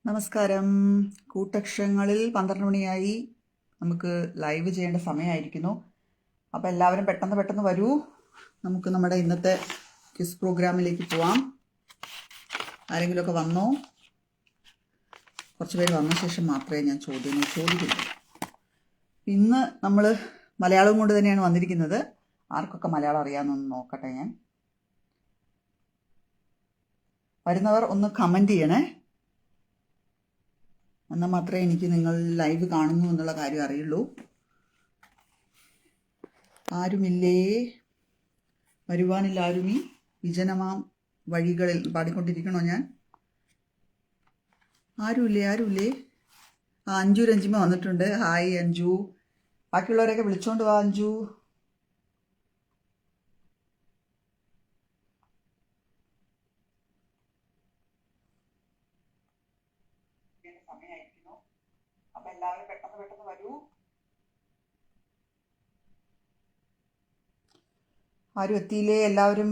നമസ്കാരം. കൂട്ടക്ഷരങ്ങളിൽ 12 മണിയായി. നമുക്ക് ലൈവ് ചെയ്യേണ്ട സമയമായിരിക്കുന്നു. അപ്പോൾ എല്ലാവരും പെട്ടെന്ന് വരൂ. നമുക്ക് നമ്മുടെ ഇന്നത്തെ ക്വിസ് പ്രോഗ്രാമിലേക്ക് പോവാം. ആരെങ്കിലുമൊക്കെ വന്നോ? കുറച്ച് പേര് വന്ന ശേഷം മാത്രമേ ഞാൻ ചോദ്യങ്ങൾ ചോദിക്കുള്ളൂ. ഇന്ന് നമ്മൾ മലയാളം കൊണ്ട് തന്നെയാണ് വന്നിരിക്കുന്നത്. ആർക്കൊക്കെ മലയാളം അറിയാമെന്നൊന്ന് നോക്കട്ടെ. ഞാൻ വരുന്നവർ ഒന്ന് കമൻറ്റ് ചെയ്യണേ. എന്നാൽ മാത്രമേ എനിക്ക് നിങ്ങൾ ലൈവ് കാണുന്നു എന്നുള്ള കാര്യം അറിയുള്ളൂ. ആരുമില്ലേ? വരുവാനില്ല ആരും. ഈ വിജനമാം വഴികളിൽ പാടിക്കൊണ്ടിരിക്കണോ ഞാൻ? ആരുമില്ലേ? അഞ്ജു രഞ്ജിമ വന്നിട്ടുണ്ട്. ഹായ് അഞ്ജു. ബാക്കിയുള്ളവരെയൊക്കെ വിളിച്ചോണ്ട് വാ അഞ്ജു. സമയമായിരിക്കുന്നു. അപ്പൊ എല്ലാവരും പെട്ടെന്ന് വരൂ. ആരും എത്തിയില്ലേ? എല്ലാവരും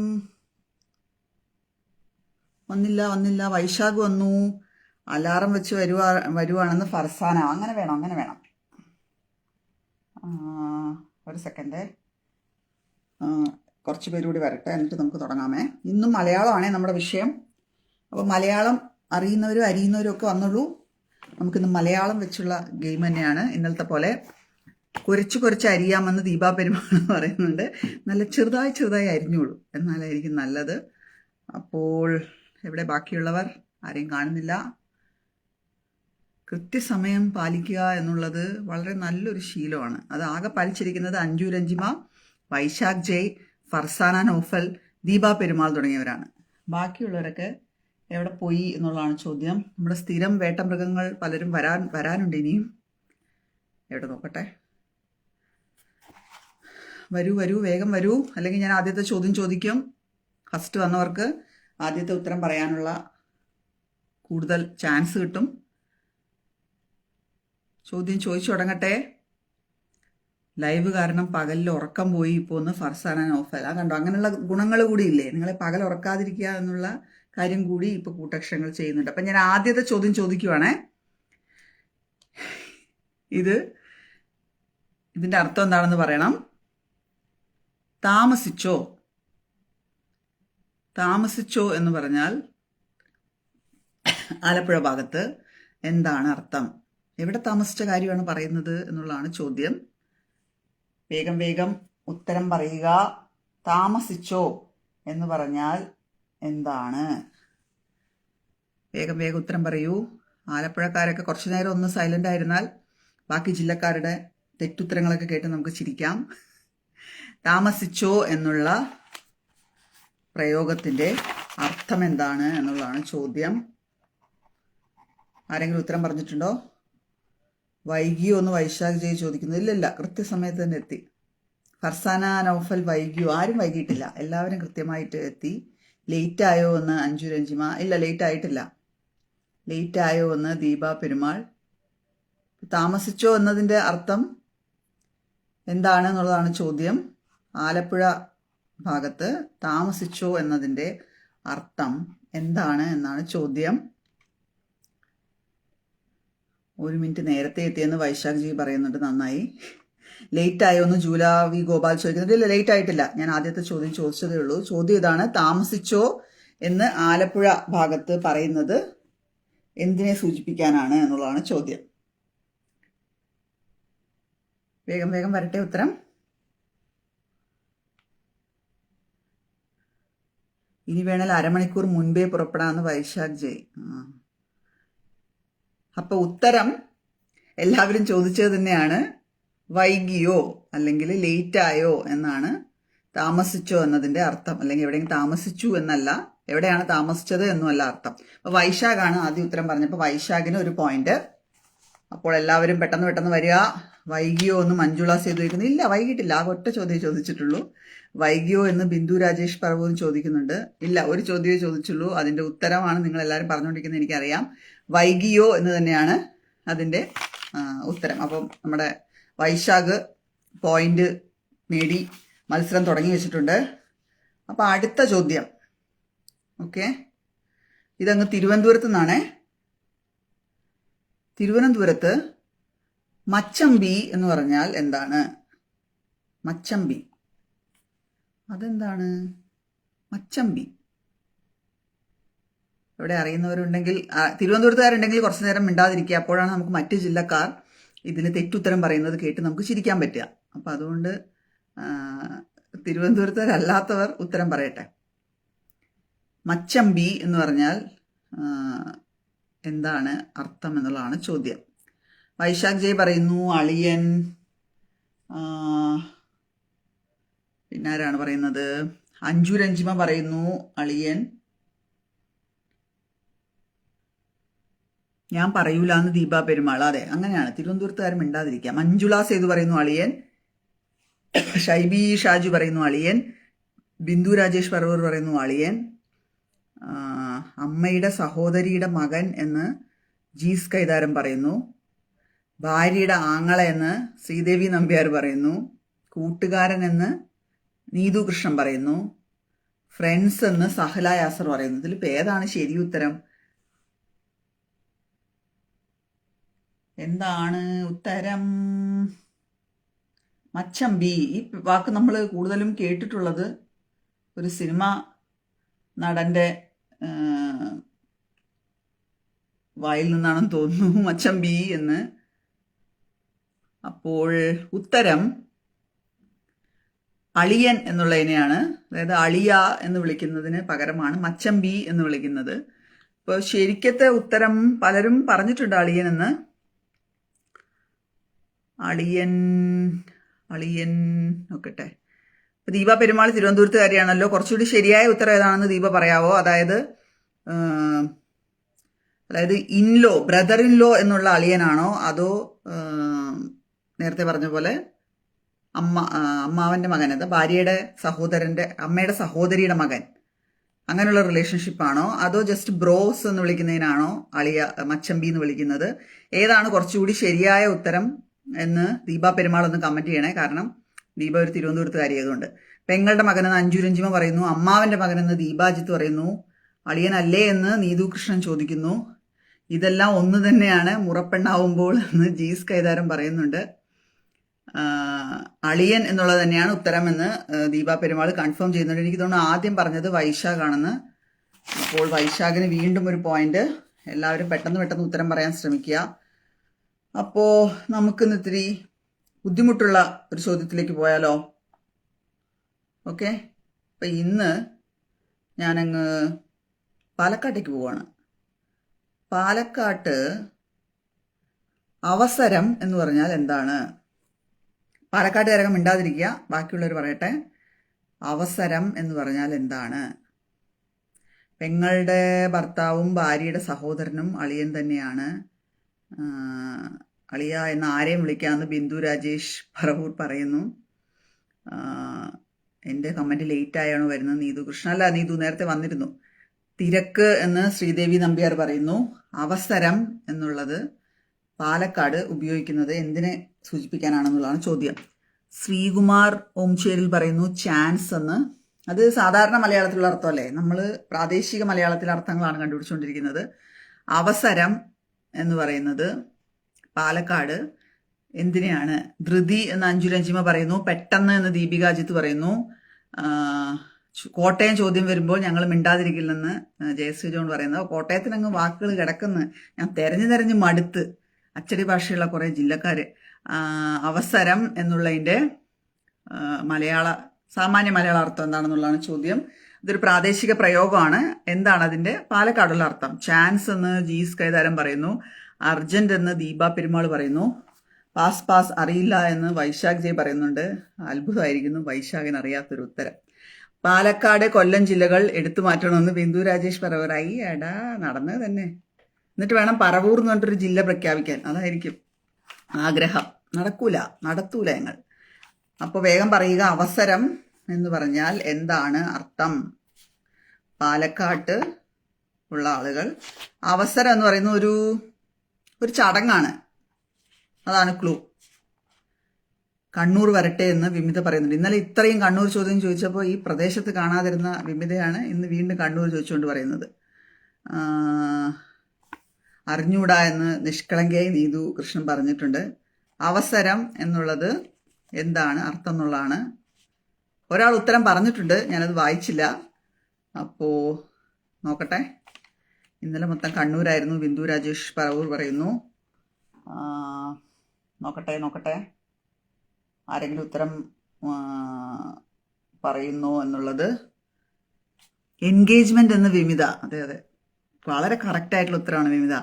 വന്നില്ല. വൈശാഖ് വന്നു. അലാറം വെച്ച് വരുവാണെന്ന് ഫർസാന. അങ്ങനെ വേണം. ഒരു സെക്കൻഡ്. കുറച്ച് പേരുകൂടി വരട്ടെ, എന്നിട്ട് നമുക്ക് തുടങ്ങാമേ. ഇന്നും മലയാളമാണേ നമ്മുടെ വിഷയം. അപ്പോൾ മലയാളം അറിയുന്നവരും അരിയുന്നവരും ഒക്കെ വന്നുള്ളൂ. നമുക്കിന്ന് മലയാളം വെച്ചുള്ള ഗെയിം തന്നെയാണ്. ഇന്നലത്തെ പോലെ കുരച്ച് അരിയാമെന്ന് ദീപാ പെരുമാൾ പറയുന്നുണ്ട്. നല്ല ചെറുതായി അരിഞ്ഞോളൂ, എന്നാലായിരിക്കും നല്ലത്. അപ്പോൾ എവിടെ ബാക്കിയുള്ളവർ? ആരെയും കാണുന്നില്ല. കൃത്യസമയം പാലിക്കുക എന്നുള്ളത് വളരെ നല്ലൊരു ശീലമാണ്. അത് ആകെ പാലിച്ചിരിക്കുന്നത് അഞ്ജു രഞ്ജിമ, വൈശാഖ് ജയ്, ഫർസാന നോഫൽ, ദീപാ പെരുമാൾ തുടങ്ങിയവരാണ്. ബാക്കിയുള്ളവരൊക്കെ എവിടെ പോയി എന്നുള്ളതാണ് ചോദ്യം. നമ്മുടെ സ്ഥിരം വേട്ടമൃഗങ്ങൾ പലരും വരാനുണ്ട് ഇനിയും. എവിടെ നോക്കട്ടെ. വരൂ, വേഗം വരൂ. അല്ലെങ്കിൽ ഞാൻ ആദ്യത്തെ ചോദ്യം ചോദിക്കും. ഫസ്റ്റ് വന്നവർക്ക് ആദ്യത്തെ ഉത്തരം പറയാനുള്ള കൂടുതൽ ചാൻസ് കിട്ടും. ചോദ്യം ചോദിച്ചു തുടങ്ങട്ടെ. ലൈവ് കാരണം പകലിൽ ഉറക്കം പോയി ഇപ്പോൾ ഒന്ന് ഫർസാന നോഫൽ. കണ്ടോ, അങ്ങനെയുള്ള ഗുണങ്ങൾ കൂടി ഇല്ലേ? നിങ്ങളെ പകൽ ഉറക്കാതിരിക്കുക എന്നുള്ള കാര്യം കൂടി ഇപ്പോൾ കൂട്ടക്ഷരങ്ങൾ ചെയ്യുന്നുണ്ട്. അപ്പം ഞാൻ ആദ്യത്തെ ചോദ്യം ചോദിക്കുവാണേ. ഇതിൻ്റെ അർത്ഥം എന്താണെന്ന് പറയണം. താമസിച്ചോ എന്ന് പറഞ്ഞാൽ ആലപ്പുഴ ഭാഗത്ത് എന്താണ് അർത്ഥം? എവിടെ താമസിച്ച കാര്യമാണ് പറയുന്നത് എന്നുള്ളതാണ് ചോദ്യം. വേഗം ഉത്തരം പറയുക. താമസിച്ചോ എന്ന് പറഞ്ഞാൽ എന്താണ്? വേഗം ഉത്തരം പറയൂ. ആലപ്പുഴക്കാരൊക്കെ കുറച്ചു നേരം ഒന്ന് സൈലന്റ് ആയിരുന്നാൽ ബാക്കി ജില്ലക്കാരുടെ തെറ്റുത്തരങ്ങളൊക്കെ കേട്ട് നമുക്ക് ചിരിക്കാം. താമസിച്ചോ എന്നുള്ള പ്രയോഗത്തിന്റെ അർത്ഥം എന്താണ് എന്നുള്ളതാണ് ചോദ്യം. ആരെങ്കിലും ഉത്തരം പറഞ്ഞിട്ടുണ്ടോ? വൈകിയോ എന്ന് വൈശാഖ് ജയ് ചോദിക്കുന്നു. ഇല്ല, കൃത്യസമയത്ത് തന്നെ എത്തി. ഫർസാന നൗഫൽ വൈകിയോ? ആരും വൈകിട്ടില്ല, എല്ലാവരും കൃത്യമായിട്ട് എത്തി. ലേറ്റ് ആയോ എന്ന് അഞ്ജു രഞ്ജിമ. ഇല്ല, ലേറ്റ് ആയിട്ടില്ല. ലേറ്റ് ആയോ എന്ന് ദീപാ പെരുമാൾ. താമസിച്ചോ എന്നതിൻ്റെ അർത്ഥം എന്താണ് എന്നുള്ളതാണ് ചോദ്യം. ആലപ്പുഴ ഭാഗത്ത് താമസിച്ചോ എന്നതിൻ്റെ അർത്ഥം എന്താണ് എന്നാണ് ചോദ്യം. 1 മിനിറ്റ് നേരത്തെ എത്തിയെന്ന് വൈശാഖ് ജി പറയുന്നുണ്ട്. നന്നായി. ലേറ്റ് ആയോ എന്ന് ജൂല വി ഗോപാൽ ചോദിക്കുന്നുണ്ട്. ഇല്ല, ലേറ്റ് ആയിട്ടില്ല. ഞാൻ ആദ്യത്തെ ചോദ്യം ചോദിച്ചതേ ഉള്ളൂ. ചോദ്യം ഇതാണ്, താമസിച്ചോ എന്ന് ആലപ്പുഴ ഭാഗത്ത് പറയുന്നത് എന്തിനെ സൂചിപ്പിക്കാനാണ് എന്നുള്ളതാണ് ചോദ്യം. വേഗം വരട്ടെ ഉത്തരം. ഇനി വേണേൽ അരമണിക്കൂർ മുൻപേ പുറപ്പെടാമെന്ന് വൈശാഖ് ജയ്. അപ്പൊ ഉത്തരം എല്ലാവരും ചോദിച്ചത് തന്നെയാണ്. വൈകിയോ അല്ലെങ്കിൽ ലേറ്റ് ആയോ എന്നാണ് താമസിച്ചോ എന്നതിന്റെ അർത്ഥം. അല്ലെങ്കിൽ എവിടെയെങ്കിലും താമസിച്ചു എന്നല്ല, എവിടെയാണ് താമസിച്ചത് എന്നുമല്ല അർത്ഥം. അപ്പൊ വൈശാഖാണ് ആദ്യം ഉത്തരം പറഞ്ഞപ്പോൾ വൈശാഖിന് 1 പോയിന്റ്. അപ്പോൾ എല്ലാവരും പെട്ടെന്ന് വരിക. വൈകിയോ എന്ന് മഞ്ജുള സേതു ചോദിക്കുന്നു. ഇല്ല, വൈകിട്ടില്ല. ആ ഒറ്റ ചോദ്യം ചോദിച്ചിട്ടുള്ളൂ. വൈകിയോ എന്ന് ബിന്ദു രാജേഷ് പറവൂർ ചോദിക്കുന്നുണ്ട്. ഇല്ല, ഒരു ചോദ്യമേ ചോദിച്ചുള്ളൂ. അതിന്റെ ഉത്തരമാണ് നിങ്ങൾ എല്ലാവരും പറഞ്ഞുകൊണ്ടിരിക്കുന്നത് എനിക്കറിയാം. വൈകിയോ എന്ന് തന്നെയാണ് അതിന്റെ ഉത്തരം. അപ്പം നമ്മുടെ വൈശാഖ് പോയിന്റ് നേടി മത്സരം തുടങ്ങി വെച്ചിട്ടുണ്ട്. അപ്പം അടുത്ത ചോദ്യം. ഓക്കെ, ഇതങ്ങ് തിരുവനന്തപുരത്ത് നിന്നാണേ. തിരുവനന്തപുരത്ത് മച്ചമ്പി എന്ന് പറഞ്ഞാൽ എന്താണ്? മച്ചമ്പി അതെന്താണ്? മച്ചമ്പി ഇവിടെ അറിയുന്നവരുണ്ടെങ്കിൽ, തിരുവനന്തപുരത്തുകാരുണ്ടെങ്കിൽ കുറച്ചു നേരം മിണ്ടാതിരിക്കുക. അപ്പോഴാണ് നമുക്ക് മറ്റ് ജില്ലക്കാർ ഇതിന് തെറ്റുത്തരം പറയുന്നത് കേട്ട് നമുക്ക് ചിരിക്കാൻ പറ്റുക. അപ്പം അതുകൊണ്ട് തിരുവനന്തപുരത്തുകാരല്ലാത്തവർ ഉത്തരം പറയട്ടെ. മച്ചമ്പി എന്ന് പറഞ്ഞാൽ എന്താണ് അർത്ഥം എന്നുള്ളതാണ് ചോദ്യം. വൈശാഖ് ജയ് പറയുന്നു അളിയൻ. പിന്നെ ആരാണ് പറയുന്നത്? അഞ്ജു രഞ്ജിമ പറയുന്നു അളിയൻ. ഞാൻ പറയൂല എന്ന് ദീപ പെരുമാൾ. അതെ, അങ്ങനെയാണ്, തിരുവനന്തപുരത്തുകാരും മിണ്ടാതിരിക്കുക. മഞ്ജുള സേതു പറയുന്നു അളിയൻ. ഷൈബി ഷാജു പറയുന്നു അളിയൻ. ബിന്ദു രാജേഷ് പറവൂർ പറയുന്നു അളിയൻ. അമ്മയുടെ സഹോദരിയുടെ മകൻ എന്ന് ജീസ് കൈതാരം പറയുന്നു. ഭാര്യയുടെ ആങ്ങള എന്ന് ശ്രീദേവി നമ്പ്യാർ പറയുന്നു. കൂട്ടുകാരൻ എന്ന് നീതു കൃഷ്ണൻ പറയുന്നു. ഫ്രണ്ട്സ് എന്ന് സഹല യാസർ പറയുന്നു. ഇതിലിപ്പോൾ ഏതാണ് ശരി ഉത്തരം? എന്താണ് ഉത്തരം? മച്ചമ്പി. ഈ വാക്ക് നമ്മൾ കൂടുതലും കേട്ടിട്ടുള്ളത് ഒരു സിനിമ നടൻ്റെ വായിൽ നിന്നാണെന്ന് തോന്നുന്നു, മച്ചമ്പി എന്ന്. അപ്പോൾ ഉത്തരം അളിയൻ എന്നുള്ളതിനെയാണ്, അതായത് അളിയ എന്ന് വിളിക്കുന്നതിന് പകരമാണ് മച്ചമ്പി എന്ന് വിളിക്കുന്നത്. ഇപ്പോൾ ശരിക്കത്തെ ഉത്തരം പലരും പറഞ്ഞിട്ടുണ്ട് അളിയൻ എന്ന്. അളിയൻ അളിയൻ നോക്കട്ടെ. ഇപ്പം ദീപ പെരുമാൾ തിരുവനന്തപുരത്തുകാരിയാണല്ലോ. കുറച്ചുകൂടി ശരിയായ ഉത്തരം ഏതാണെന്ന് ദീപ പറയാവോ? അതായത് ഇൻലോ, ബ്രദർ ഇൻലോ എന്നുള്ള അളിയനാണോ, അതോ നേരത്തെ പറഞ്ഞ പോലെ അമ്മാവൻ്റെ മകൻ, അത് ഭാര്യയുടെ അമ്മയുടെ സഹോദരിയുടെ മകൻ, അങ്ങനെയുള്ള റിലേഷൻഷിപ്പാണോ, അതോ ജസ്റ്റ് ബ്രോസ് എന്ന് വിളിക്കുന്നതിനാണോ മച്ചമ്പി എന്ന് വിളിക്കുന്നത്? ഏതാണ് കുറച്ചുകൂടി ശരിയായ ഉത്തരം എന്ന് ദീപ പെരുമാൾ ഒന്ന് കമൻറ്റ് ചെയ്യണേ. കാരണം ദീപ ഒരു തിരുവനന്തപുരത്തുകാരി ആയതുകൊണ്ട്. പെങ്ങളുടെ മകനെന്ന് അഞ്ജു രഞ്ജിമ പറയുന്നു. അമ്മാവൻ്റെ മകനെന്ന് ദീപാജിത്ത് പറയുന്നു. അളിയനല്ലേ എന്ന് നീതു കൃഷ്ണൻ ചോദിക്കുന്നു. ഇതെല്ലാം ഒന്ന് തന്നെയാണ് മുറപ്പെണ്ണാവുമ്പോൾ എന്ന് ജീസ് കൈതാരം പറയുന്നുണ്ട്. അളിയൻ എന്നുള്ളത് തന്നെയാണ് ഉത്തരമെന്ന് ദീപ പെരുമാൾ കൺഫേം ചെയ്യുന്നുണ്ട്. എനിക്ക് തോന്നുന്നു ആദ്യം പറഞ്ഞത് വൈശാഖാണെന്ന്. അപ്പോൾ വൈശാഖിന് വീണ്ടും ഒരു പോയിന്റ്. എല്ലാവരും പെട്ടെന്ന് ഉത്തരം പറയാൻ ശ്രമിക്കുക. അപ്പോൾ നമുക്കിന്ന് ഇത്തിരി ബുദ്ധിമുട്ടുള്ള ഒരു ചോദ്യത്തിലേക്ക് പോയാലോ? ഓക്കെ, അപ്പം ഇന്ന് ഞാനങ്ങ് പാലക്കാട്ടേക്ക് പോവാണ്. പാലക്കാട്ട് അവസരം എന്ന് പറഞ്ഞാൽ എന്താണ്? പാലക്കാട്ടുകാരകം മിണ്ടാതിരിക്കുക, ബാക്കിയുള്ളവർ പറയട്ടെ. അവസരം എന്ന് പറഞ്ഞാൽ എന്താണ്? പെങ്ങളുടെ ഭർത്താവും ഭാര്യയുടെ സഹോദരനും അളിയൻ തന്നെയാണ്. അളിയ എന്ന് ആരെയും വിളിക്കാമെന്ന് ബിന്ദു രാജേഷ് പറവൂർ പറയുന്നു. എൻ്റെ കമൻറ്റ് ലേറ്റായാണോ വരുന്നത്? നീതു കൃഷ്ണ. അല്ല, നീതു നേരത്തെ വന്നിരുന്നു. തിരക്ക് എന്ന് ശ്രീദേവി നമ്പ്യാർ പറയുന്നു. അവസരം എന്നുള്ളത് പാലക്കാട് ഉപയോഗിക്കുന്നത് എന്തിനെ സൂചിപ്പിക്കാനാണെന്നുള്ളതാണ് ചോദ്യം. ശ്രീകുമാർ ഓംചേരിൽ പറയുന്നു ചാൻസ് എന്ന്. അത് സാധാരണ മലയാളത്തിലുള്ള അർത്ഥമല്ലേ? നമ്മൾ പ്രാദേശിക മലയാളത്തിലെ അർത്ഥങ്ങളാണ് കണ്ടുപിടിച്ചുകൊണ്ടിരിക്കുന്നത്. അവസരം എന്ന് പറയുന്നത് പാലക്കാട് എന്തിനെയാണ്? ധൃതി എന്ന് അഞ്ജു രഞ്ജിമ പറയുന്നു. പെട്ടെന്ന് എന്ന് ദീപികാജിത്ത് പറയുന്നു. കോട്ടയം ചോദ്യം വരുമ്പോൾ ഞങ്ങൾ മിണ്ടാതിരിക്കില്ലെന്ന് ജയശ്രീ ജോൺ പറയുന്നത്. കോട്ടയത്തിനങ്ങ് വാക്കുകൾ കിടക്കുന്നു. ഞാൻ തെരഞ്ഞു മടുത്ത്. അച്ചടി ഭാഷയുള്ള കുറേ ജില്ലക്കാർ. അവസരം എന്നുള്ളതിൻ്റെ സാമാന്യ മലയാള അർത്ഥം എന്താണെന്നുള്ളതാണ് ചോദ്യം. ഇതൊരു പ്രാദേശിക പ്രയോഗമാണ്. എന്താണ് അതിൻ്റെ പാലക്കാടുള്ള അർത്ഥം? ചാൻസ് എന്ന് ജീസ് കൈതാരം പറയുന്നു. അർജന്റ് എന്ന് ദീപ പെരുമാൾ പറയുന്നു. പാസ് അറിയില്ല എന്ന് വൈശാഖ് ജയ് പറയുന്നുണ്ട്. അത്ഭുതമായിരിക്കുന്നു വൈശാഖിന് അറിയാത്തൊരു ഉത്തരം. പാലക്കാട് കൊല്ലം ജില്ലകൾ എടുത്തു മാറ്റണമെന്ന് ബിന്ദു രാജേഷ് പറവൂറായി. എടാ, നടന്നത് തന്നെ. എന്നിട്ട് വേണം പറവൂർ എന്ന് പറഞ്ഞിട്ടൊരു ജില്ല പ്രഖ്യാപിക്കാൻ. അതായിരിക്കും ആഗ്രഹം. നടത്തൂല ഞങ്ങൾ. അപ്പോൾ വേഗം പറയുക, അവസരം എന്ന് പറഞ്ഞാൽ എന്താണ് അർത്ഥം? പാലക്കാട്ട് ഉള്ള ആളുകൾ അവസരം എന്ന് പറയുന്ന ഒരു ചടങ്ങാണ്. അതാണ് ക്ലൂ. കണ്ണൂർ വരട്ടെ എന്ന് വിമിത പറയുന്നുണ്ട്. ഇന്നലെ ഇത്രയും കണ്ണൂർ ചോദ്യം ചോദിച്ചപ്പോൾ ഈ പ്രദേശത്ത് കാണാതിരുന്ന വിമിതയാണ് ഇന്ന് വീണ്ടും കണ്ണൂർ ചോദിച്ചുകൊണ്ട് പറയുന്നത്. അറിഞ്ഞൂടാ എന്ന് നിഷ്കളങ്കയായി നീതു കൃഷ്ണൻ പറഞ്ഞിട്ടുണ്ട്. അവസരം എന്നുള്ളത് എന്താണ് അർത്ഥം എന്നുള്ളതാണ്. ഒരാൾ ഉത്തരം പറഞ്ഞിട്ടുണ്ട്, ഞാനത് വായിച്ചില്ല. അപ്പോൾ നോക്കട്ടെ. ഇന്നലെ മൊത്തം കണ്ണൂരായിരുന്നു. ബിന്ദു രാജേഷ് പറവൂർ പറയുന്നു. നോക്കട്ടെ ആരെങ്കിലും ഉത്തരം പറയുന്നു എന്നുള്ളത്. എൻഗേജ്മെന്റ് എന്ന് വിമിത. അതെ, വളരെ കറക്റ്റായിട്ടുള്ള ഉത്തരമാണ് വിമിത.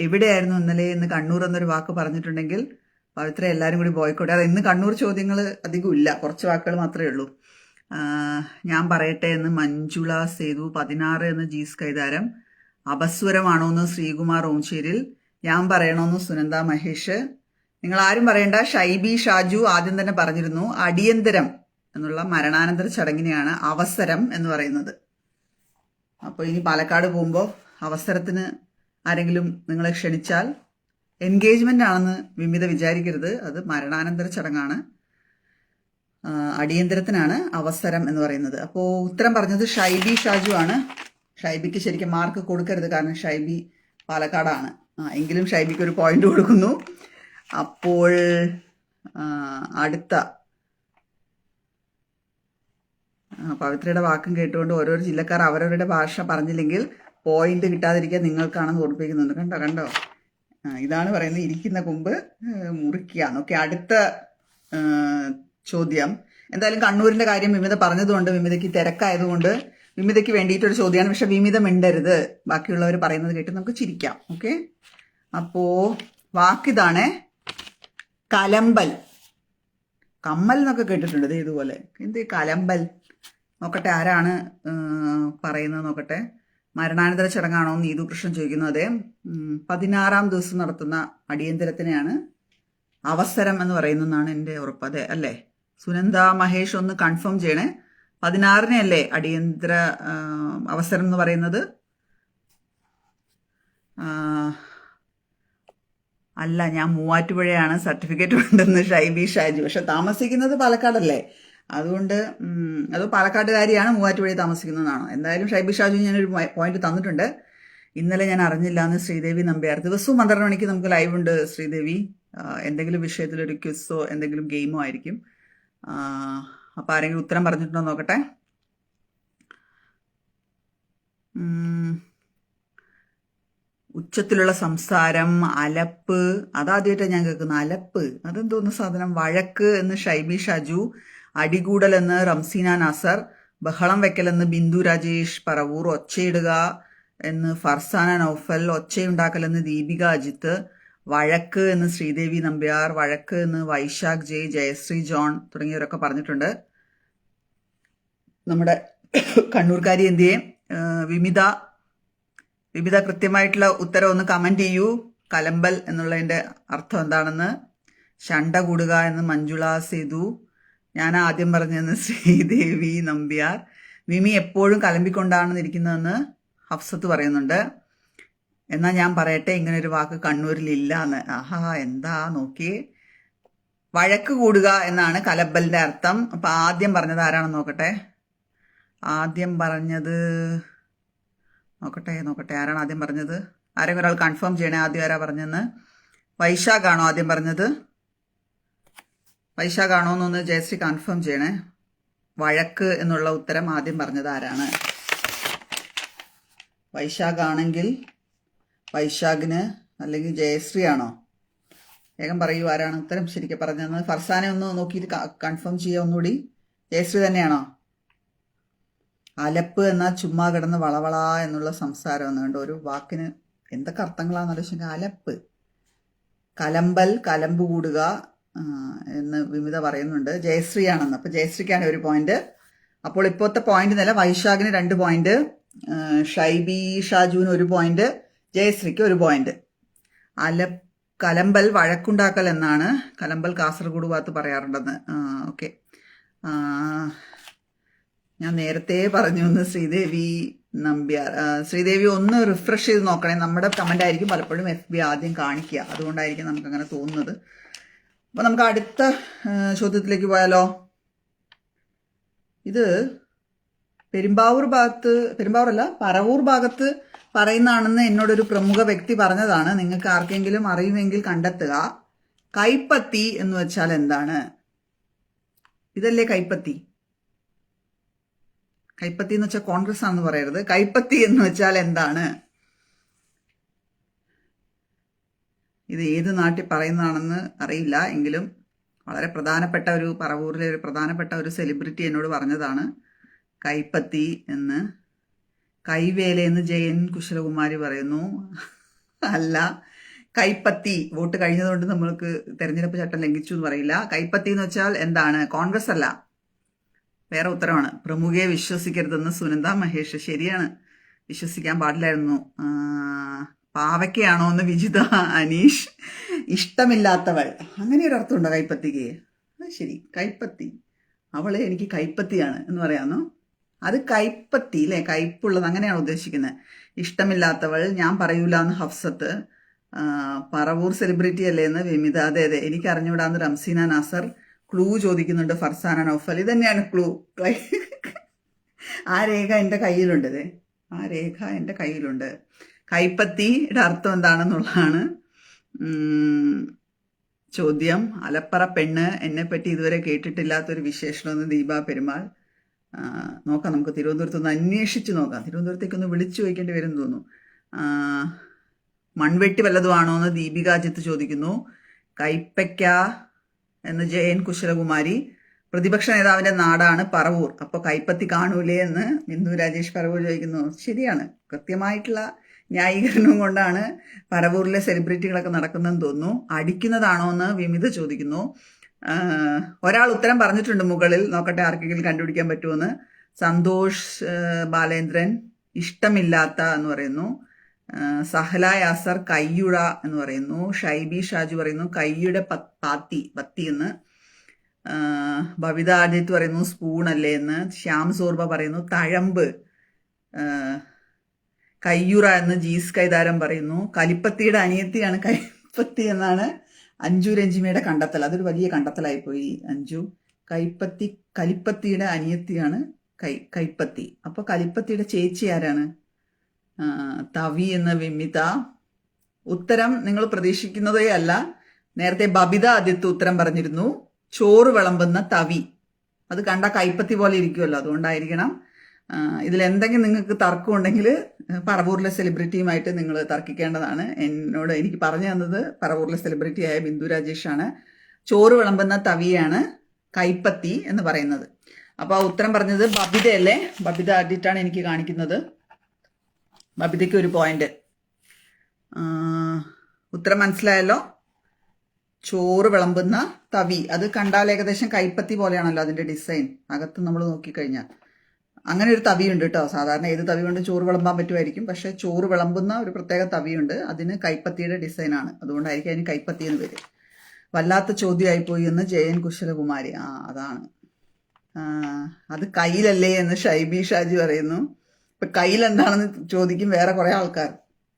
എവിടെയായിരുന്നു ഇന്നലെ? ഇന്ന് കണ്ണൂർ എന്നൊരു വാക്ക് പറഞ്ഞിട്ടുണ്ടെങ്കിൽ പവിത്ര എല്ലാവരും കൂടി ബോയ്ക്കോട്ടെ. അത് ഇന്ന് കണ്ണൂർ ചോദ്യങ്ങൾ അധികം ഇല്ല, കുറച്ച് വാക്കുകൾ മാത്രമേ ഉള്ളൂ. ഞാൻ പറയട്ടെ എന്ന് മഞ്ജുള സേതു. 16 എന്ന് ജീസ് കൈതാരം. അപസ്വരമാണോ എന്ന് ശ്രീകുമാർ ഓംചേരിൽ. ഞാൻ പറയണമെന്ന് സുനന്ദ മഹേഷ്. നിങ്ങൾ ആരും പറയണ്ട. ഷൈബി ഷാജു ആദ്യം തന്നെ പറഞ്ഞിരുന്നു. അടിയന്തരം എന്നുള്ള മരണാനന്തര ചടങ്ങിനെയാണ് അവസരം എന്ന് പറയുന്നത്. അപ്പോൾ ഇനി പാലക്കാട് പോകുമ്പോൾ അവസരത്തിന് ആരെങ്കിലും നിങ്ങളെ ക്ഷണിച്ചാൽ എൻഗേജ്മെന്റ് ആണെന്ന് വിമിത വിചാരിക്കരുത്. അത് മരണാനന്തര ചടങ്ങാണ്. അടിയന്തരത്തിനാണ് അവസരം എന്ന് പറയുന്നത്. അപ്പോൾ ഉത്തരം പറഞ്ഞത് ഷൈബി ഷാജു ആണ്. ഷൈബിക്ക് ശരിക്കും മാർക്ക് കൊടുക്കരുത്, കാരണം ഷൈബി പാലക്കാടാണ്. എങ്കിലും ഷൈബിക്ക് ഒരു പോയിന്റ് കൊടുക്കുന്നു. അപ്പോൾ അടുത്ത പവിത്രയുടെ വാക്കും കേട്ടുകൊണ്ട് ഓരോരോ ജില്ലക്കാർ അവരവരുടെ ഭാഷ പറഞ്ഞില്ലെങ്കിൽ പോയിന്റ് കിട്ടാതിരിക്കാൻ നിങ്ങൾക്കാണെന്ന് ഓർപ്പിക്കുന്നുണ്ട്. കണ്ടോ ഇതാണ് പറയുന്നത്, ഇരിക്കുന്ന കൊമ്പ് മുറിക്കുക. ഓക്കെ, അടുത്ത ചോദ്യം. എന്തായാലും കണ്ണൂരിന്റെ കാര്യം വിമിത പറഞ്ഞതുകൊണ്ട്, വിമിതയ്ക്ക് തിരക്കായതുകൊണ്ട് വിമിതയ്ക്ക് വേണ്ടിയിട്ടൊരു ചോദ്യമാണ്. പക്ഷെ വിമിത മിണ്ടരുത്, ബാക്കിയുള്ളവർ പറയുന്നത് കേട്ട് നമുക്ക് ചിരിക്കാം. ഓക്കെ, അപ്പോ വാക്കിതാണ് കലമ്പൽ. കമ്മൽ എന്നൊക്കെ കേട്ടിട്ടുണ്ട് ഇതുപോലെ. എന്ത് കലമ്പൽ? നോക്കട്ടെ ആരാണ് പറയുന്നത് നോക്കട്ടെ. മരണാനന്തര ചടങ്ങാണോ എന്ന് നീതു കൃഷ്ണൻ ചോദിക്കുന്നു. അതെ, 16ാം ദിവസം നടത്തുന്ന അടിയന്തരത്തിനെയാണ് അവസരം എന്ന് പറയുന്നതെന്നാണ് എൻ്റെ ഉറപ്പ്. അതെ അല്ലേ? സുനന്ദ മഹേഷ് ഒന്ന് കൺഫേം ചെയ്യണേ. 16 അല്ലേ അടിയന്തര അവസരം എന്ന് പറയുന്നത്? അല്ല, ഞാൻ മൂവാറ്റുപുഴയാണ്, സർട്ടിഫിക്കറ്റ് ഉണ്ടെന്ന് ഷൈബി ഷാജു. പക്ഷെ താമസിക്കുന്നത് പാലക്കാടല്ലേ, അതുകൊണ്ട് അത് പാലക്കാട്ടുകാരിയാണ്, മൂവാറ്റുപുഴയിൽ താമസിക്കുന്നതാണോ? എന്തായാലും ഷൈബി ഷാജു ഞാനൊരു പോയിന്റ് തന്നിട്ടുണ്ട്. ഇന്നലെ ഞാൻ അറിഞ്ഞില്ല എന്ന് ശ്രീദേവി നമ്പ്യാർ. ദിവസവും 12 മണിക്ക് നമുക്ക് ലൈവ് ഉണ്ട് ശ്രീദേവി. എന്തെങ്കിലും വിഷയത്തിലൊരു ക്വിസോ എന്തെങ്കിലും ഗെയിമോ ആയിരിക്കും. അപ്പോൾ ആരെങ്കിലും ഉത്തരം പറഞ്ഞിട്ടുണ്ടോ നോക്കട്ടെ. ഉച്ചത്തിലുള്ള സംസാരം, അലപ്പ്, അതാദ്യമായിട്ടാണ് ഞാൻ കേൾക്കുന്നത്. അലപ്പ്, അതെന്തോന്ന് സാധനം? വഴക്ക് എന്ന് ഷൈബി ഷാജു. അടികൂടൽ എന്ന് റംസീന നാസർ. ബഹളം വെക്കലെന്ന് ബിന്ദു രാജേഷ് പറവൂർ. ഒച്ചയിടുക എന്ന് ഫർസാന നൌഫൽ. ഒച്ചയുണ്ടാക്കലെന്ന് ദീപിക അജിത്ത്. വഴക്ക് എന്ന് ശ്രീദേവി നമ്പ്യാർ. വഴക്ക് എന്ന് വൈശാഖ് ജെ, ജയശ്രീ ജോൺ തുടങ്ങിയവരൊക്കെ പറഞ്ഞിട്ടുണ്ട്. നമ്മുടെ കണ്ണൂർക്കാരി എന്തിയെ? വിമിത കൃത്യമായിട്ടുള്ള ഉത്തരം ഒന്ന് കമന്റ് ചെയ്യൂ. കലമ്പൽ എന്നുള്ളതിന്റെ അർത്ഥം എന്താണെന്ന്. ശണ്ട കൂടുക എന്ന് മഞ്ജുള സേതു. ഞാൻ ആദ്യം പറഞ്ഞതെന്ന് ശ്രീദേവി നമ്പ്യാർ. വിമി എപ്പോഴും കലമ്പിക്കൊണ്ടാണ് ഇരിക്കുന്നതെന്ന് ഹഫ്സത്ത് പറയുന്നുണ്ട്. എന്നാൽ ഞാൻ പറയട്ടെ, ഇങ്ങനെ ഒരു വാക്ക് കണ്ണൂരിലില്ല എന്ന്. ആഹാ, എന്താ നോക്കിയേ. വഴക്ക് കൂടുക എന്നാണ് കലമ്പലിന്റെ അർത്ഥം. അപ്പൊ ആദ്യം പറഞ്ഞത് ആരാണെന്ന് നോക്കട്ടെ. ആദ്യം പറഞ്ഞത് നോക്കട്ടെ ആരാണ് ആദ്യം പറഞ്ഞത്? ആരെങ്കിലും ഒരാൾ കൺഫേം ചെയ്യണേ. ആദ്യം ആരാ പറഞ്ഞെന്ന്? വൈശാഖാണോ ആദ്യം പറഞ്ഞത്? വൈശാഖാണോ എന്നൊന്ന് ജയശ്രീ കൺഫേം ചെയ്യണേ. വഴക്ക് എന്നുള്ള ഉത്തരം ആദ്യം പറഞ്ഞത് ആരാണ്? വൈശാഖാണെങ്കിൽ വൈശാഖിന്, അല്ലെങ്കിൽ ജയശ്രീ ആണോ? വേഗം പറയൂ ആരാണ് ഉത്തരം ശരിക്കും പറഞ്ഞതെന്ന്. ഫർസാനെ ഒന്ന് നോക്കിയിട്ട് കൺഫേം ചെയ്യുക ഒന്നുകൂടി. ജയശ്രീ തന്നെയാണോ? അലപ്പ് എന്നാൽ ചുമ്മാ കിടന്ന് വളവള എന്നുള്ള സംസാരം എന്നുണ്ട്. ഒരു വാക്കിന് എന്തൊക്കെ അർത്ഥങ്ങളാണെന്ന് ആലോചിച്ചെങ്കിൽ അലപ്പ്. കലമ്പൽ, കലമ്പ് കൂടുക എന്ന് വിമിത പറയുന്നുണ്ട്. ജയശ്രീ ആണെന്ന്. അപ്പൊ ജയശ്രീക്കാണ് ഒരു പോയിന്റ്. അപ്പോൾ ഇപ്പോഴത്തെ പോയിന്റ് നില വൈശാഖിന് 2 പോയിന്റ്, ഷൈബി ഷാജുവിന് 1 പോയിന്റ്, ജയശ്രീക്ക് 1 പോയിന്റ്. കലമ്പൽ വഴക്കുണ്ടാക്കൽ എന്നാണ്. കലമ്പൽ കാസർഗോഡ് ഭാഗത്ത് പറയാറുണ്ടെന്ന്. ഓക്കെ, ഞാൻ നേരത്തെ പറഞ്ഞു എന്ന് ശ്രീദേവി നമ്പ്യാർ. ശ്രീദേവി ഒന്ന് റിഫ്രഷ് ചെയ്ത് നോക്കണേ. നമ്മുടെ കമന്റ് ആയിരിക്കും പലപ്പോഴും FB ആദ്യം കാണിക്കുക, അതുകൊണ്ടായിരിക്കും നമുക്ക് അങ്ങനെ തോന്നുന്നത്. അപ്പൊ നമുക്ക് അടുത്ത ചോദ്യത്തിലേക്ക് പോയാലോ. ഇത് പറവൂർ ഭാഗത്ത് പറയുന്നതാണെന്ന് എന്നോടൊരു പ്രമുഖ വ്യക്തി പറഞ്ഞതാണ്. നിങ്ങൾക്ക് ആർക്കെങ്കിലും അറിയുമെങ്കിൽ കണ്ടെത്തുക. കൈപ്പത്തി എന്ന് വെച്ചാൽ എന്താണ്? ഇതല്ലേ കൈപ്പത്തി? കൈപ്പത്തി എന്ന് വെച്ചാൽ കോൺഗ്രസ് ആണെന്ന് പറയരുത്. കൈപ്പത്തി എന്ന് വെച്ചാൽ എന്താണ്? ഇത് ഏത് നാട്ടിൽ പറയുന്നതാണെന്ന് അറിയില്ല, എങ്കിലും വളരെ പ്രധാനപ്പെട്ട ഒരു പറവൂരിലെ ഒരു പ്രധാനപ്പെട്ട ഒരു സെലിബ്രിറ്റി എന്നോട് പറഞ്ഞതാണ് കൈപ്പത്തി എന്ന്. കൈവേലയെന്ന് ജയൻ കുശലകുമാരി പറയുന്നു. അല്ല, കൈപ്പത്തി. വോട്ട് കഴിഞ്ഞതുകൊണ്ട് നമ്മൾക്ക് തെരഞ്ഞെടുപ്പ് ചട്ടം ലംഘിച്ചു എന്ന് പറയില്ല. കൈപ്പത്തി എന്ന് വെച്ചാൽ എന്താണ്? കോൺഗ്രസ് അല്ല, വേറെ ഉത്തരമാണ്. പ്രമുഖയെ വിശ്വസിക്കരുതെന്ന് സുനന്ദ മഹേഷ്. ശരിയാണ്, വിശ്വസിക്കാൻ പാടില്ലായിരുന്നു. പാവയ്ക്കാണോ എന്ന് വിജിത അനീഷ്. ഇഷ്ടമില്ലാത്തവൾ, അങ്ങനെ ഒരു അർത്ഥമുണ്ടോ കൈപ്പത്തിക്ക്? അത് ശരി, കൈപ്പത്തി. അവള് എനിക്ക് കൈപ്പത്തിയാണ് എന്ന് പറയാന്നോ? അത് കൈപ്പത്തി അല്ലേ, കയ്പുള്ളത്, അങ്ങനെയാണ് ഉദ്ദേശിക്കുന്നത്. ഇഷ്ടമില്ലാത്തവൾ, ഞാൻ പറയൂല എന്ന് ഹഫ്സത്ത്. പറവൂർ സെലിബ്രിറ്റി അല്ലേ എന്ന് വിമിത. അതെ അതെ, എനിക്ക് അറിഞ്ഞുവിടാന്ന് റംസീന നാസർ. ക്ലൂ ചോദിക്കുന്നുണ്ട് ഫർസാന നൗഫൽ. ഇത് തന്നെയാണ് ക്ലൂ. ആ രേഖ എൻ്റെ കയ്യിലുണ്ട്. ആ രേഖ എൻ്റെ കയ്യിലുണ്ട്. കൈപ്പത്തിയുടെ അർത്ഥം എന്താണെന്നുള്ളതാണ് ചോദ്യം. അലപ്പറ പെണ്ണ്, എന്നെപ്പറ്റി ഇതുവരെ കേട്ടിട്ടില്ലാത്തൊരു വിശേഷണമെന്ന് ദീപ പെരുമാൾ. നോക്കാം, നമുക്ക് തിരുവനന്തപുരത്തൊന്ന് അന്വേഷിച്ച് നോക്കാം. തിരുവനന്തപുരത്തേക്കൊന്ന് വിളിച്ചു ചോദിക്കേണ്ടി വരും തോന്നുന്നു. മൺവെട്ടി വല്ലതുമാണോ എന്ന് ദീപിക അജിത്ത് ചോദിക്കുന്നു. കൈപ്പയ്ക്ക എന്ന് ജയൻ കുശലകുമാരി. പ്രതിപക്ഷ നേതാവിന്റെ നാടാണ് പറവൂർ, അപ്പോൾ കൈപ്പത്തി കാണൂലേ എന്ന് ബിന്ദു രാജേഷ് പറവൂർ ചോദിക്കുന്നു. ശരിയാണ്, കൃത്യമായിട്ടുള്ള ന്യായീകരണവും കൊണ്ടാണ് പറവൂരിലെ സെലിബ്രിറ്റികളൊക്കെ നടക്കുന്നതെന്ന് തോന്നുന്നു. അടിക്കുന്നതാണോ എന്ന് വിമിത ചോദിക്കുന്നു. ഒരാൾ ഉത്തരം പറഞ്ഞിട്ടുണ്ട് മുകളിൽ, നോക്കട്ടെ ആർക്കെങ്കിലും കണ്ടുപിടിക്കാൻ പറ്റുമെന്ന്. സന്തോഷ് ബാലേന്ദ്രൻ ഇഷ്ടമില്ലാത്ത എന്ന് പറയുന്നു. സഹല യാസർ കയ്യുഴ എന്ന് പറയുന്നു. ഷൈബി ഷാജു പറയുന്നു കയ്യുടെ പത്തി എന്ന്. ബബിത അജിത്ത് പറയുന്നു സ്പൂൺ അല്ലേ എന്ന്. ശ്യാം സോർബ പറയുന്നു തഴമ്പ്. കയ്യുറ എന്ന് ജീസ് കൈതാരം പറയുന്നു. കലിപ്പത്തിയുടെ അനിയത്തിയാണ് കൈപ്പത്തി എന്നാണ് അഞ്ജു രഞ്ജിമയുടെ കണ്ടെത്തൽ. അതൊരു വലിയ കണ്ടെത്തലായിപ്പോയി അഞ്ജു. കലിപ്പത്തിയുടെ അനിയത്തിയാണ് കൈപ്പത്തി. അപ്പോൾ കലിപ്പത്തിയുടെ ചേച്ചി ആരാണ്? തവി എന്ന വിമിത. ഉത്തരം നിങ്ങൾ പ്രതീക്ഷിക്കുന്നതേ അല്ല. നേരത്തെ ബബിത ആദ്യത്തെ ഉത്തരം പറഞ്ഞിരുന്നു. ചോറ് വിളമ്പുന്ന തവി. അത് കണ്ട കൈപ്പത്തി പോലെ ഇരിക്കുമല്ലോ, അതുകൊണ്ടായിരിക്കണം. ഇതിലെന്തെങ്കിലും നിങ്ങൾക്ക് തർക്കം ഉണ്ടെങ്കിൽ പറവൂരിലെ സെലിബ്രിറ്റിയുമായിട്ട് നിങ്ങൾ തർക്കിക്കേണ്ടതാണ്. എനിക്ക് പറഞ്ഞു തന്നത് പറവൂരിലെ സെലിബ്രിറ്റിയായ ബിന്ദു രാജേഷാണ്. ചോറ് വിളമ്പുന്ന തവിയാണ് കൈപ്പത്തി എന്ന് പറയുന്നത്. അപ്പോൾ ആ ഉത്തരം പറഞ്ഞത് ബബിതയല്ലേ? ബബിത ആദ്യമായിട്ടാണ് എനിക്ക് കാണിക്കുന്നത്. ബബിതയ്ക്ക് ഒരു പോയിന്റ്. ഉത്തരം മനസ്സിലായല്ലോ? ചോറ് വിളമ്പുന്ന തവി. അത് കണ്ടാൽ ഏകദേശം കൈപ്പത്തി പോലെയാണല്ലോ അതിന്റെ ഡിസൈൻ. അകത്ത് നമ്മൾ നോക്കിക്കഴിഞ്ഞാൽ അങ്ങനെ ഒരു തവിയുണ്ട് കേട്ടോ. സാധാരണ ഏത് തവി കൊണ്ട് ചോറ് വിളമ്പാൻ പറ്റുമായിരിക്കും, പക്ഷെ ചോറ് വിളമ്പുന്ന ഒരു പ്രത്യേക തവിയുണ്ട്. അതിന് കൈപ്പത്തിയുടെ ഡിസൈനാണ്, അതുകൊണ്ടായിരിക്കും അതിന് കൈപ്പത്തി എന്ന് പേര്. വല്ലാത്ത ചോദ്യമായിപ്പോയി എന്ന് ജയൻ കുശലകുമാരി. അതാണ്. അത് കയ്യിലല്ലേ എന്ന് ഷൈബി ഷാജി പറയുന്നു. ഇപ്പൊ കയ്യിൽ എന്താണെന്ന് ചോദിക്കും വേറെ കുറെ ആൾക്കാർ.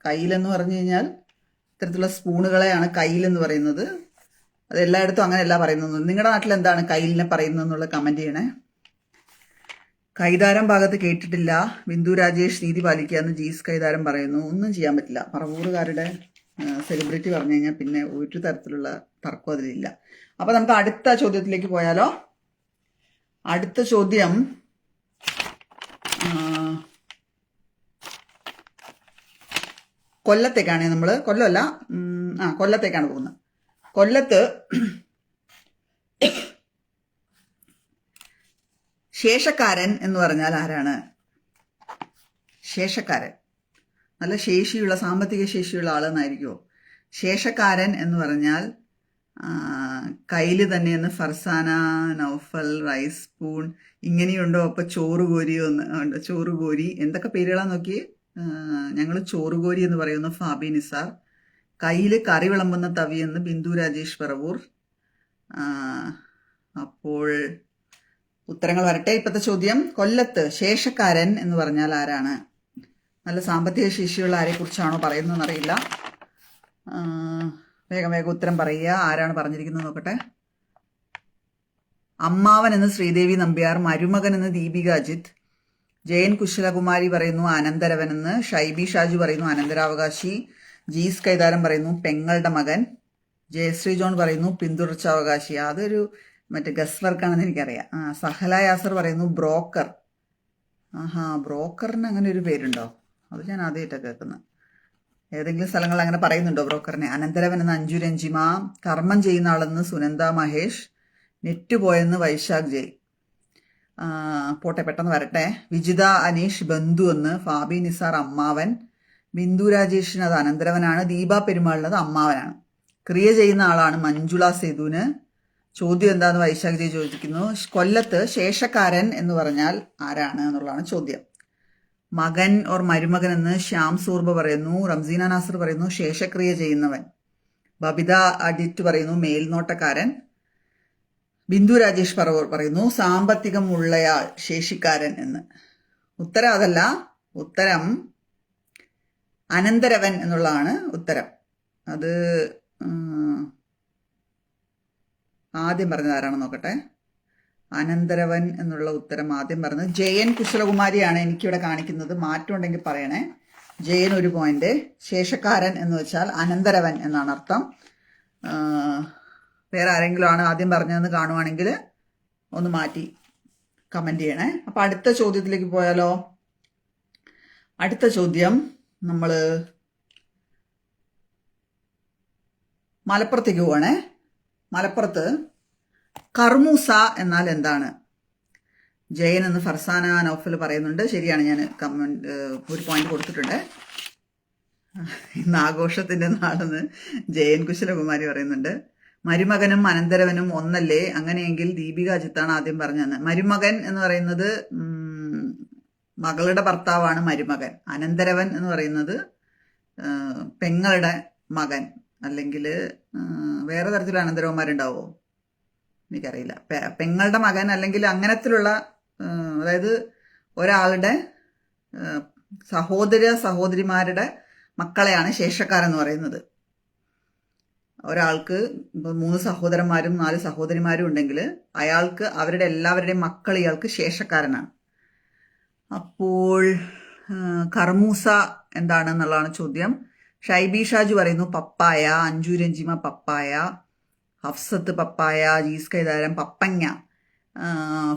കയ്യിലെന്ന് പറഞ്ഞു കഴിഞ്ഞാൽ ഇത്തരത്തിലുള്ള സ്പൂണുകളെയാണ് കയ്യിലെന്ന് പറയുന്നത്. അത് എല്ലായിടത്തും അങ്ങനെയല്ല പറയുന്നത്. നിങ്ങളുടെ നാട്ടിൽ എന്താണ് കയ്യിലിനെ പറയുന്നത് എന്നുള്ള കമന്റ് ചെയ്യണേ. കൈതാരം ഭാഗത്ത് കേട്ടിട്ടില്ല. ബിന്ദു രാജേഷ് നീതി പാലിക്കുക എന്ന് ജീസ് കൈതാരം പറയുന്നു. ഒന്നും ചെയ്യാൻ പറ്റില്ല. പറവൂറുകാരുടെ സെലിബ്രിറ്റി പറഞ്ഞു കഴിഞ്ഞാൽ പിന്നെ ഒരു തരത്തിലുള്ള തർക്കം അതിലില്ല. അപ്പൊ നമുക്ക് അടുത്ത ചോദ്യത്തിലേക്ക് പോയാലോ? അടുത്ത ചോദ്യം കൊല്ലത്തേക്കാണ്. നമ്മൾ കൊല്ലമല്ല, കൊല്ലത്തേക്കാണ് പോകുന്നത്. കൊല്ലത്ത് ശേഷക്കാരൻ എന്ന് പറഞ്ഞാൽ ആരാണ്? ശേഷക്കാരൻ നല്ല ശേഷിയുള്ള, സാമ്പത്തിക ശേഷിയുള്ള ആളെന്നായിരിക്കുമോ? ശേഷക്കാരൻ എന്ന് പറഞ്ഞാൽ കയ്യിൽ തന്നെയെന്ന് ഫർസാന നൗഫൽ. റൈസ് സ്പൂൺ ഇങ്ങനെയുണ്ടോ? അപ്പൊ ചോറുകോരിയോ ഉണ്ട്. ചോറുകോരി എന്തൊക്കെ പേരുകളാന്ന് നോക്കി. ഞങ്ങൾ ചോറുകോരി എന്ന് പറയുന്നു ഫാബി നിസാർ. കയ്യിൽ കറി വിളമ്പുന്ന തവി എന്ന് ബിന്ദു രാജേഷ് പറവൂർ. അപ്പോൾ ഉത്തരങ്ങൾ വരട്ടെ. ഇപ്പോഴത്തെ ചോദ്യം, കൊല്ലത്ത് ശേഷക്കാരൻ എന്ന് പറഞ്ഞാൽ ആരാണ്? നല്ല സാമ്പത്തിക ശേഷിയുള്ള ആരെക്കുറിച്ചാണോ പറയുന്നതെന്ന് അറിയില്ല. വേഗം വേഗം ഉത്തരം പറയുക. ആരാണ് പറഞ്ഞിരിക്കുന്നത് നോക്കട്ടെ. അമ്മാവൻ എന്ന് ശ്രീദേവി നമ്പ്യാർ, മരുമകൻ എന്ന് ദീപിക അജിത്ത്, ജയൻ കുശലകുമാരി പറയുന്നു അനന്തരവൻ എന്ന്. ഷൈബി ഷാജു പറയുന്നു അനന്തരാവകാശി. ജീസ് കൈതാരം പറയുന്നു പെങ്ങളുടെ മകൻ. ജയശ്രീ ജോൺ പറയുന്നു പിന്തുടർച്ചാവകാശി. അതൊരു മറ്റേ ഗസ് വർക്കാണെന്ന് എനിക്കറിയാം. സഹല യാസർ പറയുന്നു ബ്രോക്കർ. ആഹാ, ബ്രോക്കറിന് അങ്ങനെ ഒരു പേരുണ്ടോ? അത് ഞാൻ ആദ്യമായിട്ടാണ് കേൾക്കുന്നത്. ഏതെങ്കിലും സ്ഥലങ്ങളിൽ അങ്ങനെ പറയുന്നുണ്ടോ ബ്രോക്കറിനെ? അനന്തരവൻ എന്ന് അഞ്ജു രഞ്ജിമ. കർമ്മം ചെയ്യുന്ന ആളെന്ന് സുനന്ദ മഹേഷ്. നെറ്റ് പോയെന്ന് വൈശാഖ് ജയ്. പോട്ടെ, പെട്ടെന്ന് വരട്ടെ. വിജിത അനീഷ് ബന്ധു എന്ന്. ഫാബി നിസാർ അമ്മാവൻ. ബിന്ദു രാജേഷിന് അത് അനന്തരവനാണ്. ദീപ പെരുമാളിനത് അമ്മാവനാണ്. ക്രിയ ചെയ്യുന്ന ആളാണ് മഞ്ജുള സേതുവിന്. ചോദ്യം എന്താന്ന് വൈശാഖ് ജയ് ചോദിക്കുന്നു. കൊല്ലത്ത് ശേഷക്കാരൻ എന്ന് പറഞ്ഞാൽ ആരാണ് എന്നുള്ളതാണ് ചോദ്യം. മകൻ ഓർ മരുമകൻ എന്ന് ശ്യാം സൂർബ പറയുന്നു. റംസീന നാസർ പറയുന്നു ശേഷക്രിയ ചെയ്യുന്നവൻ. ബബിത അഡിറ്റ് പറയുന്നു മേൽനോട്ടക്കാരൻ. ബിന്ദു രാജേഷ് പറവൂർ പറയുന്നു സാമ്പത്തികമുള്ളയാൾ ശേഷിക്കാരൻ എന്ന്. ഉത്തരം അതല്ല. ഉത്തരം അനന്തരവൻ എന്നുള്ളതാണ് ഉത്തരം. അത് ആദ്യം പറഞ്ഞത് ആരാണെന്ന് നോക്കട്ടെ. അനന്തരവൻ എന്നുള്ള ഉത്തരം ആദ്യം പറഞ്ഞത് ജയൻ കുശലകുമാരിയാണ് എനിക്കിവിടെ കാണിക്കുന്നത്. മാറ്റം ഉണ്ടെങ്കിൽ പറയണേ. ജയൻ 1 പോയിന്റ്. ശേഷക്കാരൻ എന്ന് വെച്ചാൽ അനന്തരവൻ എന്നാണ് അർത്ഥം. വേറെ ആരെങ്കിലും ആണ് ആദ്യം പറഞ്ഞതെന്ന് കാണുവാണെങ്കിൽ ഒന്ന് മാറ്റി കമൻറ്റ് ചെയ്യണേ. അപ്പം അടുത്ത ചോദ്യത്തിലേക്ക് പോയാലോ? അടുത്ത ചോദ്യം നമ്മൾ മലപ്പുറത്തേക്ക് പോവാണേ. മലപ്പുറത്ത് കർമൂസ എന്നാൽ എന്താണ്? ജയൻ എന്ന് ഫർസാന നൗഫൽ പറയുന്നുണ്ട്. ശരിയാണ്, ഞാൻ കമന്റ് 1 പോയിന്റ് കൊടുത്തിട്ടുണ്ട്. ഇന്ന് ആഘോഷത്തിന്റെ നാളെന്ന് ജയൻ കുശലകുമാരി പറയുന്നുണ്ട്. മരുമകനും അനന്തരവനും ഒന്നല്ലേ? അങ്ങനെയെങ്കിൽ ദീപിക അജിത്താണ് ആദ്യം പറഞ്ഞതെന്ന്. മരുമകൻ എന്ന് പറയുന്നത് മകളുടെ ഭർത്താവാണ് മരുമകൻ. അനന്തരവൻ എന്ന് പറയുന്നത് പെങ്ങളുടെ മകൻ. അല്ലെങ്കിൽ വേറെ തരത്തിലുള്ള അനന്തരവന്മാരുണ്ടാവുമോ എനിക്കറിയില്ല. പെങ്ങളുടെ മകൻ അല്ലെങ്കിൽ അങ്ങനത്തിലുള്ള, അതായത് ഒരാളുടെ സഹോദരിമാരുടെ മക്കളെയാണ് ശേഷക്കാരെന്ന് പറയുന്നത്. ഒരാൾക്ക് 3 സഹോദരന്മാരും 4 സഹോദരിമാരും ഉണ്ടെങ്കിൽ അയാൾക്ക് അവരുടെ എല്ലാവരുടെയും മക്കൾ ഇയാൾക്ക് ശേഷക്കാരനാണ്. അപ്പോൾ കർമൂസ എന്താണെന്നുള്ളതാണ് ചോദ്യം. ഷൈബി ഷാജു പറയുന്നു പപ്പായ. അഞ്ജു രഞ്ജിമ പപ്പായ. ഹഫ്സത്ത് പപ്പായ. ജീസ് കൈതാരം പപ്പങ്ങ.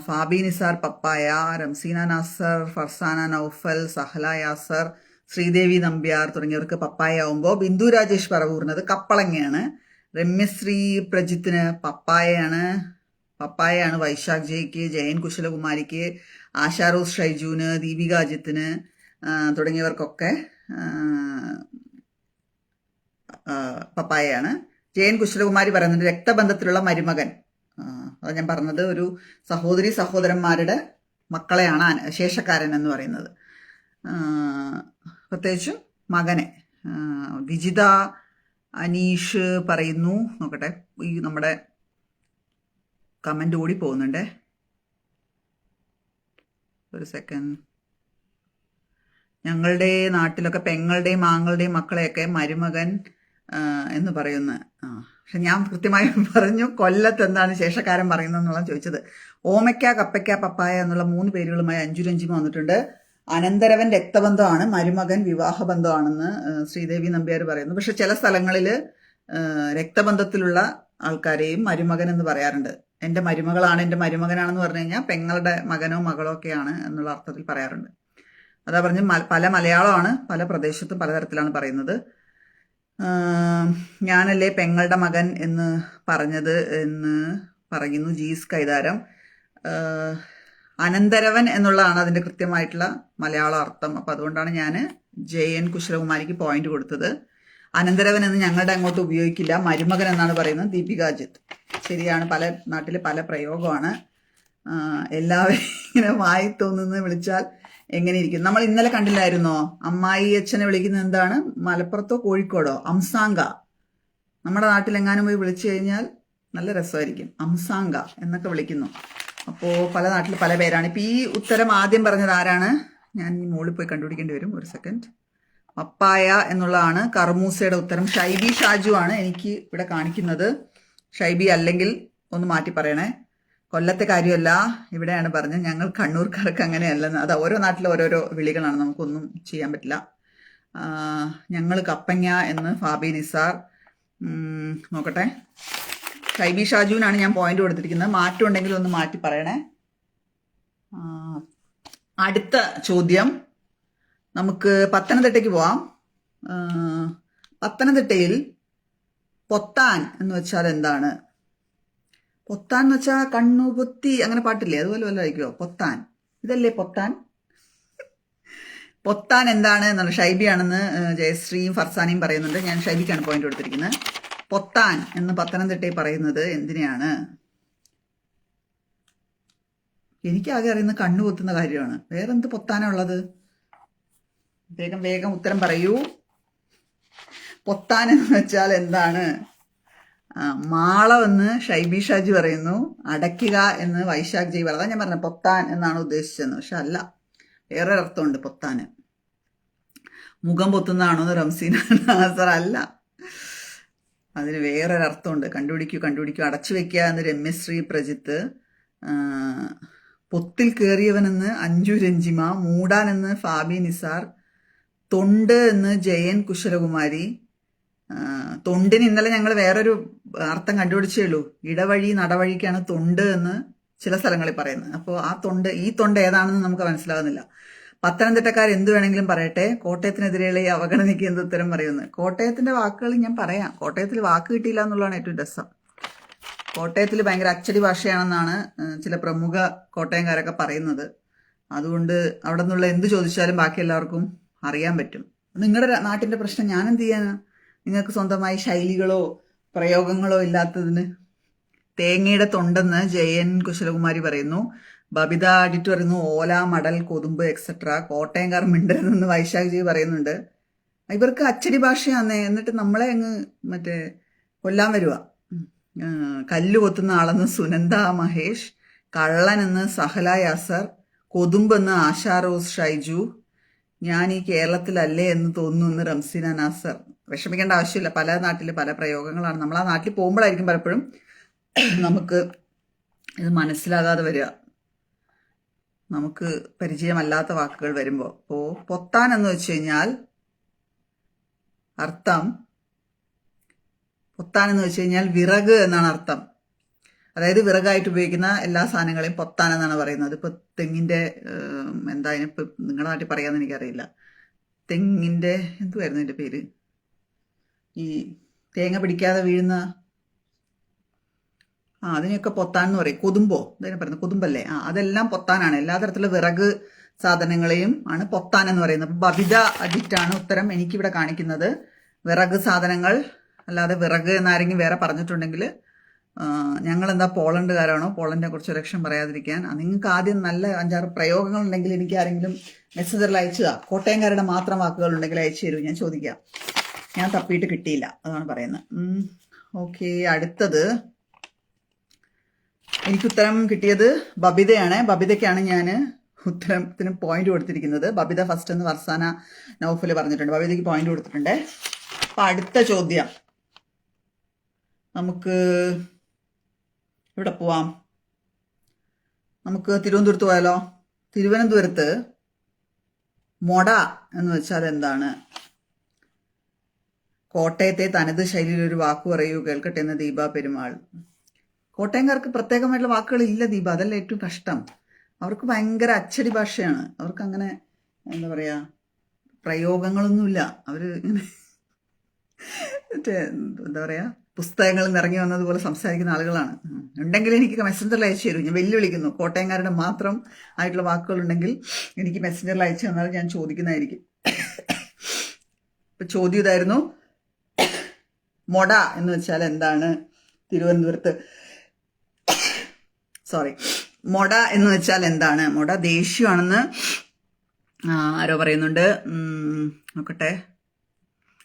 ഫാബി നിസാർ പപ്പായ. റംസീന നാസർ, ഫർസാന നൗഫൽ, സഹല യാസർ, ശ്രീദേവി നമ്പ്യാർ തുടങ്ങിയവർക്ക് പപ്പായ ആവുമ്പോൾ ബിന്ദു രാജേഷ് പറവൂറിനത് കപ്പളങ്ങയാണ്. രമ്യശ്രീ പ്രജിത്തിന് പപ്പായയാണ്. വൈശാഖ് ജയ്ക്ക്, ജയൻ കുശലകുമാരിക്ക്, ആശാറോസ് ഷൈജുവിന്, ദീപിക അജിത്തിന് തുടങ്ങിയവർക്കൊക്കെ പപ്പായയാണ്. ജയൻ കുശലകുമാരി പറയുന്നത് രക്തബന്ധത്തിലുള്ള മരുമകൻ. അത് ഞാൻ പറഞ്ഞത് ഒരു സഹോദരന്മാരുടെ മക്കളെയാണ് ശേഷക്കാരൻ എന്ന് പറയുന്നത്. പ്രത്യേകിച്ചും മകനെ. വിജിത അനീഷ് പറയുന്നു, നോക്കട്ടെ, ഈ നമ്മുടെ കമൻ്റ് ഓടി പോകുന്നുണ്ടേ, ഒരു സെക്കൻഡ്. ഞങ്ങളുടെ നാട്ടിലൊക്കെ പെങ്ങളുടെയും ആങ്ങളുടെയും മക്കളെയൊക്കെ മരുമകൻ എന്ന് പറയുന്ന. പക്ഷെ ഞാൻ കൃത്യമായി പറഞ്ഞു കൊല്ലത്ത് എന്താണ് ശേഷക്കാരൻ പറയുന്നത് എന്നുള്ളത് ചോദിച്ചത്. ഓമയ്ക്ക, കപ്പയ്ക്ക, പപ്പായ എന്നുള്ള 3 പേരുകളുമായി അഞ്ജു രഞ്ജിമ വന്നിട്ടുണ്ട്. അനന്തരവൻ രക്തബന്ധമാണ്, മരുമകൻ വിവാഹബന്ധമാണെന്ന് ശ്രീദേവി നമ്പ്യാർ പറയുന്നു. പക്ഷെ ചില സ്ഥലങ്ങളിൽ രക്തബന്ധത്തിലുള്ള ആൾക്കാരെയും മരുമകൻ എന്ന് പറയാറുണ്ട്. എൻ്റെ മരുമകളാണ്, എൻ്റെ മരുമകനാണെന്ന് പറഞ്ഞു കഴിഞ്ഞാൽ പെങ്ങളുടെ മകനോ മകളോ ഒക്കെയാണ് എന്നുള്ള അർത്ഥത്തിൽ പറയാറുണ്ട്. അതാ പറഞ്ഞ് പല മലയാളമാണ്, പല പ്രദേശത്തും പലതരത്തിലാണ് പറയുന്നത്. ഞാനല്ലേ പെങ്ങളുടെ മകൻ എന്ന് പറഞ്ഞത് എന്ന് പറയുന്നു ജീസ് കൈതാരം. അനന്തരവൻ എന്നുള്ളതാണ് അതിൻ്റെ കൃത്യമായിട്ടുള്ള മലയാള അർത്ഥം. അപ്പം അതുകൊണ്ടാണ് ഞാൻ ജയൻ കുശലകുമാരിക്ക് പോയിന്റ് കൊടുത്തത്. അനന്തരവൻ എന്ന് ഞങ്ങളുടെ അങ്ങോട്ട് ഉപയോഗിക്കില്ല, മരുമകൻ എന്നാണ് പറയുന്നത്. ദീപിക അജിത്ത് ശരിയാണ്. പല നാട്ടിൽ പല പ്രയോഗമാണ്. എല്ലാവരും ഇങ്ങനെ വായി തോന്നുന്നത് വിളിച്ചാൽ എങ്ങനെ ഇരിക്കും? നമ്മൾ ഇന്നലെ കണ്ടില്ലായിരുന്നോ അമ്മായി അച്ഛനെ വിളിക്കുന്നത് എന്താണ്? മലപ്പുറത്തോ കോഴിക്കോടോ അംസാങ്ക. നമ്മുടെ നാട്ടിലെങ്ങാനും പോയി വിളിച്ചു കഴിഞ്ഞാൽ നല്ല രസമായിരിക്കും. അംസാങ്ക എന്നൊക്കെ വിളിക്കുന്നു. അപ്പോൾ പല നാട്ടിൽ പല പേരാണ്. ഇപ്പം ഈ ഉത്തരം ആദ്യം പറഞ്ഞത് ആരാണ്? ഞാൻ ഈ മുകളിൽ പോയി കണ്ടുപിടിക്കേണ്ടി വരും, ഒരു സെക്കൻഡ്. പപ്പായ എന്നുള്ളതാണ് കർമൂസയുടെ ഉത്തരം. ഷൈബി ഷാജു ആണ് എനിക്ക് ഇവിടെ കാണിക്കുന്നത്. ഷൈബി അല്ലെങ്കിൽ ഒന്ന് മാറ്റി പറയണേ. കൊല്ലത്തെ കാര്യമല്ല, ഇവിടെയാണ് പറഞ്ഞത്. ഞങ്ങൾ കണ്ണൂർക്കാർക്ക് അങ്ങനെയല്ലെന്ന്. അത് ഓരോ നാട്ടിലും ഓരോരോ വിളികളാണ്, നമുക്കൊന്നും ചെയ്യാൻ പറ്റില്ല. ഞങ്ങൾ കപ്പങ്ങ എന്ന് ഫാബി നിസാർ. നോക്കട്ടെ, ഷൈബി ഷാജുവിനാണ് ഞാൻ പോയിന്റ് കൊടുത്തിരിക്കുന്നത്. മാറ്റം ഉണ്ടെങ്കിൽ ഒന്ന് മാറ്റി പറയണേ. അടുത്ത ചോദ്യം, നമുക്ക് പത്തനംതിട്ടയ്ക്ക് പോവാം. പത്തനംതിട്ടയിൽ പൊത്താൻ എന്ന് വെച്ചാൽ എന്താണ്? പൊത്താൻ എന്ന് വെച്ചാൽ കണ്ണുപൊത്തി അങ്ങനെ പാട്ടില്ലേ, അതുപോലെ വല്ല ആയിരിക്കുമോ? പൊത്താൻ, ഇതല്ലേ പൊത്താൻ? പൊത്താൻ എന്താണ് എന്നാണ്. ഷൈബിയാണെന്ന് ജയശ്രീയും ഫർസാനയും പറയുന്നുണ്ട്. ഞാൻ ഷൈബിക്കാണ് പോയിന്റ് കൊടുത്തിരിക്കുന്നത്. പൊത്താൻ എന്ന് പത്തനംതിട്ടയിൽ പറയുന്നത് എന്തിനെയാണ്? എനിക്കാകെ അറിയുന്ന കണ്ണു പൊത്തുന്ന കാര്യമാണ്. വേറെന്ത് പൊത്താനുള്ളത്? വേഗം വേഗം ഉത്തരം പറയൂ. പൊത്താൻ എന്ന് വെച്ചാൽ എന്താണ്? മാളം എന്ന് ഷൈബി ഷാജി പറയുന്നു. അടയ്ക്കുക എന്ന് വൈശാഖ് ജയ് പറയുന്നത്. ഞാൻ പറഞ്ഞ പൊത്താൻ എന്നാണ് ഉദ്ദേശിച്ചതെന്ന്, പക്ഷെ അല്ല, വേറൊരർത്ഥമുണ്ട് പൊത്താന്. മുഖം പൊത്തുന്നതാണോ എന്ന് റംസീന നാസർ. അല്ല, അതിന് വേറൊരർത്ഥമുണ്ട്. കണ്ടുപിടിക്കൂ. അടച്ചു വെക്കുക എന്ന് രമ്യശ്രീ പ്രജിത്ത്. പൊത്തിൽ കയറിയവനെന്ന് അഞ്ജു രഞ്ജിമ. മൂടാൻ എന്ന് ഫാബി നിസാർ. തൊണ്ട് എന്ന് ജയൻ കുശലകുമാരി. തൊണ്ടിന് ഇന്നലെ ഞങ്ങൾ വേറൊരു അർത്ഥം കണ്ടുപിടിച്ചേ ഉള്ളൂ. ഇടവഴി നടവഴിക്കാണ് തൊണ്ട് എന്ന് ചില സ്ഥലങ്ങളിൽ പറയുന്നത്. അപ്പോൾ ആ തൊണ്ട്, ഈ തൊണ്ട് ഏതാണെന്ന് നമുക്ക് മനസ്സിലാകുന്നില്ല. പത്തനംതിട്ടക്കാർ എന്ത് വേണമെങ്കിലും പറയട്ടെ, കോട്ടയത്തിനെതിരെയുള്ള ഈ അവഗണനയ്ക്ക് എന്ത് ഉത്തരം പറയുന്നത്? കോട്ടയത്തിന്റെ വാക്കുകൾ ഞാൻ പറയാം. കോട്ടയത്തിൽ വാക്ക് കിട്ടിയില്ല എന്നുള്ളതാണ് ഏറ്റവും രസം. കോട്ടയത്തിൽ ഭയങ്കര അച്ചടി ഭാഷയാണെന്നാണ് ചില പ്രമുഖ കോട്ടയംകാരൊക്കെ പറയുന്നത്. അതുകൊണ്ട് അവിടെ നിന്നുള്ള എന്ത് ചോദിച്ചാലും ബാക്കി എല്ലാവർക്കും അറിയാൻ പറ്റും. നിങ്ങളുടെ നാട്ടിന്റെ പ്രശ്നം ഞാൻ എന്ത് ചെയ്യാനാ? നിങ്ങൾക്ക് സ്വന്തമായി ശൈലികളോ പ്രയോഗങ്ങളോ ഇല്ലാത്തതിന്. തേങ്ങയുടെ തൊണ്ടെന്ന് ജയൻ കുശലകുമാരി പറയുന്നു. ബബിത അഡിറ്റ് പറയുന്നു ഓല, മടൽ, കൊതുമ്പ് എക്സെട്ര. കോട്ടയംകാർ മിണ്ടരുതെന്ന് വൈശാഖ് ജി പറയുന്നുണ്ട്. ഇവർക്ക് അച്ചടി ഭാഷയാന്നേ, എന്നിട്ട് നമ്മളെ അങ്ങ് കൊല്ലാൻ വരുക. കല്ല് കൊത്തുന്ന ആളെന്ന് സുനന്ദ മഹേഷ്. കള്ളൻ എന്ന് സഹല യാസർ. കൊതുമ്പെന്ന് ആശാ റോസ് ഷൈജു. ഞാൻ ഈ കേരളത്തിലല്ലേ എന്ന് തോന്നുന്നു എന്ന് റംസീന നാസർ. വിഷമിക്കേണ്ട ആവശ്യമില്ല, പല നാട്ടിൽ പല പ്രയോഗങ്ങളാണ്. നമ്മൾ ആ നാട്ടിൽ പോകുമ്പോഴായിരിക്കും പലപ്പോഴും നമുക്ക് ഇത് മനസ്സിലാകാതെ വരിക, നമുക്ക് പരിചയമല്ലാത്ത വാക്കുകൾ വരുമ്പോൾ. അപ്പോൾ പൊത്താൻ എന്ന് വെച്ച് കഴിഞ്ഞാൽ അർത്ഥം, പൊത്താൻ എന്ന് വെച്ച് കഴിഞ്ഞാൽ വിറക് എന്നാണ് അർത്ഥം. അതായത് വിറകായിട്ട് ഉപയോഗിക്കുന്ന എല്ലാ സാധനങ്ങളെയും പൊത്താൻ എന്നാണ് പറയുന്നത്. ഇപ്പൊ തെങ്ങിന്റെ എന്താ ഇനിയിപ്പോ നിങ്ങളുടെ നാട്ടിൽ പറയാന്ന് എനിക്കറിയില്ല. തെങ്ങിന്റെ എന്തുവായിരുന്നു അതിന്റെ പേര്? ഈ തേങ്ങ പിടിക്കാതെ വീഴുന്ന അതിനെയൊക്കെ പൊത്താൻ എന്ന് പറയും. കൊതുമ്പോ അതിനെ പറയുന്നത്, കൊതുമ്പല്ലേ? അതെല്ലാം പൊത്താനാണ്. എല്ലാ തരത്തിലുള്ള വിറക് സാധനങ്ങളെയും ആണ് പൊത്താൻ എന്ന് പറയുന്നത്. അപ്പൊ ബബിത അഡിറ്റാണ് ഉത്തരം എനിക്കിവിടെ കാണിക്കുന്നത്. വിറക് സാധനങ്ങൾ അല്ലാതെ വിറക് എന്നാരെങ്കിലും വേറെ പറഞ്ഞിട്ടുണ്ടെങ്കിൽ ഞങ്ങളെന്താ പോളണ്ടുകാരാണോ? പോളണ്ടിനെ കുറിച്ച് ഒരു ലക്ഷം പറയാതിരിക്കാൻ. നിങ്ങൾക്ക് ആദ്യം നല്ല 5-6 പ്രയോഗങ്ങൾ ഉണ്ടെങ്കിൽ എനിക്ക് ആരെങ്കിലും മെസ്സഞ്ചറിൽ അയച്ചതാ. കോട്ടയംകാരുടെ മാത്രം വാക്കുകൾ ഉണ്ടെങ്കിൽ അയച്ചു തരൂ, ഞാൻ ചോദിക്കാം. ഞാൻ തപ്പിയിട്ട് കിട്ടിയില്ല, അതാണ് പറയുന്നത്. ഓക്കെ, അടുത്തത് എനിക്ക് ഉത്തരം കിട്ടിയത് ബബിതയാണ്. ബബിതയ്ക്കാണ് ഞാൻ ഉത്തരത്തിന് പോയിന്റ് കൊടുത്തിരിക്കുന്നത്. ബബിത ഫസ്റ്റ് എന്ന് ഫർസാന നൗഫല് പറഞ്ഞിട്ടുണ്ട്. ബബിതയ്ക്ക് പോയിന്റ് കൊടുത്തിട്ടുണ്ട്. അപ്പൊ അടുത്ത ചോദ്യം നമുക്ക് ഇവിടെ പോവാം. നമുക്ക് തിരുവനന്തപുരത്ത് പോയാലോ? തിരുവനന്തപുരത്ത് മൊട എന്ന് വെച്ചാൽ എന്താണ്? കോട്ടയത്തെ തനത് ശൈലിയിൽ ഒരു വാക്ക് പറയൂ കേൾക്കട്ടെ എന്ന് ദീപ പെരുമാൾ. കോട്ടയംകാർക്ക് പ്രത്യേകമായിട്ടുള്ള വാക്കുകൾ ഇല്ല ദീപ, അതല്ല ഏറ്റവും കഷ്ടം. അവർക്ക് ഭയങ്കര അച്ചടി ഭാഷയാണ്. അവർക്ക് അങ്ങനെ എന്താ പറയാ, പ്രയോഗങ്ങളൊന്നുമില്ല. അവര് ഇങ്ങനെ എന്താ പറയാ, പുസ്തകങ്ങളിൽ നിന്ന് ഇറങ്ങി വന്നതുപോലെ സംസാരിക്കുന്ന ആളുകളാണ്. ഉണ്ടെങ്കിൽ എനിക്ക് മെസ്സഞ്ചറിൽ അയച്ചു തരും. ഞാൻ വെല്ലുവിളിക്കുന്നു. കോട്ടയംകാരുടെ മാത്രം ആയിട്ടുള്ള വാക്കുകൾ ഉണ്ടെങ്കിൽ എനിക്ക് മെസ്സഞ്ചറിൽ അയച്ചു തന്നാൽ ഞാൻ ചോദിക്കുന്നതായിരിക്കും. ഇപ്പൊ ചോദ്യം ഇതായിരുന്നു, മൊട എന്ന് വെച്ചാൽ എന്താണ് തിരുവനന്തപുരത്ത്? മൊട എന്ന് വെച്ചാൽ എന്താണ്? മൊട ദേഷ്യമാണെന്ന് ആരോ പറയുന്നുണ്ട്. നോക്കട്ടെ,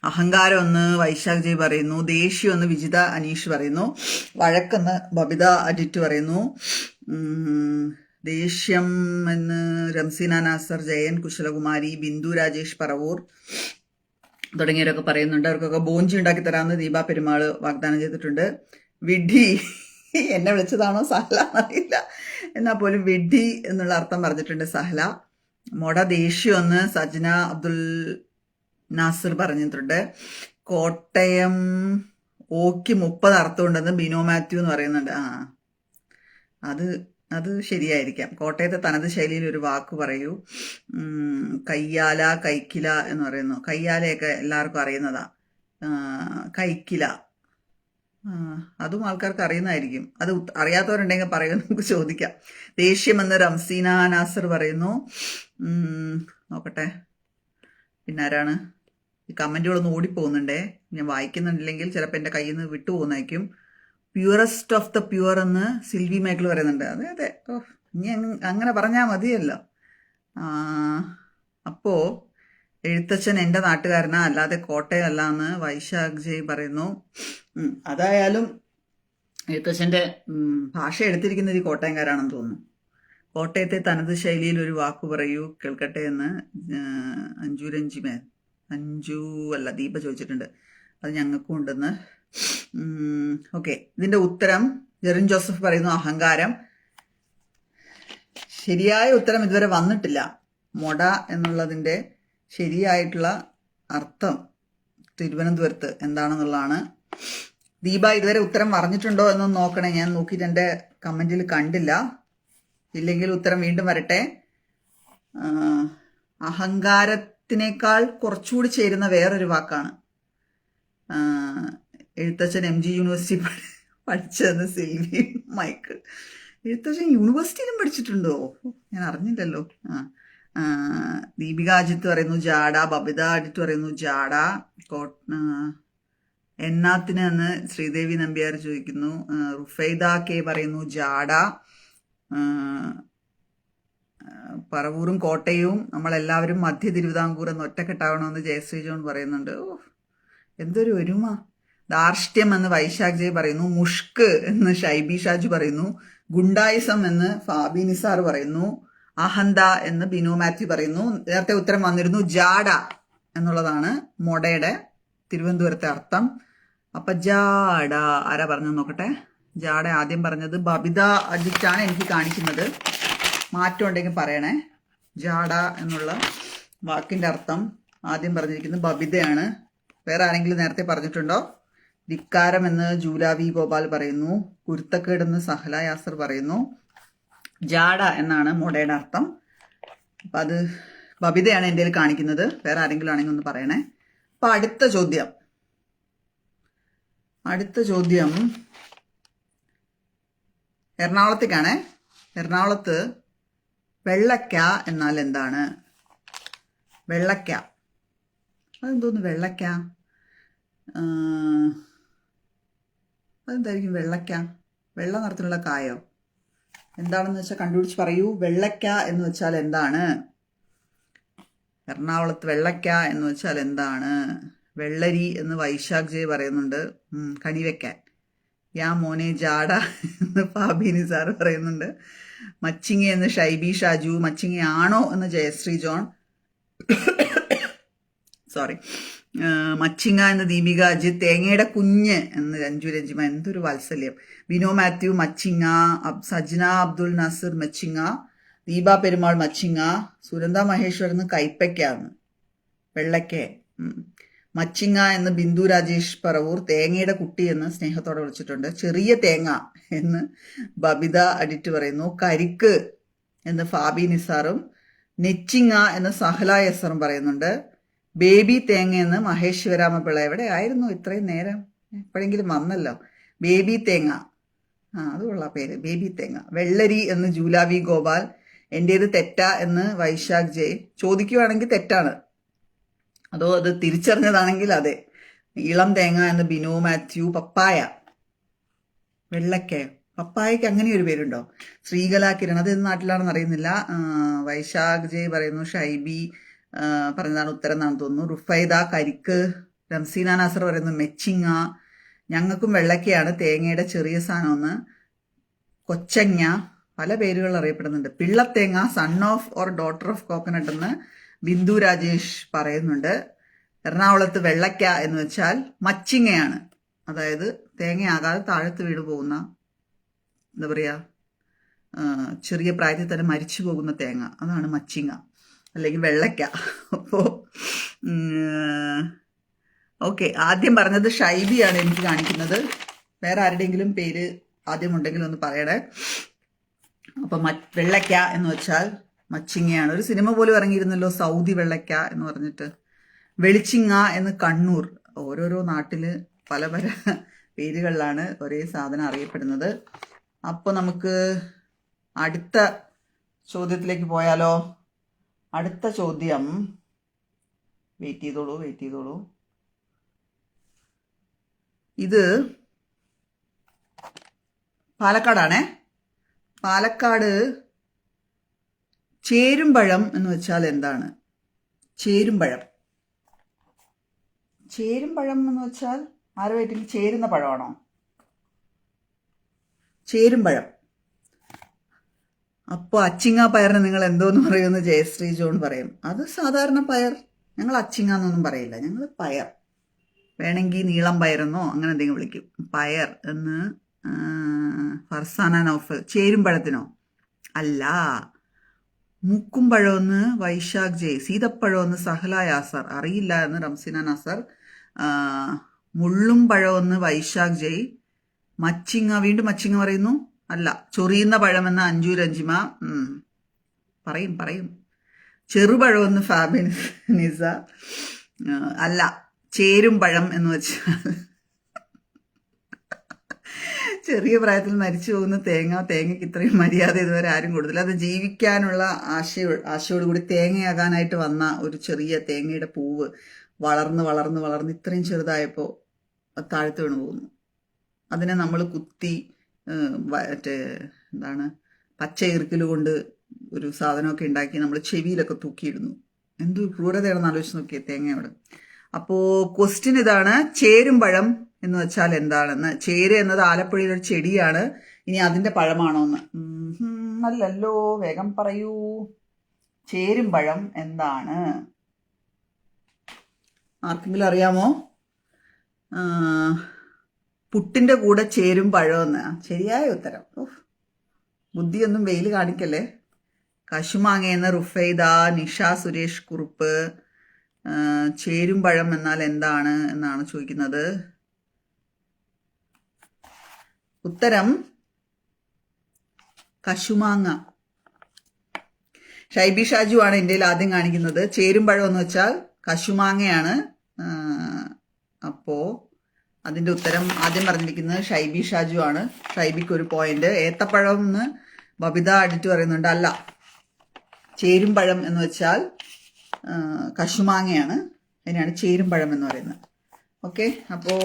അഹങ്കാരം എന്ന് വൈശാഖ് ജി പറയുന്നു. ദേഷ്യം എന്ന് വിജിത അനീഷ് പറയുന്നു. വഴക്കെന്ന് ബബിത അജിറ്റ് പറയുന്നു. ദേഷ്യം എന്ന് റംസീന നാസർ, ജയൻ കുശലകുമാരി, ബിന്ദു രാജേഷ് പറവൂർ തുടങ്ങിയവരൊക്കെ പറയുന്നുണ്ട്. അവർക്കൊക്കെ ബോഞ്ചി ഉണ്ടാക്കി തരാമെന്ന് ദീപ പെരുമാൾ വാഗ്ദാനം ചെയ്തിട്ടുണ്ട്. വിഡ്ഢി എന്നെ വിളിച്ചതാണോ സഹല എന്നറിയില്ല. എന്നാൽ പോലും വിഡ്ഢി എന്നുള്ള അർത്ഥം പറഞ്ഞിട്ടുണ്ട് സഹല. മൊട ദേഷ്യം സജ്ന അബ്ദുൽ നാസിർ പറഞ്ഞിട്ടുണ്ട്. കോട്ടയം ഓക്ക് 30 അർത്ഥമുണ്ടെന്ന് ബിനോ മാത്യു എന്ന് പറയുന്നുണ്ട്. അത് അത് ശരിയായിരിക്കാം. കോട്ടയത്തെ തനത് ശൈലിയിൽ ഒരു വാക്ക് പറയൂ. കയ്യാല, കൈക്കില എന്ന് പറയുന്നു. കയ്യാലയൊക്കെ എല്ലാവർക്കും അറിയുന്നതാ. കൈക്കില അതും ആൾക്കാർക്ക് അറിയുന്നതായിരിക്കും. അത് അറിയാത്തവരുണ്ടെങ്കിൽ പറയുമെന്ന് നമുക്ക് ചോദിക്കാം. ദേഷ്യമെന്ന് റംസീന നാസർ പറയുന്നു. നോക്കട്ടെ, പിന്നെ ആരാണ്? ഈ കമൻറ്റുകളൊന്നും ഓടിപ്പോകുന്നുണ്ടേ, ഞാൻ വായിക്കുന്നുണ്ടില്ലെങ്കിൽ ചിലപ്പോൾ എൻ്റെ കയ്യിൽ നിന്ന് വിട്ടുപോകുന്നതായിരിക്കും. പ്യൂറസ്റ്റ് ഓഫ് ദ പ്യുവർ എന്ന് സിൽവി മേഖല പറയുന്നുണ്ട്. അതെ അതെ, ഇനി അങ്ങനെ പറഞ്ഞാൽ മതിയല്ലോ. അപ്പോൾ എഴുത്തച്ഛൻ എൻ്റെ നാട്ടുകാരനാ, അല്ലാതെ കോട്ടയം അല്ല എന്ന് വൈശാഖ് ജയ് പറയുന്നു. അതായാലും എഴുത്തച്ഛൻ്റെ ഭാഷ എടുത്തിരിക്കുന്നത് ഈ കോട്ടയംകാരാണെന്ന് തോന്നുന്നു. കോട്ടയത്തെ തനത് ശൈലിയിൽ ഒരു വാക്ക് പറയൂ കേൾക്കട്ടെ എന്ന് അഞ്ജു അല്ല ദീപ ചോദിച്ചിട്ടുണ്ട്. അത് ഞങ്ങൾക്കും ഉണ്ടെന്ന്. ഓക്കെ, ഇതിൻ്റെ ഉത്തരം ജെറിൻ ജോസഫ് പറയുന്നു അഹങ്കാരം. ശരിയായ ഉത്തരം ഇതുവരെ വന്നിട്ടില്ല. മൊട എന്നുള്ളതിൻ്റെ ശരിയായിട്ടുള്ള അർത്ഥം തിരുവനന്തപുരത്ത് എന്താണെന്നുള്ളതാണ്. ദീപ ഇതുവരെ ഉത്തരം പറഞ്ഞിട്ടുണ്ടോ എന്നൊന്ന് നോക്കണേ. ഞാൻ നോക്കിയിട്ട് എൻ്റെ കമൻറ്റിൽ കണ്ടില്ല. ഇല്ലെങ്കിൽ ഉത്തരം വീണ്ടും വരട്ടെ. അഹങ്കാരത്തിനേക്കാൾ കുറച്ചുകൂടി ചേരുന്ന വേറൊരു വാക്കാണ്. എഴുത്തച്ഛൻ MG യൂണിവേഴ്സിറ്റി പഠിച്ചതെന്ന് സിൽവി മൈക്കിൾ. എഴുത്തച്ഛൻ യൂണിവേഴ്സിറ്റിയിലും പഠിച്ചിട്ടുണ്ടോ? ഞാൻ അറിഞ്ഞില്ലല്ലോ. ദീപിക അജിത്ത് പറയുന്നു ജാഡ. ബബിത അജിത്ത് പറയുന്നു ജാഡ. എന്നാത്തിന് എന്ന് ശ്രീദേവി നമ്പ്യാർ ചോദിക്കുന്നു. റുഫൈദ കെ പറയുന്നു ജാഡ. പറവൂരും കോട്ടയവും നമ്മളെല്ലാവരും മധ്യ തിരുവിതാംകൂർ എന്ന് ഒറ്റക്കെട്ടാവണമെന്ന് ജയശ്രീ ജോൺ പറയുന്നുണ്ട്. എന്തൊരു ഒരുമ. ധാർഷ്ട്യം എന്ന് വൈശാഖ് ജയ് പറയുന്നു. മുഷ്ക് എന്ന് ഷൈബി ഷാജു പറയുന്നു. ഗുണ്ടായിസം എന്ന് ഫാബി നിസാർ പറയുന്നു. അഹന്ത എന്ന് ബിനു മാത്യു പറയുന്നു. നേരത്തെ ഉത്തരം വന്നിരുന്നു ജാഡ എന്നുള്ളതാണ് മൊടയുടെ തിരുവനന്തപുരത്തെ അർത്ഥം. അപ്പൊ ജാഡ ആരാ പറഞ്ഞു നോക്കട്ടെ. ജാഡ ആദ്യം പറഞ്ഞത് ബബിത അജിറ്റാണ് എനിക്ക് കാണിക്കുന്നത്. മാറ്റം ഉണ്ടെങ്കിൽ പറയണേ. ജാഡ എന്നുള്ള വാക്കിന്റെ അർത്ഥം ആദ്യം പറഞ്ഞിരിക്കുന്നത് ബബിതയാണ്. വേറെ ആരെങ്കിലും നേരത്തെ പറഞ്ഞിട്ടുണ്ടോ? ധിക്കാരം എന്ന് ജൂലാവി ഗോപാൽ പറയുന്നു. കുരുത്തക്കേട് എന്ന് സഹല യാസർ പറയുന്നു. ജാഡ എന്നാണ് മൊടയുടെ അർത്ഥം. അപ്പം അത് ബബിതയാണ് എൻ്റെ കയ്യിൽ കാണിക്കുന്നത്. വേറെ ആരെങ്കിലും ആണെങ്കിൽ ഒന്ന് പറയണേ. അപ്പം അടുത്ത ചോദ്യം എറണാകുളത്തേക്കാണേ. എറണാകുളത്ത് വെള്ളക്ക എന്നാൽ എന്താണ്? വെള്ളക്ക അതെന്തോന്ന്? വെള്ളക്ക അതെന്തായിരിക്കും? വെള്ളക്ക വെള്ള നിറത്തിലുള്ള കായോ? എന്താണെന്ന് വെച്ചാൽ കണ്ടുപിടിച്ച് പറയൂ. വെള്ളക്ക എന്ന് വെച്ചാൽ എന്താണ്? എറണാകുളത്ത് വെള്ളക്ക എന്ന് വെച്ചാൽ എന്താണ്? വെള്ളരി എന്ന് വൈശാഖ് ജയ് പറയുന്നുണ്ട്. കണിവെക്കാൻ. യാ മോനെ ജാഡ എന്ന് ഫാബി നിസാർ പറയുന്നുണ്ട്. മച്ചിങ്ങ എന്ന് ഷൈബി ഷാജു. മച്ചിങ്ങയാണോ എന്ന് ജയശ്രീ ജോൺ. സോറി. മച്ചിങ്ങ എന്ന് ദീപിക അജിത്ത്. തേങ്ങയുടെ കുഞ്ഞ് എന്ന് രഞ്ജിമ. എന്തൊരു വാത്സല്യം. ബിനോ മാത്യു മച്ചിങ്ങ. സജ്ന അബ്ദുൽ നാസിർ മച്ചിങ്ങ. ദീപ പെരുമാൾ മച്ചിങ്ങ. സുരന്ത മഹേശ്വരന്ന് കൈപ്പയ്ക്കാന്ന്. വെള്ളക്കേ. മച്ചിങ്ങ എന്ന് ബിന്ദു രാജേഷ് പറവൂർ. തേങ്ങയുടെ കുട്ടി എന്ന് സ്നേഹത്തോടെ വിളിച്ചിട്ടുണ്ട്. ചെറിയ തേങ്ങ എന്ന് ബബിത അഡിറ്റ് പറയുന്നു. കരിക്ക് എന്ന് ഫാബി നിസാറും. നെച്ചിങ്ങ എന്ന് സഹല യസറും പറയുന്നുണ്ട്. ബേബി തേങ്ങ എന്ന് മഹേശ്വരാമ പിള്ള. എവിടെ ആയിരുന്നു ഇത്രയും നേരം? എപ്പോഴെങ്കിലും വന്നല്ലോ. ബേബി തേങ്ങ. അതുള്ള പേര്, ബേബി തേങ്ങ. വെള്ളരി എന്ന് ജൂലാവി ഗോപാൽ. എൻ്റേത് തെറ്റാ എന്ന് വൈശാഖ് ജയ്. ചോദിക്കുവാണെങ്കിൽ തെറ്റാണ്, അതോ അത് തിരിച്ചറിഞ്ഞതാണെങ്കിൽ അതെ. ഇളം തേങ്ങ എന്ന് ബിനു മാത്യു. പപ്പായ. വെള്ളക്കയോ? പപ്പായക്ക് അങ്ങനെ ഒരു പേരുണ്ടോ? ശ്രീകല കിരൺ. അത് ഏത് നാട്ടിലാണെന്ന് അറിയുന്നില്ല. വൈശാഖ് ജയ് പറയുന്നു ഷൈബി പറഞ്ഞതാണ് ഉത്തരം എന്നാണ് തോന്നുന്നു. റുഫൈദ കരിക്ക്. റംസീന നാസർ പറയുന്നു മെച്ചിങ്ങ. ഞങ്ങൾക്കും വെള്ളക്കയാണ്, തേങ്ങയുടെ ചെറിയ സാധനമെന്ന്. കൊച്ചങ്ങ. പല പേരുകൾ അറിയപ്പെടുന്നുണ്ട്. പിള്ളത്തേങ്ങ. Son of or daughter of coconut എന്ന് ബിന്ദു രാജേഷ് പറയുന്നുണ്ട്. എറണാകുളത്ത് വെള്ളക്ക എന്ന് വെച്ചാൽ മച്ചിങ്ങയാണ്. അതായത് തേങ്ങയാകാതെ താഴത്ത് വീട് പോകുന്ന എന്താ പറയുക, ചെറിയ പ്രായത്തിൽ തന്നെ മരിച്ചു പോകുന്ന തേങ്ങ, അതാണ് മച്ചിങ്ങ അല്ലെങ്കിൽ വെള്ളയ്ക്ക. അപ്പോൾ ഓക്കെ, ആദ്യം പറഞ്ഞത് ഷൈബിയാണ് എനിക്ക് കാണിക്കുന്നത്. വേറെ ആരുടെയെങ്കിലും പേര് ആദ്യമുണ്ടെങ്കിൽ ഒന്ന് പറയണേ. അപ്പം വെള്ളയ്ക്ക എന്ന് വെച്ചാൽ മച്ചിങ്ങയാണ്. ഒരു സിനിമ പോലും ഇറങ്ങിയിരുന്നല്ലോ, സൗദി വെള്ളയ്ക്ക എന്ന് പറഞ്ഞിട്ട്. വെളിച്ചിങ്ങ എന്ന് കണ്ണൂർ. ഓരോരോ നാട്ടില് പല പല പേരുകളിലാണ് ഒരേ സാധനം അറിയപ്പെടുന്നത്. അപ്പോൾ നമുക്ക് അടുത്ത ചോദ്യത്തിലേക്ക് പോയാലോ? അടുത്ത ചോദ്യം, വെയിറ്റ് ചെയ്തോളൂ. ഇത് പാലക്കാടാണേ. പാലക്കാട് ചേരുംപഴം എന്ന് വെച്ചാൽ എന്താണ്? ചേരുംപഴം എന്ന് വെച്ചാൽ ആരുമായിട്ട് ചേരുന്ന പഴമാണോ? ചേരുംപഴം. അപ്പോൾ അച്ചിങ്ങ പയറിന് നിങ്ങൾ എന്തോന്ന് പറയുമെന്ന് ജയശ്രീ ജോൺ പറയും. അത് സാധാരണ പയർ. ഞങ്ങൾ അച്ചിങ്ങ എന്നൊന്നും പറയില്ല, ഞങ്ങൾ പയർ. വേണമെങ്കിൽ നീളം പയറെന്നോ അങ്ങനെ എന്തെങ്കിലും വിളിക്കും. പയർ എന്ന് ഫർസാന നൗഫൽ. ചേരുംപഴത്തിനോ? അല്ല. മുക്കുംപഴമെന്ന് വൈശാഖ് ജയ്. സീതപ്പഴമെന്ന് സഹല യാസർ. അറിയില്ല എന്ന് റംസിന നസർ. മുള്ളും പഴമെന്ന് വൈശാഖ് ജയ്. മച്ചിങ്ങ, വീണ്ടും മച്ചിങ്ങ പറയുന്നു. അല്ല. ചൊറിയുന്ന പഴമെന്ന് അഞ്ജു രഞ്ജിമ. പറയും. ചെറുപഴമെന്ന് ഫാബിൻ നിസ. അല്ല. ചേരുംപഴം എന്ന് വെച്ചാൽ ചെറിയ പ്രായത്തിൽ മരിച്ചു പോകുന്ന തേങ്ങയ്ക്ക് ഇത്രയും മര്യാദ ഇതുവരെ ആരും കൊടുത്തില്ല. അത് ജീവിക്കാനുള്ള ആശയോടുകൂടി തേങ്ങയാകാനായിട്ട് വന്ന ഒരു ചെറിയ തേങ്ങയുടെ പൂവ് വളർന്ന് ഇത്രയും ചെറുതായപ്പോൾ താഴ്ത്തു വീണു പോകുന്നു. അതിനെ നമ്മൾ കുത്തി എന്താണ് പച്ച ഈർക്കിൽ കൊണ്ട് ഒരു സാധനമൊക്കെ ഉണ്ടാക്കി നമ്മൾ ചെവിയിലൊക്കെ തൂക്കിയിടുന്നു. എന്ത് ക്രൂരതയാണെന്ന് ആലോചിച്ച് നോക്കിയേ തേങ്ങയോട്. അപ്പോൾ ക്വസ്റ്റ്യൻ ഇതാണ്, ചേരുംപഴം എന്ന് വെച്ചാൽ എന്താണെന്ന്. ചേര് എന്നത് ആലപ്പുഴയിലെ ഒരു ചെടിയാണ്. ഇനി അതിന്റെ പഴമാണോ എന്ന്? അല്ലല്ലോ, വേഗം പറയൂ. ചേരുംപഴം എന്താണ്? ആർക്കെങ്കിലും അറിയാമോ? പുട്ടിന്റെ കൂടെ ചേരും പഴമെന്ന്. ശരിയായ ഉത്തരം. ബുദ്ധിയൊന്നും വെയിൽ കാണിക്കല്ലേ. കശുമാങ്ങയെന്ന് റുഫൈദ. നിഷ സുരേഷ് കുറുപ്പ്. ചേരുംപഴം എന്നാൽ എന്താണ് എന്നാണ് ചോദിക്കുന്നത്. ഉത്തരം കശുമാങ്ങ. ഷൈബി ഷാജു ആണ് ഇന്ത്യയിൽ ആദ്യം കാണിക്കുന്നത്. ചേരുംപഴം എന്ന് വെച്ചാൽ കശുമാങ്ങയാണ്. അപ്പോ അതിന്റെ ഉത്തരം ആദ്യം പറഞ്ഞിരിക്കുന്നത് ഷൈബി ഷാജു ആണ്. ഷൈബിക്ക് ഒരു പോയിന്റ്. ഏത്തപ്പഴം എന്ന് ബബിത അഡിറ്റ് പറയുന്നുണ്ട്. അല്ല, ചേരുംപഴം എന്ന് വെച്ചാൽ കശുമാങ്ങയാണ്. അതിനാണ് ചേരുംപഴം എന്ന് പറയുന്നത്. ഓക്കെ, അപ്പോൾ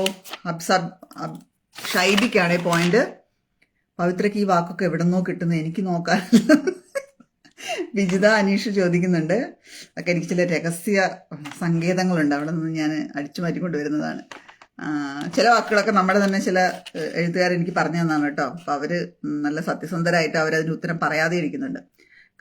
ഷൈബിക്കാണ് പോയിന്റ്. പവിത്രയ്ക്ക് ഈ വാക്കൊക്കെ എവിടെ നിന്നോ കിട്ടുന്നത് എനിക്ക് നോക്കാൻ. വിജിത അനീഷ് ചോദിക്കുന്നുണ്ട്. ഒക്കെ എനിക്ക് ചില രഹസ്യ സങ്കേതങ്ങളുണ്ട്, അവിടെ നിന്ന് ഞാൻ അടിച്ചു മാറ്റിക്കൊണ്ടുവരുന്നതാണ്. ചില വാക്കുകളൊക്കെ നമ്മുടെ തന്നെ ചില എഴുത്തുകാർ എനിക്ക് പറഞ്ഞു തന്നാണ് കേട്ടോ. അപ്പം അവര് നല്ല സത്യസന്ധരായിട്ട് അവരതിന് ഉത്തരം പറയാതെ ഇരിക്കുന്നുണ്ട്.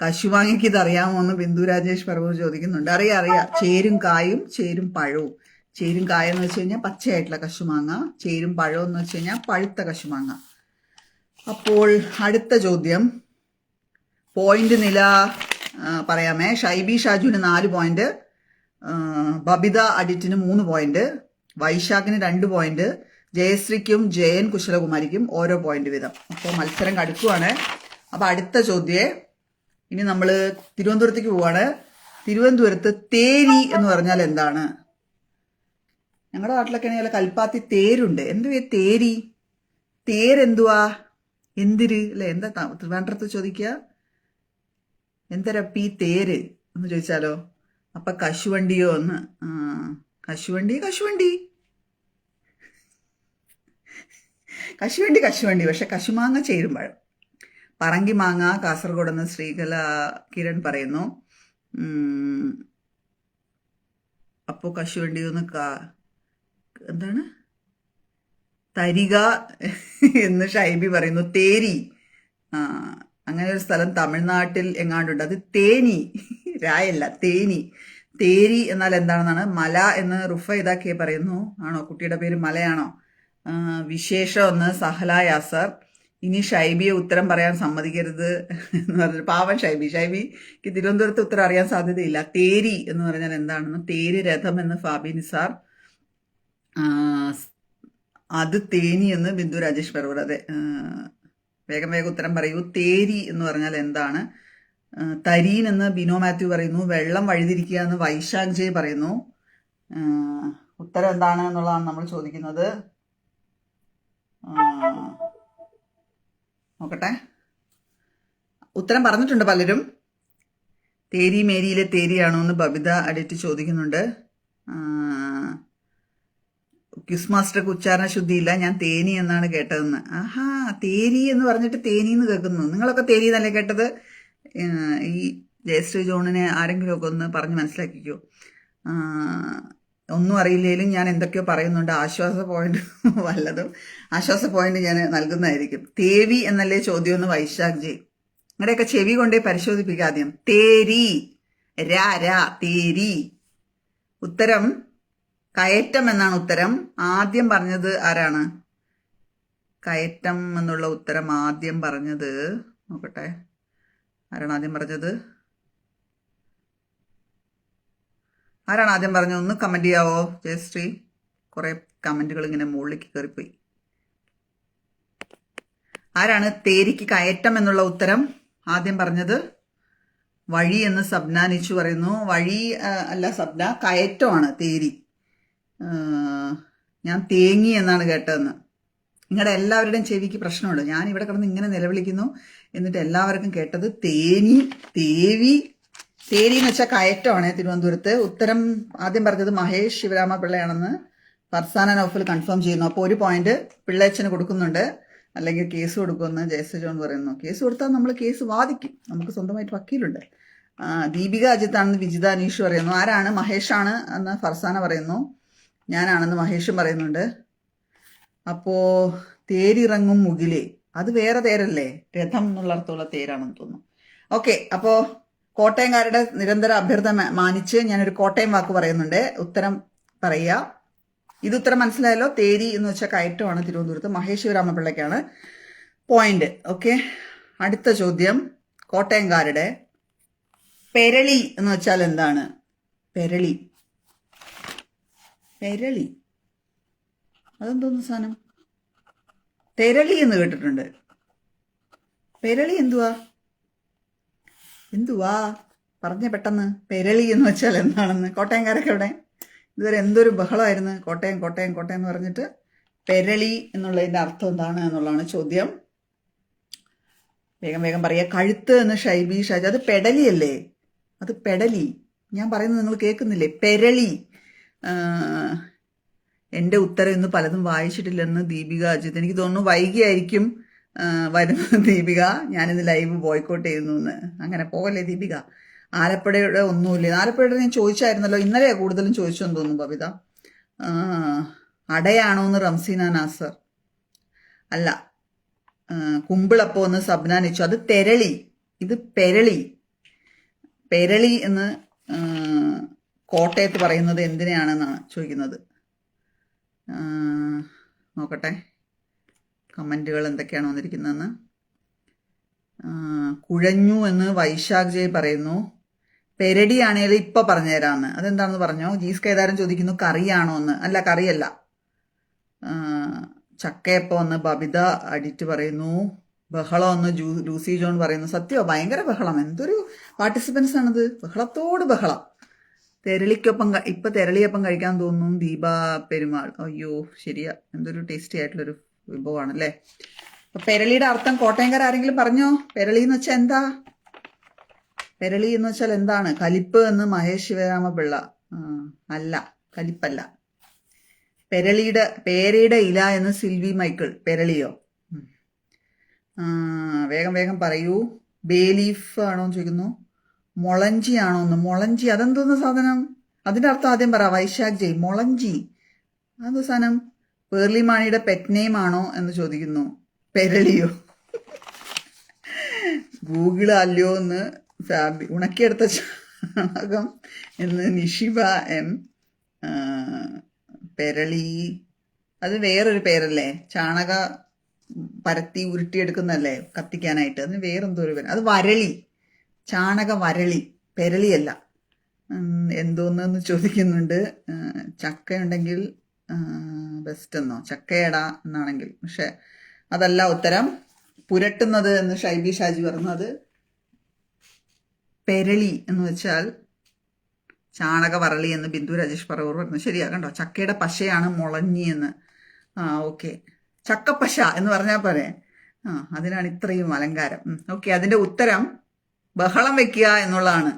കശുമാങ്ങയ്ക്ക് ഇത് അറിയാമോ എന്ന് ബിന്ദു രാജേഷ് പറവൂർ ചോദിക്കുന്നുണ്ട്. അറിയാം. ചേരും കായും ചേരും പഴവും. ചേരും കായ എന്ന് വെച്ച് കഴിഞ്ഞാൽ പച്ചയായിട്ടുള്ള കശുമാങ്ങ. ചേരും പഴം എന്ന് വെച്ച് കഴിഞ്ഞാൽ പഴുത്ത കശുമാങ്ങ. അപ്പോൾ അടുത്ത ചോദ്യം, പോയിന്റ് നില പറയാമേ. ഷൈബി ഷാജുവിന് 4 പോയിന്റ്, ബബിത അഡിറ്റിന് 3 പോയിന്റ്, വൈശാഖിന് 2 പോയിന്റ്, ജയശ്രീക്കും ജയൻ കുശലകുമാരിക്കും ഓരോ പോയിന്റ് വീതം. അപ്പോൾ മത്സരം കടുക്കുവാണ്. അപ്പൊ അടുത്ത ചോദ്യേ, ഇനി നമ്മൾ തിരുവനന്തപുരത്തേക്ക് പോവാണ്. തിരുവനന്തപുരത്ത് തേരി എന്ന് പറഞ്ഞാൽ എന്താണ്? ഞങ്ങളുടെ നാട്ടിലൊക്കെ ആണെങ്കിൽ കൽപ്പാത്തി തേരുണ്ട്. എന്തുവാ തേരി? തേരെന്തുവാ? എന്തിര് അല്ലെ? എന്താ ട്രിവാൻഡ്രത്ത് ചോദിക്കുക, എന്തരപ്പി തേര് എന്ന് ചോദിച്ചാലോ? അപ്പൊ കശുവണ്ടിയോ എന്ന്. കശുവണ്ടി പക്ഷെ കശുമാങ്ങ ചേരുംപഴം. പറങ്കി മാങ്ങ കാസർഗോഡ് എന്ന് ശ്രീകല കിരൺ പറയുന്നു. അപ്പോ കശുവണ്ടി ഒന്ന് എന്താണ് തരിക എന്ന് ഷൈബി പറയുന്നു. തേരി, അങ്ങനെ ഒരു സ്ഥലം തമിഴ്നാട്ടിൽ എങ്ങാണ്ടുണ്ട്. അത് തേനി, രായല്ല, തേനി. തേരി എന്നാൽ എന്താണെന്നാണ്. മല എന്ന് റുഫ ഇതാക്കിയെ പറയുന്നു. ആണോ? കുട്ടിയുടെ പേര് മലയാണോ? വിശേഷം എന്ന് സഹല യാസർ. ഇനി ഷൈബിയെ ഉത്തരം പറയാൻ സമ്മതിക്കരുത് എന്ന് പറഞ്ഞു. പാവൻ ഷൈബിക്ക് തിരുവനന്തപുരത്ത് ഉത്തരം അറിയാൻ സാധ്യതയില്ല. തേരി എന്ന് പറഞ്ഞാൽ എന്താണെന്ന്, തേര് രഥം എന്ന് ഫാബി നിസാർ, അത് തേനി എന്ന് ബിന്ദു രാജേഷ് പറവൂർ. അതെ, വേഗം വേഗം ഉത്തരം പറയൂ. തേരി എന്ന് പറഞ്ഞാൽ എന്താണ്? തരീൻ എന്ന് ബിനോ മാത്യു പറയുന്നു. വെള്ളം വഴിതിരിക്കുക എന്ന് വൈശാഖ് ജെ പറയുന്നു. ഉത്തരം എന്താണ് എന്നുള്ളതാണ് നമ്മൾ ചോദിക്കുന്നത്. നോക്കട്ടെ, ഉത്തരം പറഞ്ഞിട്ടുണ്ട് പലരും. തേരി മേരിയിലെ തേരിയാണോ എന്ന് ബബിത അഡിറ്റ് ചോദിക്കുന്നുണ്ട്. ക്വിസ് മാസ്റ്റർക്ക് ഉച്ചാരണ ശുദ്ധിയില്ല, ഞാൻ തേനി എന്നാണ് കേട്ടതെന്ന്. ആഹാ, തേരി എന്ന് പറഞ്ഞിട്ട് തേനി എന്ന് കേൾക്കുന്നു. നിങ്ങളൊക്കെ തേരി എന്നല്ലേ കേട്ടത്? ഈ ജയശ്രീ ജോണിനെ ആരെങ്കിലുമൊക്കെ ഒന്ന് പറഞ്ഞ് മനസ്സിലാക്കിക്കോ. ഒന്നും അറിയില്ലെങ്കിലും ഞാൻ എന്തൊക്കെയോ പറയുന്നുണ്ട്. ആശ്വാസ പോയിന്റ് വല്ലതും ആശ്വാസ പോയിന്റ് ഞാൻ നൽകുന്നതായിരിക്കും. തേവി എന്നല്ലേ ചോദ്യം എന്ന് വൈശാഖ് ജി. നിങ്ങളുടെയൊക്കെ ചെവി കൊണ്ടേ പരിശോധിപ്പിക്കാദ്യം. തേരി, രാ തേരി. ഉത്തരം കയറ്റം എന്നാണ് ഉത്തരം. ആദ്യം പറഞ്ഞത് ആരാണ്? കയറ്റം എന്നുള്ള ഉത്തരം ആദ്യം പറഞ്ഞത്, നോക്കട്ടെ, ആരാണ് ആദ്യം പറഞ്ഞത്? ആരാണ് ആദ്യം പറഞ്ഞത്? ഒന്ന് കമന്റ് ചെയ്യാവോ ജയശ്രീ? കുറെ കമന്റുകൾ ഇങ്ങനെ മുകളിലേക്ക് കയറിപ്പോയി. ആരാണ് തേരിക്ക് കയറ്റം എന്നുള്ള ഉത്തരം ആദ്യം പറഞ്ഞത്? വഴി എന്ന് സബ്ന നിച്ചു പറയുന്നു. വഴി അല്ല സബ്ന, കയറ്റമാണ് തേരി. ഞാൻ തേങ്ങി എന്നാണ് കേട്ടതെന്ന്. നിങ്ങളുടെ എല്ലാവരുടെയും ചെവിക്ക് പ്രശ്നമുണ്ട്. ഞാൻ ഇവിടെ കിടന്ന് ഇങ്ങനെ നിലവിളിക്കുന്നു, എന്നിട്ട് എല്ലാവർക്കും കേട്ടത് തേനി, തേവി. തേരി എന്ന് വെച്ചാൽ കയറ്റമാണ് തിരുവനന്തപുരത്ത്. ഉത്തരം ആദ്യം പറഞ്ഞത് മഹേഷ് ശിവരാമ പിള്ളയാണെന്ന് ഫർസാന നൗഫൽ കൺഫേം ചെയ്യുന്നു. അപ്പോൾ ഒരു പോയിന്റ് പിള്ളേച്ചന് കൊടുക്കുന്നുണ്ട്, അല്ലെങ്കിൽ കേസ് കൊടുക്കുമെന്ന് ജയശ്രീ ജോൺ പറയുന്നു. കേസ് കൊടുത്താൽ നമ്മൾ കേസ് വാദിക്കും, നമുക്ക് സ്വന്തമായിട്ട് വക്കീലുണ്ട്. ദീപിക അജിത്താണെന്ന് വിജിത അനീഷ് പറയുന്നു. ആരാണ്? മഹേഷാണ് എന്ന് ഫർസാന പറയുന്നു. ഞാനാണെന്ന് മഹേഷും പറയുന്നുണ്ട്. അപ്പോ തേരിറങ്ങും മുകിലേ, അത് വേറെ തേരല്ലേ? രഥം എന്നുള്ള അർത്ഥമുള്ള തേരാണെന്ന് തോന്നുന്നു. ഓക്കെ, അപ്പോ കോട്ടയംകാരുടെ നിരന്തര അഭ്യർത്ഥന മാനിച്ച് ഞാനൊരു കോട്ടയം വാക്ക് പറയുന്നുണ്ട്. ഉത്തരം പറയുക. ഇത് ഉത്തരം മനസ്സിലായല്ലോ. തേരി എന്ന് വെച്ചാൽ കയറ്റമാണ് തിരുവനന്തപുരത്ത്. മഹേഷ് ശിവരാമപിള്ളയ്ക്കാണ് പോയിന്റ്. ഓക്കെ, അടുത്ത ചോദ്യം. കോട്ടയംകാരുടെ പെരളി എന്ന് വെച്ചാൽ എന്താണ്? പെരളി, പെരളി അതെന്തോന്ന് സാധനം? തെരളി എന്ന് കേട്ടിട്ടുണ്ട്. പെരളി എന്തുവാ? എന്തുവാ പറഞ്ഞ പെട്ടെന്ന്. പെരളി എന്ന് വെച്ചാൽ എന്താണെന്ന് കോട്ടയംകാരൊക്കെ ഇവിടെ ഇതുവരെ എന്തൊരു ബഹളമായിരുന്നു. കോട്ടയം കോട്ടയം കോട്ടയം എന്ന് പറഞ്ഞിട്ട് പെരളി എന്നുള്ളതിന്റെ അർത്ഥം എന്താണ് എന്നുള്ളതാണ് ചോദ്യം. വേഗം വേഗം പറയാ. കഴുത്ത് എന്ന് ഷൈബി ഷാജ്. അത് പെടലി അല്ലേ? അത് പെടലി. ഞാൻ പറയുന്നത് നിങ്ങൾ കേൾക്കുന്നില്ലേ? പെരളി. എൻ്റെ ഉത്തരം ഇന്ന് പലതും വായിച്ചിട്ടില്ലെന്ന് ദീപിക അജിത്ത്. എനിക്ക് തോന്നുന്നു വൈകിയായിരിക്കും വരുന്നത് ദീപിക. ഞാനിന്ന് ലൈവ് ബോയ്ക്കോട്ട് ചെയ്യുന്നു എന്ന്. അങ്ങനെ പോകല്ലേ ദീപിക. ആലപ്പുഴയുടെ ഒന്നുമില്ല. ആലപ്പുഴയുടെ ഞാൻ ചോദിച്ചായിരുന്നല്ലോ, ഇന്നലെ കൂടുതലും ചോദിച്ചെന്ന് തോന്നുന്നു ബബിത. അടയാണോ എന്ന് റംസീന നാസർ. അല്ല, കുമ്പിളപ്പോ എന്ന് സബ്ന നിച്ചു. അത് തെരളി, ഇത് പെരളി. പെരളി എന്ന് കോട്ടയത്ത് പറയുന്നത് എന്തിനെയാണെന്നാണ് ചോദിക്കുന്നത്. നോക്കട്ടെ കമൻറ്റുകൾ എന്തൊക്കെയാണ് വന്നിരിക്കുന്നതെന്ന്. കുഴഞ്ഞു എന്ന് വൈശാഖ് ജയ് പറയുന്നു. പെരടി ആണെങ്കിൽ ഇപ്പൊ പറഞ്ഞുതരാന്ന്. അതെന്താണെന്ന് പറഞ്ഞോ. ജീസ് കേദാരൻ ചോദിക്കുന്നു കറിയാണോ എന്ന്. അല്ല, കറിയല്ല. ചക്കയപ്പം എന്ന് ബബിത അഡിറ്റ് പറയുന്നു. ബഹളം എന്ന് ലൂസി ജോൺ പറയുന്നു. സത്യമോ? ഭയങ്കര ബഹളം. എന്തൊരു പാർട്ടിസിപ്പൻസ് ആണിത്. ബഹളത്തോട് ബഹളം. തെരളിക്കൊപ്പം ഇപ്പൊ തെരളിയപ്പം കഴിക്കാൻ തോന്നുന്നു. ദീപ പെരുമാൾ. അയ്യോ ശരിയാ, എന്തൊരു ടേസ്റ്റി ആയിട്ടുള്ളൊരു വിഭവമാണല്ലേ. അപ്പൊ പെരളിയുടെ അർത്ഥം കോട്ടയംകാർ ആരെങ്കിലും പറഞ്ഞോ? പെരളി എന്ന് വെച്ചാൽ എന്താ? പെരളി എന്ന് വെച്ചാൽ എന്താണ്? കലിപ്പ് എന്ന് മഹേഷ് ശിവരാമപിള്ള. അല്ല, കലിപ്പല്ല. പേരയുടെ ഇല എന്ന് സിൽവി മൈക്കിൾ. പെരളിയോ? വേഗം വേഗം പറയൂ. ബേലീഫ് ആണോ എന്ന് ചോദിക്കുന്നു. മുളഞ്ചി ആണോന്ന്. മുളഞ്ചി അതെന്തോന്ന് സാധനം? അതിന്റെ അർത്ഥം ആദ്യം പറ വൈശാഖ് ജയ്. മുളഞ്ചി അതെന്തോ സാധനം? പേർലിമാണിയുടെ പെറ്റ് നെയിം ആണോ എന്ന് ചോദിക്കുന്നു. പെരളിയോ? ഗൂഗിൾ അല്ലയോ എന്ന് ഫാബി. ഉണക്കിയെടുത്ത ചാണകം എന്ന് നിഷിബ എം. പെരളി അത് വേറൊരു പേരല്ലേ? പരത്തി ഉരുട്ടിയെടുക്കുന്നതല്ലേ കത്തിക്കാനായിട്ട്, അതിന് വേറെന്തോ ഒരു പേര്, അത് വരളി, ചാണക വരളി, പെരളിയല്ല. എന്തോന്നെന്ന് ചോദിക്കുന്നുണ്ട്. ചക്ക ഉണ്ടെങ്കിൽ ബെസ്റ്റ് എന്നോ, ചക്കയടാ എന്നാണെങ്കിൽ, പക്ഷെ അതല്ല ഉത്തരം. പുരട്ടുന്നത് എന്ന് ഷൈബി ഷാജി പറഞ്ഞു. അത് പെരളി എന്ന് വെച്ചാൽ ചാണക വരളി എന്ന് ബിന്ദു രാജേഷ് പറവൂർ പറഞ്ഞു. ശരിയാ കണ്ടോ, ചക്കയുടെ പശയാണ് മുളഞ്ഞി എന്ന്. ഓക്കെ, ചക്കപ്പശ എന്ന് പറഞ്ഞാൽ പോരെ. അതിനാണ് ഇത്രയും അലങ്കാരം. ഓക്കെ, അതിന്റെ ഉത്തരം ബഹളം വെക്കുക എന്നുള്ളതാണ്,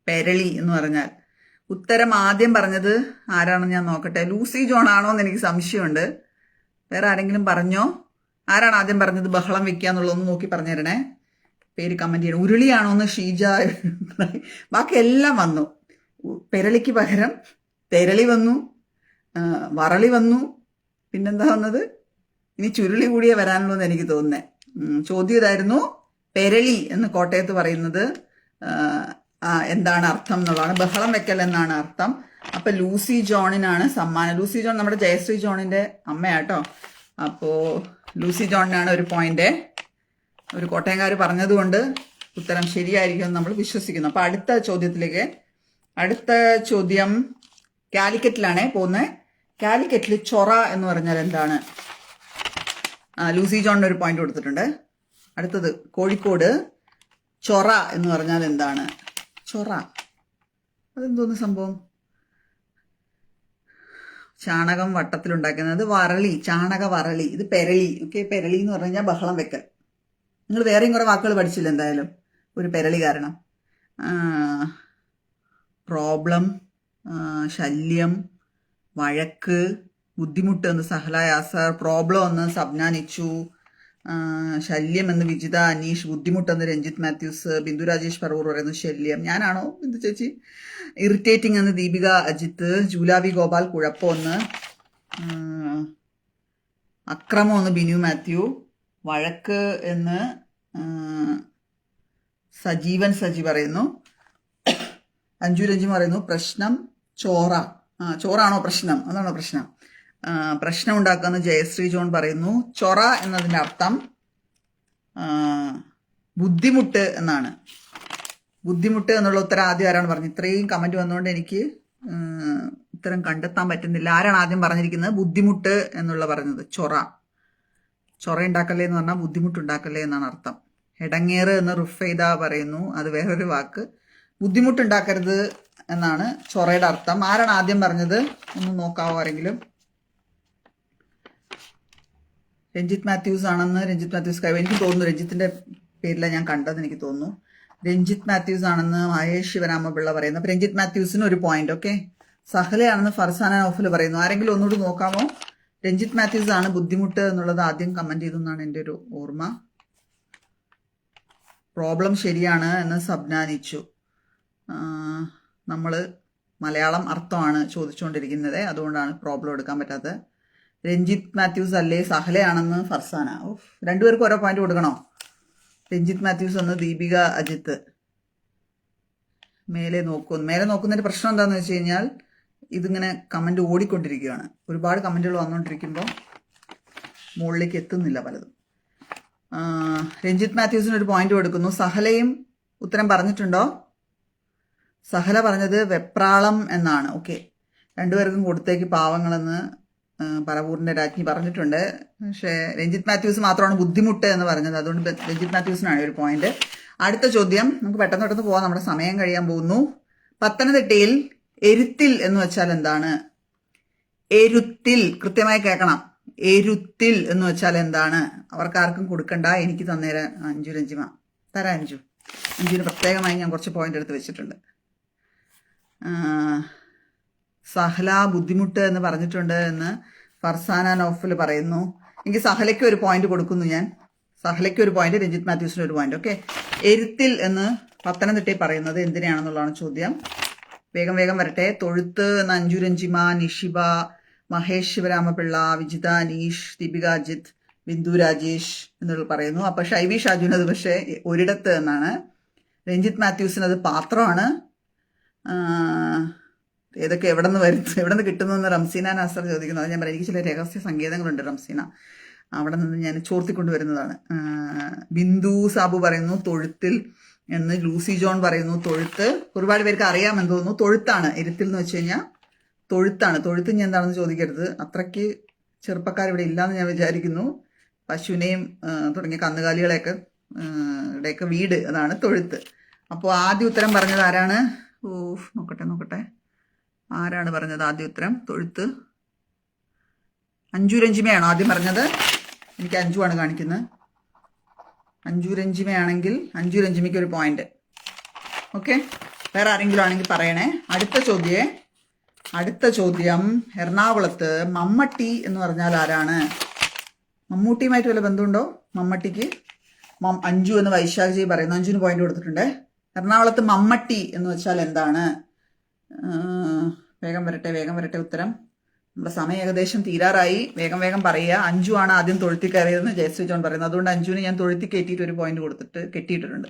പെരളി എന്ന് പറഞ്ഞാൽ. ഉത്തരം ആദ്യം പറഞ്ഞത് ആരാണെന്ന് ഞാൻ നോക്കട്ടെ. ലൂസി ജോൺ ആണോ എന്ന് എനിക്ക് സംശയമുണ്ട്. വേറെ ആരെങ്കിലും പറഞ്ഞോ? ആരാണ് ആദ്യം പറഞ്ഞത് ബഹളം വെക്കുക എന്നുള്ളതൊന്ന് നോക്കി പറഞ്ഞു തരണേ. പേര് കമന്റ് ചെയ്യണം. ഉരുളിയാണോ എന്ന് ഷീജ. ബാക്കി എല്ലാം വന്നു. പെരളിക്ക് പകരം തെരളി വന്നു, വറളി വന്നു, പിന്നെന്താ വന്നത്? ഇനി ചുരുളി കൂടിയേ വരാനുള്ളൂ എന്ന് എനിക്ക് തോന്നുന്നേ. ചോദ്യം ഇതായിരുന്നു, പെരളി എന്ന് കോട്ടയത്ത് പറയുന്നത് എന്താണ് അർത്ഥം എന്നുള്ളതാണ്. ബഹളം വെക്കൽ എന്നാണ് അർത്ഥം. അപ്പൊ ലൂസി ജോണിനാണ് സമ്മാനം. ലൂസി ജോൺ നമ്മുടെ ജയശ്രീ ജോണിന്റെ അമ്മയാട്ടോ. അപ്പോ ലൂസി ജോണിനാണ് ഒരു പോയിന്റ്. ഒരു കോട്ടയംകാർ പറഞ്ഞതുകൊണ്ട് ഉത്തരം ശരിയായിരിക്കും നമ്മൾ വിശ്വസിക്കുന്നു. അപ്പൊ അടുത്ത ചോദ്യത്തിലേക്ക്. അടുത്ത ചോദ്യം കാലിക്കറ്റിലാണേ പോകുന്നത്. കാലിക്കറ്റിൽ ചൊറ എന്ന് പറഞ്ഞാൽ എന്താണ്? ലൂസി ജോണിന് ഒരു പോയിന്റ് കൊടുത്തിട്ടുണ്ട്. അടുത്തത് കോഴിക്കോട് ചൊറ എന്ന് പറഞ്ഞാൽ എന്താണ്? ചൊറ അതെന്തോന്ന് സംഭവം? ചാണകം വട്ടത്തിലുണ്ടാക്കുന്നത്. വറളി, ചാണക വറളി. ഇത് പെരളി. ഓക്കെ, പെരളി എന്ന് പറഞ്ഞു കഴിഞ്ഞാൽ ബഹളം വെക്കൽ. നിങ്ങൾ വേറെയും കുറെ വാക്കുകൾ പഠിച്ചില്ല എന്തായാലും ഒരു പെരളി കാരണം. പ്രോബ്ലം, ശല്യം, വഴക്ക്, ബുദ്ധിമുട്ട് എന്ന് സഹല യാസർ, പ്രോബ്ലം എന്ന് സബ്ന നിച്ചു, ശല്യം എന്ന് വിജിത അനീഷ്, ബുദ്ധിമുട്ടെന്ന് രഞ്ജിത്ത് മാത്യൂസ്, ബിന്ദു രാജേഷ് പറവൂർ പറയുന്നു ശല്യം. ഞാനാണോ ബിന്ദു ചേച്ചി? ഇറിറ്റേറ്റിംഗ് എന്ന് ദീപിക അജിത്ത്, ജൂലാവി ഗോപാൽ കുഴപ്പമെന്ന്, അക്രമം എന്ന് ബിനു മാത്യു, വഴക്ക് എന്ന് സജീവൻ സജി പറയുന്നു, അഞ്ജു രഞ്ജി പറയുന്നു പ്രശ്നം ചോറ. ചോറാണോ പ്രശ്നം? അതാണോ പ്രശ്നം? പ്രശ്നം ഉണ്ടാക്കുന്ന ജയശ്രീ ജോൺ പറയുന്നു. ചൊറ എന്നതിൻ്റെ അർത്ഥം ബുദ്ധിമുട്ട് എന്നാണ്. ബുദ്ധിമുട്ട് എന്നുള്ള ഉത്തരം ആദ്യം ആരാണ് പറഞ്ഞത്? ഇത്രയും കമന്റ് വന്നുകൊണ്ട് എനിക്ക് ഉത്തരം കണ്ടെത്താൻ പറ്റുന്നില്ല. ആരാണ് ആദ്യം പറഞ്ഞിരിക്കുന്നത്? ബുദ്ധിമുട്ട് എന്നുള്ള പറഞ്ഞത്. ചൊറ ഉണ്ടാക്കല്ലേ എന്ന് പറഞ്ഞാൽ ബുദ്ധിമുട്ടുണ്ടാക്കല്ലേ എന്നാണ് അർത്ഥം. എടങ്ങേറ് എന്ന് റുഫൈദ പറയുന്നു. അത് വേറൊരു വാക്ക്. ബുദ്ധിമുട്ടുണ്ടാക്കരുത് എന്നാണ് ചൊറയുടെ അർത്ഥം. ആരാണ് ആദ്യം പറഞ്ഞത്? ഒന്ന് നോക്കാവോ ആരെങ്കിലും? രഞ്ജിത്ത് മാത്യൂസ് ആണെന്ന് രഞ്ജിത്ത് മാത്യൂസ് എനിക്ക് തോന്നുന്നു. രഞ്ജിത്തിന്റെ പേരിലാണ് ഞാൻ കണ്ടതെന്ന് എനിക്ക് തോന്നുന്നു. രഞ്ജിത്ത് മാത്യൂസ് ആണെന്ന് മഹേഷ് ശിവരാമപിള്ള പറയുന്നു. അപ്പൊ രഞ്ജിത്ത് മാത്യൂസിന് ഒരു പോയിന്റ്. ഓക്കെ, സഹലയാണെന്ന് ഫർസാന നൗഫൽ പറയുന്നു. ആരെങ്കിലും ഒന്നുകൂടി നോക്കാമോ? രഞ്ജിത്ത് മാത്യൂസ് ആണ് ബുദ്ധിമുട്ട് എന്നുള്ളത് ആദ്യം കമന്റ് ചെയ്തു എന്നാണ് എൻ്റെ ഒരു ഓർമ്മ. പ്രോബ്ലം ശരിയാണ് എന്ന് സബ്നാനിച്ചു. നമ്മൾ മലയാളം അർത്ഥമാണ് ചോദിച്ചുകൊണ്ടിരിക്കുന്നത്, അതുകൊണ്ടാണ് പ്രോബ്ലം എടുക്കാൻ പറ്റാത്തത്. രഞ്ജിത്ത് മാത്യൂസ് അല്ലേ സഹലയാണെന്ന് ഫർസാന. രണ്ടുപേർക്കും ഓരോ പോയിന്റ് കൊടുക്കണോ? രഞ്ജിത്ത് മാത്യൂസ് എന്ന് ദീപിക അജിത്ത്. മേലെ നോക്കുന്നതിന്റെ പ്രശ്നം എന്താണെന്ന് വെച്ച് കഴിഞ്ഞാൽ ഇതിങ്ങനെ കമന്റ് ഓടിക്കൊണ്ടിരിക്കുകയാണ്. ഒരുപാട് കമന്റുകൾ വന്നുകൊണ്ടിരിക്കുമ്പോൾ മുകളിലേക്ക് എത്തുന്നില്ല പലതും. രഞ്ജിത്ത് മാത്യൂസിന് ഒരു പോയിന്റ് കൊടുക്കുന്നു. സഹലയും ഉത്തരം പറഞ്ഞിട്ടുണ്ടോ? സഹല പറഞ്ഞത് വെപ്രാളം എന്നാണ്. ഓക്കെ, രണ്ടുപേർക്കും കൊടുത്തേക്ക് പാവങ്ങളെന്ന് പറവൂരിന്റെ രാജ്ഞി പറഞ്ഞിട്ടുണ്ട്. പക്ഷേ രഞ്ജിത്ത് മാത്യൂസ് മാത്രമാണ് ബുദ്ധിമുട്ട് എന്ന് പറഞ്ഞത്, അതുകൊണ്ട് രഞ്ജിത്ത് മാത്യൂസിനാണ് ഒരു പോയിന്റ്. അടുത്ത ചോദ്യം നമുക്ക് പെട്ടെന്ന് പോവാം, നമ്മുടെ സമയം കഴിയാൻ പോകുന്നു. പത്തനംതിട്ടയിൽ എരുത്തിൽ എന്ന് വെച്ചാൽ എന്താണ്? എരുത്തിൽ, കൃത്യമായി കേൾക്കണം. എരുത്തിൽ എന്ന് വെച്ചാൽ എന്താണ്? അവർക്കാർക്കും കൊടുക്കണ്ട, എനിക്ക് തന്നേരാൻ. അഞ്ജു രഞ്ജിമ തരാം. അഞ്ജുവിന് പ്രത്യേകമായി ഞാൻ കുറച്ച് പോയിന്റ് എടുത്ത് വെച്ചിട്ടുണ്ട്. സഹല ബുദ്ധിമുട്ട് എന്ന് പറഞ്ഞിട്ടുണ്ട് എന്ന് ഫർസാന നൗഫൽ പറയുന്നു. എനിക്ക് സഹലയ്ക്ക് ഒരു പോയിന്റ് കൊടുക്കുന്നു ഞാൻ. സഹലയ്ക്ക് ഒരു പോയിന്റ്, രഞ്ജിത്ത് മാത്യൂസിന് ഒരു പോയിന്റ്. ഓക്കെ, എരുത്തിൽ എന്ന് പത്തനംതിട്ടയിൽ പറയുന്നത് എന്തിനാണെന്നുള്ളതാണ് ചോദ്യം. വേഗം വരട്ടെ. തൊഴുത്ത് എന്ന് അഞ്ജു രഞ്ജിമ, നിഷിബ, മഹേഷ് ശിവരാമപിള്ള, വിജിത അനീഷ്, ദീപിക അജിത്ത്, ബിന്ദു രാജേഷ് എന്നുള്ള പറയുന്നു. അപ്പൊ ഷൈബി ഷാജുവിനത് പക്ഷേ ഒരിടത്ത് എന്നാണ്. രഞ്ജിത്ത് മാത്യൂസിനത് പാത്രമാണ്. ഏതൊക്കെ എവിടെ നിന്ന് കിട്ടുന്നതെന്ന് റംസീന നാസർ ചോദിക്കുന്നു. അത് ഞാൻ പറയാം, എനിക്ക് ചില രഹസ്യ സങ്കേതങ്ങളുണ്ട് റംസീന. അവിടെ നിന്ന് ഞാൻ ചോർത്തിക്കൊണ്ടുവരുന്നതാണ്. ബിന്ദു സാബു പറയുന്നു തൊഴുത്തിൽ എന്ന്. ലൂസി ജോൺ പറയുന്നു തൊഴുത്ത്. ഒരുപാട് പേർക്ക് അറിയാമെന്ന് തോന്നുന്നു. തൊഴുത്താണ്. ഇരുത്തിൽ എന്ന് വെച്ച് കഴിഞ്ഞാൽ തൊഴുത്താണ്. തൊഴുത്ത് ഞാൻ എന്താണെന്ന് ചോദിക്കരുത്. അത്രയ്ക്ക് ചെറുപ്പക്കാരിവിടെ ഇല്ലയെന്ന് ഞാൻ വിചാരിക്കുന്നു. പശുവിനെയും തുടങ്ങിയ കന്നുകാലികളെയൊക്കെ ഇവിടെയൊക്കെ വീട്, അതാണ് തൊഴുത്ത്. അപ്പോൾ ആദ്യ ഉത്തരം പറഞ്ഞത് ആരാണ്? നോക്കട്ടെ ആരാണ് പറഞ്ഞത് ആദ്യ ഉത്തരം? തൊഴുത്ത്. അഞ്ജു രഞ്ജിമയാണോ ആദ്യം പറഞ്ഞത്? എനിക്ക് അഞ്ജുവാണ് കാണിക്കുന്നത്. അഞ്ജു രഞ്ജിമയാണെങ്കിൽ അഞ്ജു രഞ്ജിമയ്ക്ക് ഒരു പോയിന്റ്. ഓക്കെ, വേറെ ആരെങ്കിലും ആണെങ്കിൽ പറയണേ. അടുത്ത ചോദ്യം എറണാകുളത്ത് മമ്മട്ടി എന്ന് പറഞ്ഞാൽ ആരാണ്? മമ്മൂട്ടിയുമായിട്ട് വല്ല ബന്ധമുണ്ടോ മമ്മട്ടിക്ക്? അഞ്ജു എന്ന് വൈശാഖജി പറയുന്നു. അഞ്ജുവിന് പോയിന്റ് കൊടുത്തിട്ടുണ്ട്. എറണാകുളത്ത് മമ്മട്ടി എന്ന് വെച്ചാൽ എന്താണ്? വേഗം വരട്ടെ ഉത്തരം. നമ്മുടെ സമയം ഏകദേശം തീരാറായി. വേഗം പറയുക. അഞ്ജു ആണ് ആദ്യം തൊഴുത്തി കയറിയതെന്ന് ജയശ്രീ ജോൺ പറയുന്നത്. അതുകൊണ്ട് അഞ്ജുവിന് ഞാൻ തൊഴുത്തി കയറ്റിയിട്ട് ഒരു പോയിന്റ് കെട്ടിയിട്ടുണ്ട്.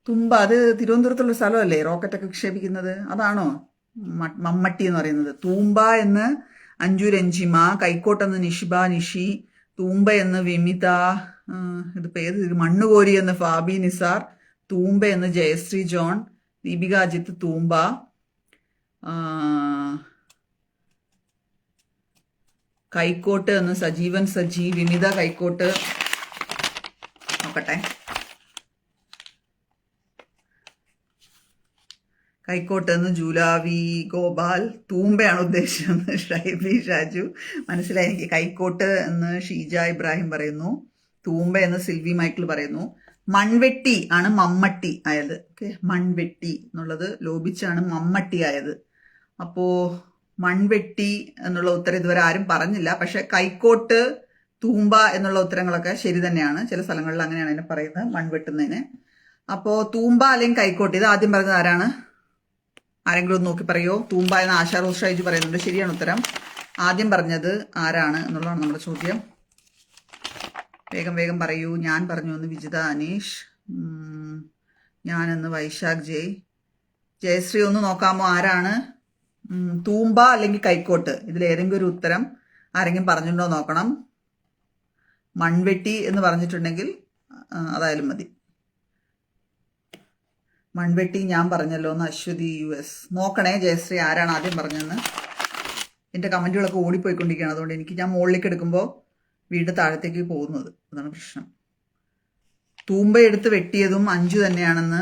തുമ്പ അത് തിരുവനന്തപുരത്തുള്ള സ്ഥലമല്ലേ റോക്കറ്റൊക്കെ വിക്ഷേപിക്കുന്നത്? അതാണോ മമ്മട്ടി എന്ന് പറയുന്നത്? തൂമ്പ എന്ന് അഞ്ജു രഞ്ജിമ, കൈക്കോട്ടെന്ന് നിഷി, തൂമ്പ എന്ന് വിമിത, ഇത് പേര് മണ്ണുകോരി എന്ന് ഫാബി നിസാർ, തൂമ്പ എന്ന് ജയശ്രീ ജോൺ, ദീപിക അജിത്ത് തൂമ്പ, കൈക്കോട്ട് എന്ന് സജീവൻ സജി, വിമിത കൈക്കോട്ട്. നോക്കട്ടെ. കൈക്കോട്ട് എന്ന് ജൂലാവി ഗോപാൽ, തൂമ്പയാണ് ഉദ്ദേശിച്ചത് ഷൈബി ഷാജു. മനസ്സിലായി എനിക്ക്. കൈക്കോട്ട് എന്ന് ഷീജ ഇബ്രാഹിം പറയുന്നു. തൂമ്പ എന്ന് സിൽവി മൈക്കിൾ പറയുന്നു. മൺവെട്ടി ആണ് മമ്മട്ടി ആയത്. ഓക്കെ, മൺവെട്ടി എന്നുള്ളത് ലോപിച്ചാണ് മമ്മട്ടി ആയത്. അപ്പോ മൺവെട്ടി എന്നുള്ള ഉത്തരം ഇതുവരെ ആരും പറഞ്ഞില്ല. പക്ഷെ കൈക്കോട്ട്, തൂമ്പ എന്നുള്ള ഉത്തരങ്ങളൊക്കെ ശരി തന്നെയാണ്. ചില സ്ഥലങ്ങളിൽ അങ്ങനെയാണ് അതിനെ പറയുന്നത്, മൺവെട്ടുന്നതിന്. അപ്പോ തൂമ്പ അല്ലെങ്കിൽ കൈക്കോട്ട്, ഇത് ആദ്യം പറഞ്ഞത് ആരാണ്? ആരെങ്കിലും ഒന്ന് നോക്കി പറയോ? തൂമ്പ എന്ന് ആശാ റോസ് ഷൈജു പറയുന്നുണ്ട്. ശരിയാണ് ഉത്തരം. ആദ്യം പറഞ്ഞത് ആരാണ് എന്നുള്ളതാണ് നമ്മുടെ ചോദ്യം. വേഗം പറയൂ. ഞാൻ പറഞ്ഞു എന്ന് വിജിത അനീഷ്, ഞാനെന്ന് വൈശാഖ് ജയശ്രീ ഒന്ന് നോക്കാമോ ആരാണ്? തൂമ്പ അല്ലെങ്കിൽ കൈക്കോട്ട്, ഇതിലേതെങ്കിലും ഒരു ഉത്തരം ആരെങ്കിലും പറഞ്ഞിട്ടുണ്ടോ നോക്കണം. മൺവെട്ടി എന്ന് പറഞ്ഞിട്ടുണ്ടെങ്കിൽ അതായാലും മതി. മൺവെട്ടി ഞാൻ പറഞ്ഞല്ലോ എന്ന് അശ്വതി US. നോക്കണേ ജയശ്രീ ആരാണ് ആദ്യം പറഞ്ഞതെന്ന്. എൻ്റെ കമൻറ്റുകളൊക്കെ ഓടിപ്പോയിക്കൊണ്ടിരിക്കുകയാണ്. അതുകൊണ്ട് ഞാൻ മുകളിലേക്ക് എടുക്കുമ്പോൾ വീണ്ടും താഴത്തേക്ക് പോകുന്നത്, അതാണ് പ്രശ്നം. തൂമ്പ എടുത്ത് വെട്ടിയതും അഞ്ജു തന്നെയാണെന്ന്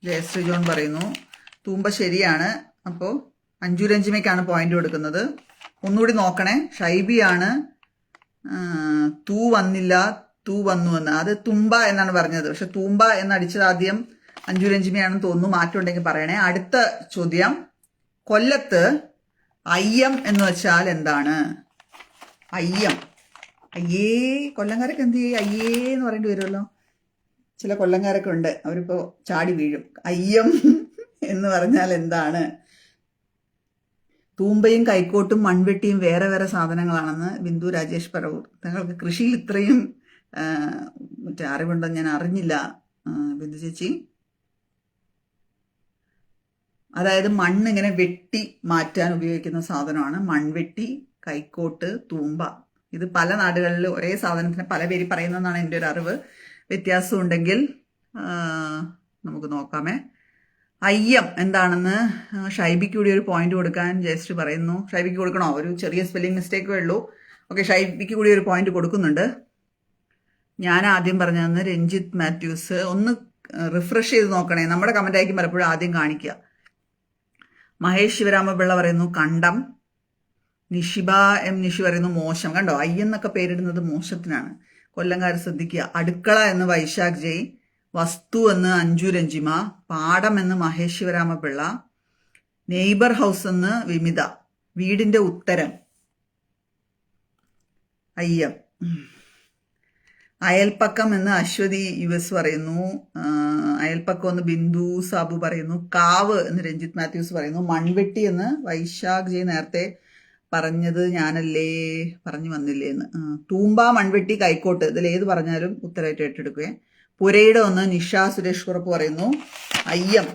ജയശ്രീ ജോൺ പറയുന്നു. തൂമ്പ ശരിയാണ്. അപ്പോൾ അഞ്ജു രഞ്ജിമയ്ക്കാണ് പോയിന്റ് കൊടുക്കുന്നത്. ഒന്നുകൂടി നോക്കണേ. ഷൈബിയാണ് തൂ വന്നില്ല തൂ വന്നു എന്ന്. അത് തുമ്പ എന്നാണ് പറഞ്ഞത്. പക്ഷെ തൂമ്പ എന്നടിച്ചത് ആദ്യം അഞ്ജു രഞ്ജിമയാണെന്ന് തോന്നുന്നു. മാറ്റം ഉണ്ടെങ്കിൽ പറയണേ. അടുത്ത ചോദ്യം, കൊല്ലത്ത് അയ്യം എന്ന് വെച്ചാൽ എന്താണ്? അയ്യം. അയ്യേ, കൊല്ലംകാരൊക്കെ എന്ത് ചെയ്യും? അയ്യേ എന്ന് പറയേണ്ടി വരുമല്ലോ. ചില കൊല്ലംകാരൊക്കെ ഉണ്ട്, അവരിപ്പോൾ ചാടി വീഴും. അയ്യം എന്ന് പറഞ്ഞാൽ എന്താണ്? തൂമ്പയും കൈക്കോട്ടും മൺവെട്ടിയും വേറെ വേറെ സാധനങ്ങളാണെന്ന് ബിന്ദു രാജേഷ് പറവൂർ. തങ്ങൾക്ക് കൃഷിയിൽ ഇത്രയും അറിവുണ്ടെന്ന് ഞാൻ അറിഞ്ഞില്ല ബിന്ദു ചേച്ചി. അതായത് മണ്ണ് ഇങ്ങനെ വെട്ടി മാറ്റാൻ ഉപയോഗിക്കുന്ന സാധനമാണ് മൺവെട്ടി, കൈക്കോട്ട്, തൂമ്പ. ഇത് പല നാടുകളിൽ ഒരേ സാധനത്തിന് പല പേര് പറയുന്നതെന്നാണ് എൻ്റെ ഒരു അറിവ്. വ്യത്യാസം ഉണ്ടെങ്കിൽ നമുക്ക് നോക്കാമേ. അയ്യം എന്താണെന്ന് ഷൈബിക്ക് കൂടി ഒരു പോയിന്റ് കൊടുക്കാൻ ജയശ്രീ പറയുന്നു. ഷൈബിക്ക് കൊടുക്കണോ? ഒരു ചെറിയ സ്പെല്ലിംഗ് മിസ്റ്റേക്കേ ഉള്ളൂ. ഓക്കെ, ഷൈബിക്ക് കൂടി ഒരു പോയിന്റ് കൊടുക്കുന്നുണ്ട്. ഞാൻ ആദ്യം പറഞ്ഞതെന്ന് രഞ്ജിത്ത് മാത്യൂസ്. ഒന്ന് റിഫ്രഷ് ചെയ്ത് നോക്കണേ. നമ്മുടെ കമന്റ് ആയിരിക്കും പലപ്പോഴും ആദ്യം കാണിക്കുക. മഹേഷ് ശിവരാമപിള്ള പറയുന്നു കണ്ടം. നിഷിബ എം നിഷി പറയുന്നു മോശം. കണ്ടോ, അയ്യെന്നൊക്കെ പേരിടുന്നത് മോശത്തിനാണ്. കൊല്ലംകാർ ശ്രദ്ധിക്കുക. അടുക്കള എന്ന് വൈശാഖ് വസ്തു എന്ന് അഞ്ജു രഞ്ജിമ, പാടം എന്ന് മഹേഷ് ശിവരാമപിള്ള, നെയ്ബർ ഹൗസ് എന്ന് വിമിത, വീടിന്റെ ഉത്തരം അയ്യം, അയൽപ്പക്കം എന്ന് അശ്വതി US പറയുന്നു, അയൽപ്പക്കം എന്ന് ബിന്ദു സാബു പറയുന്നു, കാവ് എന്ന് രഞ്ജിത്ത് മാത്യൂസ് പറയുന്നു, മൺവെട്ടി എന്ന് വൈശാഖ് നേരത്തെ പറഞ്ഞത് ഞാനല്ലേ, പറഞ്ഞു വന്നില്ലേ എന്ന്. തൂമ്പ, മൺവെട്ടി, കൈക്കോട്ട്, ഇതിൽ ഏത് പറഞ്ഞാലും ഉത്തരമായിട്ട് ഏറ്റെടുക്കുക. പുരയിടം എന്ന് നിഷ സുരേഷ് കുറുപ്പ് പറയുന്നു. അയ്യം,